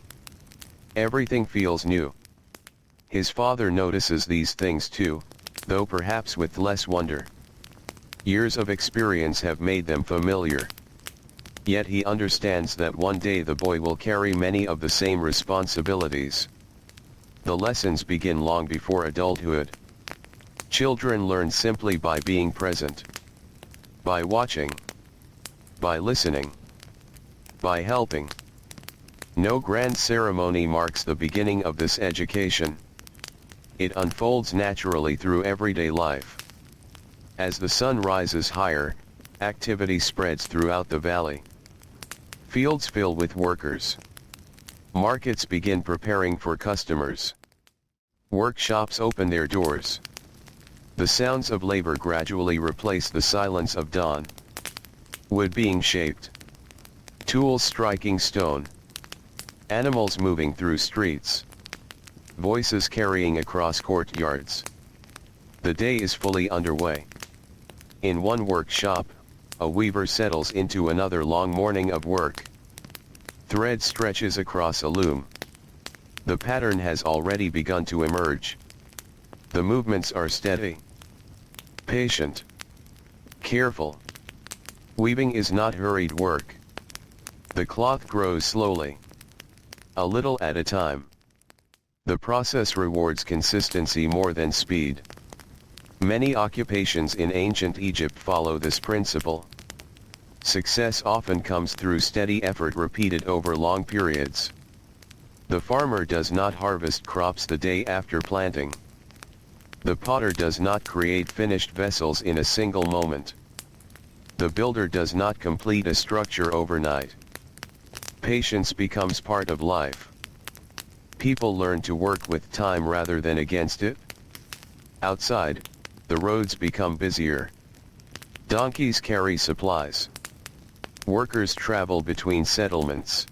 Everything feels new. His father notices these things too, though perhaps with less wonder. Years of experience have made them familiar. Yet he understands that one day the boy will carry many of the same responsibilities. The lessons begin long before adulthood. Children learn simply by being present. By watching. By listening. By helping. No grand ceremony marks the beginning of this education. It unfolds naturally through everyday life. As the sun rises higher, activity spreads throughout the valley. Fields fill with workers. Markets begin preparing for customers. Workshops open their doors. The sounds of labor gradually replace the silence of dawn. Wood being shaped. Tools striking stone. Animals moving through streets. Voices carrying across courtyards. The day is fully underway. In one workshop, a weaver settles into another long morning of work. Thread stretches across a loom. The pattern has already begun to emerge. The movements are steady, patient, careful. Weaving is not hurried work. The cloth grows slowly, a little at a time. The process rewards consistency more than speed. Many occupations in ancient Egypt follow this principle. Success often comes through steady effort repeated over long periods. The farmer does not harvest crops the day after planting. The potter does not create finished vessels in a single moment. The builder does not complete a structure overnight. Patience becomes part of life. People learn to work with time rather than against it. Outside, the roads become busier. Donkeys carry supplies. Workers travel between settlements.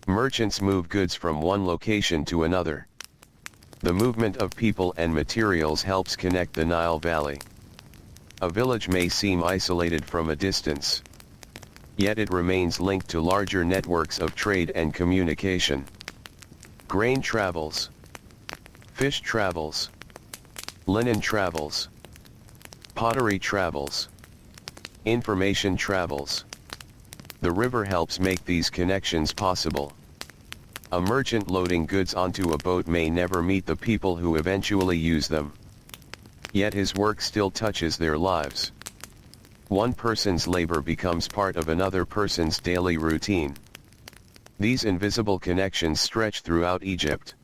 Merchants move goods from one location to another. The movement of people and materials helps connect the Nile Valley. A village may seem isolated from a distance, yet it remains linked to larger networks of trade and communication. Grain travels. Fish travels. Linen travels. Pottery travels. Information travels. The river helps make these connections possible. A merchant loading goods onto a boat may never meet the people who eventually use them. Yet his work still touches their lives. One person's labor becomes part of another person's daily routine. These invisible connections stretch throughout Egypt.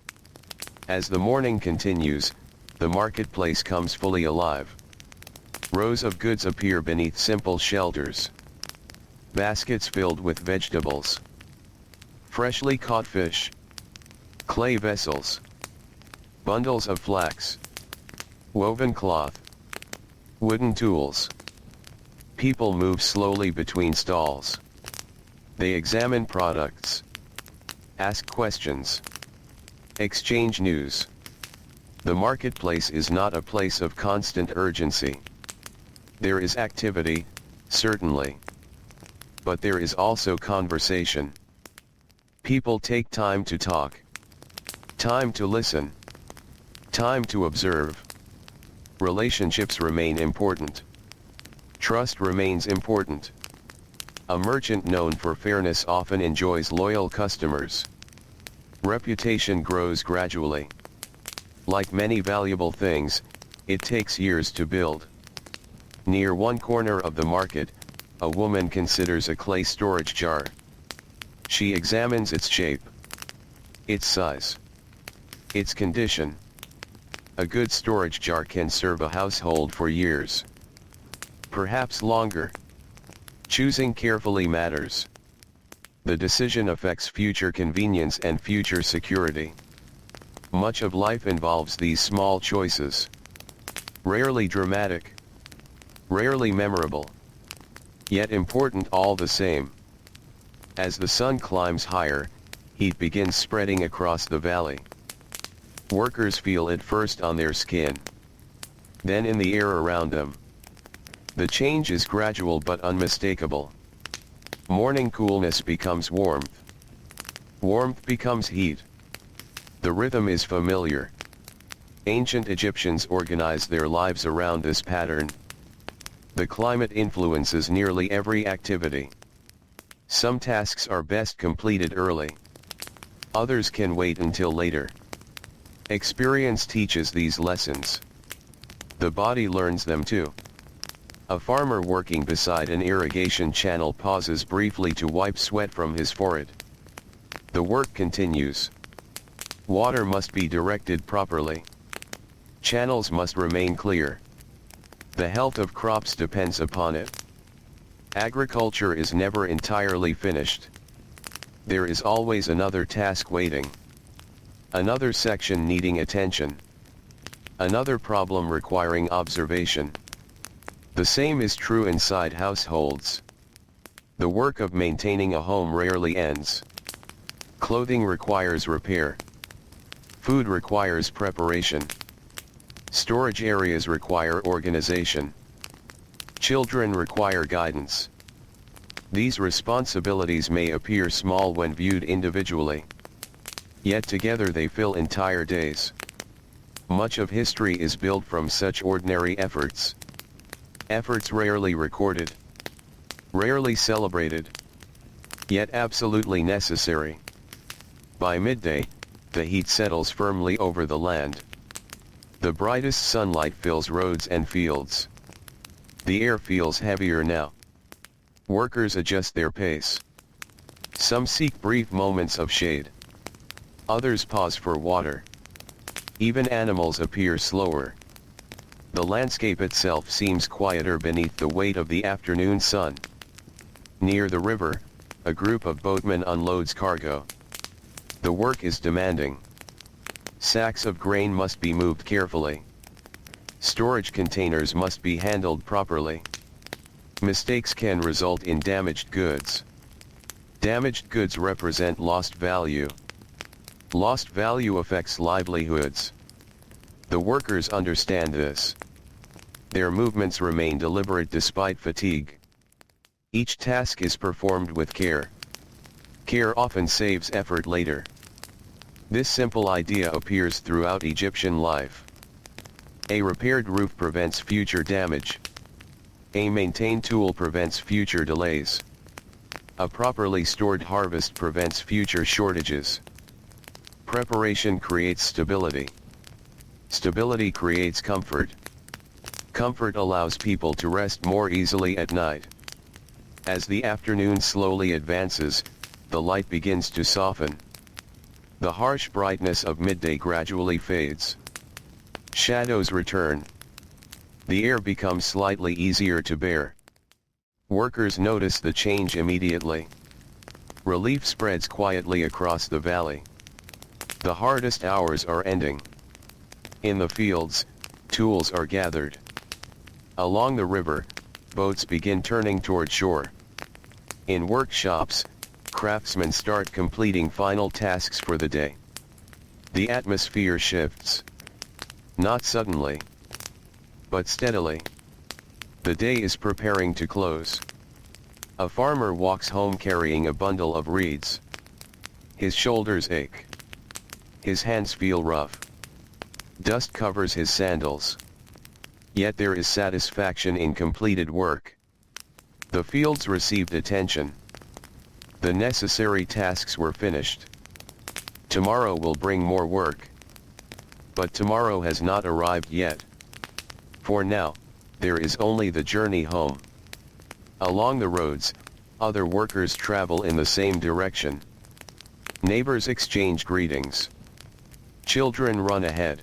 As the morning continues, the marketplace comes fully alive. Rows of goods appear beneath simple shelters. Baskets filled with vegetables. Freshly caught fish. Clay vessels. Bundles of flax. Woven cloth. Wooden tools. People move slowly between stalls. They examine products. Ask questions. Exchange news. The marketplace is not a place of constant urgency. There is activity, certainly. But there is also conversation. People take time to talk. Time to listen. Time to observe. Relationships remain important. Trust remains important. A merchant known for fairness often enjoys loyal customers. Reputation grows gradually. Like many valuable things, it takes years to build. Near one corner of the market, a woman considers a clay storage jar. She examines its shape, its size, its condition. A good storage jar can serve a household for years. Perhaps longer. Choosing carefully matters. The decision affects future convenience and future security. Much of life involves these small choices. Rarely dramatic. Rarely memorable. Yet important all the same. As the sun climbs higher, heat begins spreading across the valley. Workers feel it first on their skin, then in the air around them. The change is gradual but unmistakable. Morning coolness becomes warmth. Warmth becomes heat. The rhythm is familiar. Ancient Egyptians organized their lives around this pattern. The climate influences nearly every activity. Some tasks are best completed early. Others can wait until later. Experience teaches these lessons. The body learns them too. A farmer working beside an irrigation channel pauses briefly to wipe sweat from his forehead. The work continues. Water must be directed properly. Channels must remain clear. The health of crops depends upon it. Agriculture is never entirely finished. there is always another task waiting. Another section needing attention. Another problem requiring observation. The same is true inside households. The work of maintaining a home rarely ends. Clothing requires repair. Food requires preparation. Storage areas require organization. Children require guidance. These responsibilities may appear small when viewed individually. Yet together they fill entire days. Much of history is built from such ordinary efforts. Efforts rarely recorded. Rarely celebrated. Yet absolutely necessary. By midday, the heat settles firmly over the land. The brightest sunlight fills roads and fields. The air feels heavier now. Workers adjust their pace. Some seek brief moments of shade. Others pause for water. Even animals appear slower. The landscape itself seems quieter beneath the weight of the afternoon sun. Near the river, a group of boatmen unloads cargo. The work is demanding. Sacks of grain must be moved carefully. Storage containers must be handled properly. Mistakes can result in damaged goods. Damaged goods represent lost value. Lost value affects livelihoods. The workers understand this. Their movements remain deliberate despite fatigue. Each task is performed with care. Care often saves effort later. This simple idea appears throughout Egyptian life. A repaired roof prevents future damage. A maintained tool prevents future delays. A properly stored harvest prevents future shortages. Preparation creates stability. Stability creates comfort. Comfort allows people to rest more easily at night. As the afternoon slowly advances, the light begins to soften. The harsh brightness of midday gradually fades. Shadows return. The air becomes slightly easier to bear. Workers notice the change immediately. Relief spreads quietly across the valley. The hardest hours are ending. In the fields, tools are gathered. Along the river, boats begin turning toward shore. In workshops, craftsmen start completing final tasks for the day. The atmosphere shifts. Not suddenly, but steadily. The day is preparing to close. A farmer walks home carrying a bundle of reeds. His shoulders ache. His hands feel rough. Dust covers his sandals. Yet there is satisfaction in completed work. The fields received attention. The necessary tasks were finished. Tomorrow will bring more work. But tomorrow has not arrived yet. For now, there is only the journey home. Along the roads, other workers travel in the same direction. Neighbors exchange greetings. Children run ahead.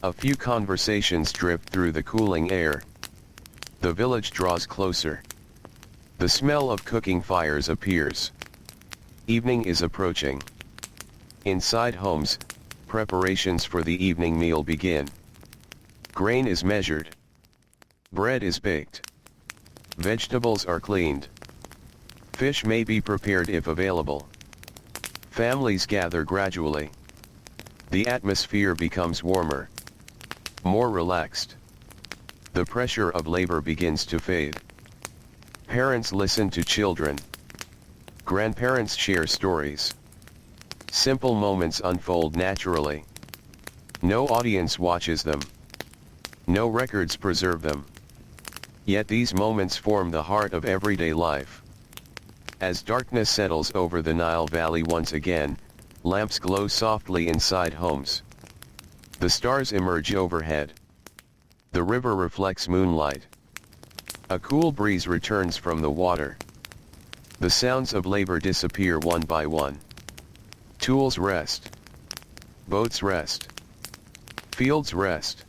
A few conversations drift through the cooling air. The village draws closer. The smell of cooking fires appears. Evening is approaching. Inside homes, preparations for the evening meal begin. Grain is measured. Bread is baked. Vegetables are cleaned. Fish may be prepared if available. Families gather gradually. The atmosphere becomes warmer. More relaxed. The pressure of labor begins to fade. Parents listen to children. Grandparents share stories. Simple moments unfold naturally. No audience watches them. No records preserve them. Yet these moments form the heart of everyday life. As darkness settles over the Nile Valley once again, lamps glow softly inside homes. The stars emerge overhead. The river reflects moonlight. A cool breeze returns from the water. The sounds of labor disappear one by one. Tools rest. Boats rest. Fields rest.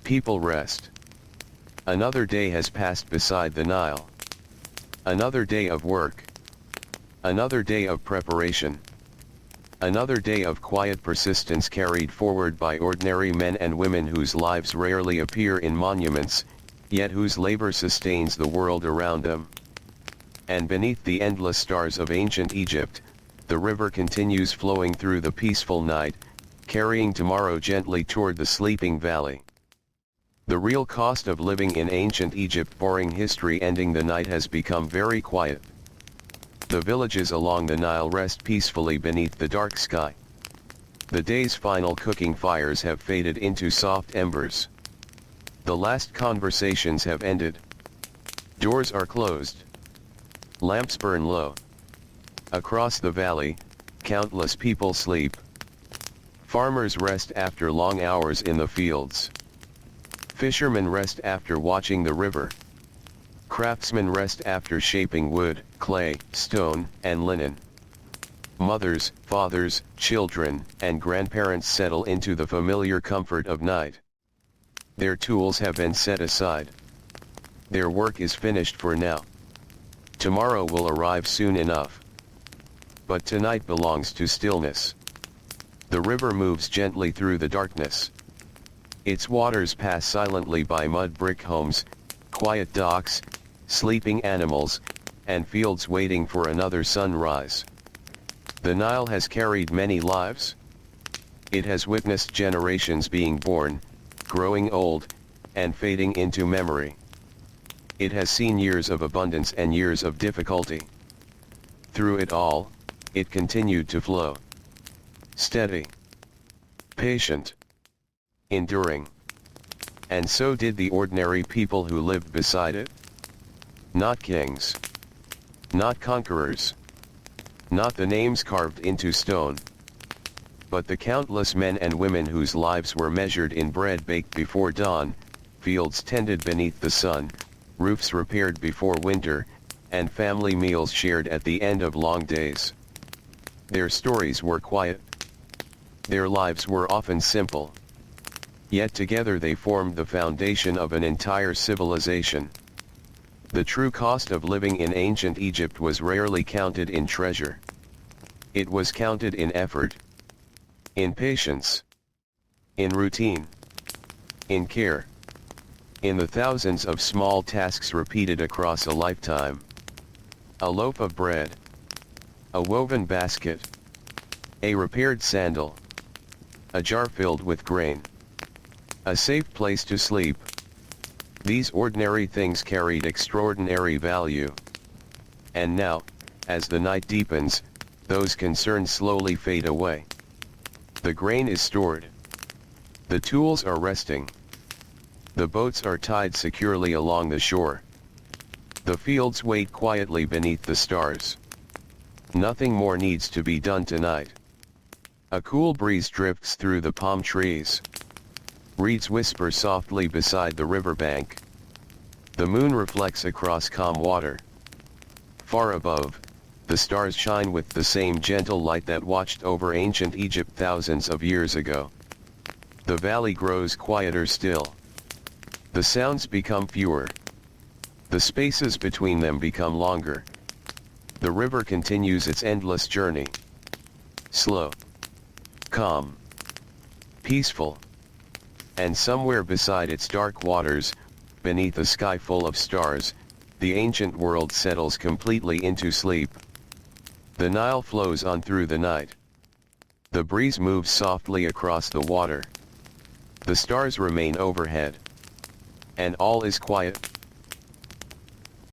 People rest. Another day has passed beside the Nile. Another day of work. Another day of preparation. Another day of quiet persistence carried forward by ordinary men and women whose lives rarely appear in monuments, yet whose labor sustains the world around them. And beneath the endless stars of ancient Egypt, the river continues flowing through the peaceful night, carrying tomorrow gently toward the sleeping valley. The real cost of living in ancient Egypt, boring history ending the night, has become very quiet. The villages along the Nile rest peacefully beneath the dark sky. The day's final cooking fires have faded into soft embers. The last conversations have ended. Doors are closed. Lamps burn low. Across the valley, countless people sleep. Farmers rest after long hours in the fields. Fishermen rest after watching the river. Craftsmen rest after shaping wood, clay, stone, and linen. Mothers, fathers, children, and grandparents settle into the familiar comfort of night. Their tools have been set aside. Their work is finished for now. Tomorrow will arrive soon enough. But tonight belongs to stillness. The river moves gently through the darkness. Its waters pass silently by mud brick homes, quiet docks, sleeping animals, and fields waiting for another sunrise. The Nile has carried many lives. It has witnessed generations being born, growing old, and fading into memory. It has seen years of abundance and years of difficulty. Through it all, it continued to flow. Steady. Patient. Enduring. And so did the ordinary people who lived beside it. Not kings. Not conquerors. Not the names carved into stone. But the countless men and women whose lives were measured in bread baked before dawn, fields tended beneath the sun, roofs repaired before winter, and family meals shared at the end of long days. Their stories were quiet. Their lives were often simple. Yet together they formed the foundation of an entire civilization. The true cost of living in ancient Egypt was rarely counted in treasure. It was counted in effort, in patience, in routine, in care, in the thousands of small tasks repeated across a lifetime. A loaf of bread, a woven basket, a repaired sandal, a jar filled with grain, a safe place to sleep. These ordinary things carried extraordinary value. And now, as the night deepens, those concerns slowly fade away. The grain is stored. The tools are resting. The boats are tied securely along the shore. The fields wait quietly beneath the stars. Nothing more needs to be done tonight. A cool breeze drifts through the palm trees. Reeds whisper softly beside the riverbank. The moon reflects across calm water. Far above, the stars shine with the same gentle light that watched over ancient Egypt thousands of years ago. The valley grows quieter still. The sounds become fewer. The spaces between them become longer. The river continues its endless journey. Slow. Calm. Peaceful. And somewhere beside its dark waters, beneath a sky full of stars, the ancient world settles completely into sleep. The Nile flows on through the night. The breeze moves softly across the water. The stars remain overhead. And all is quiet.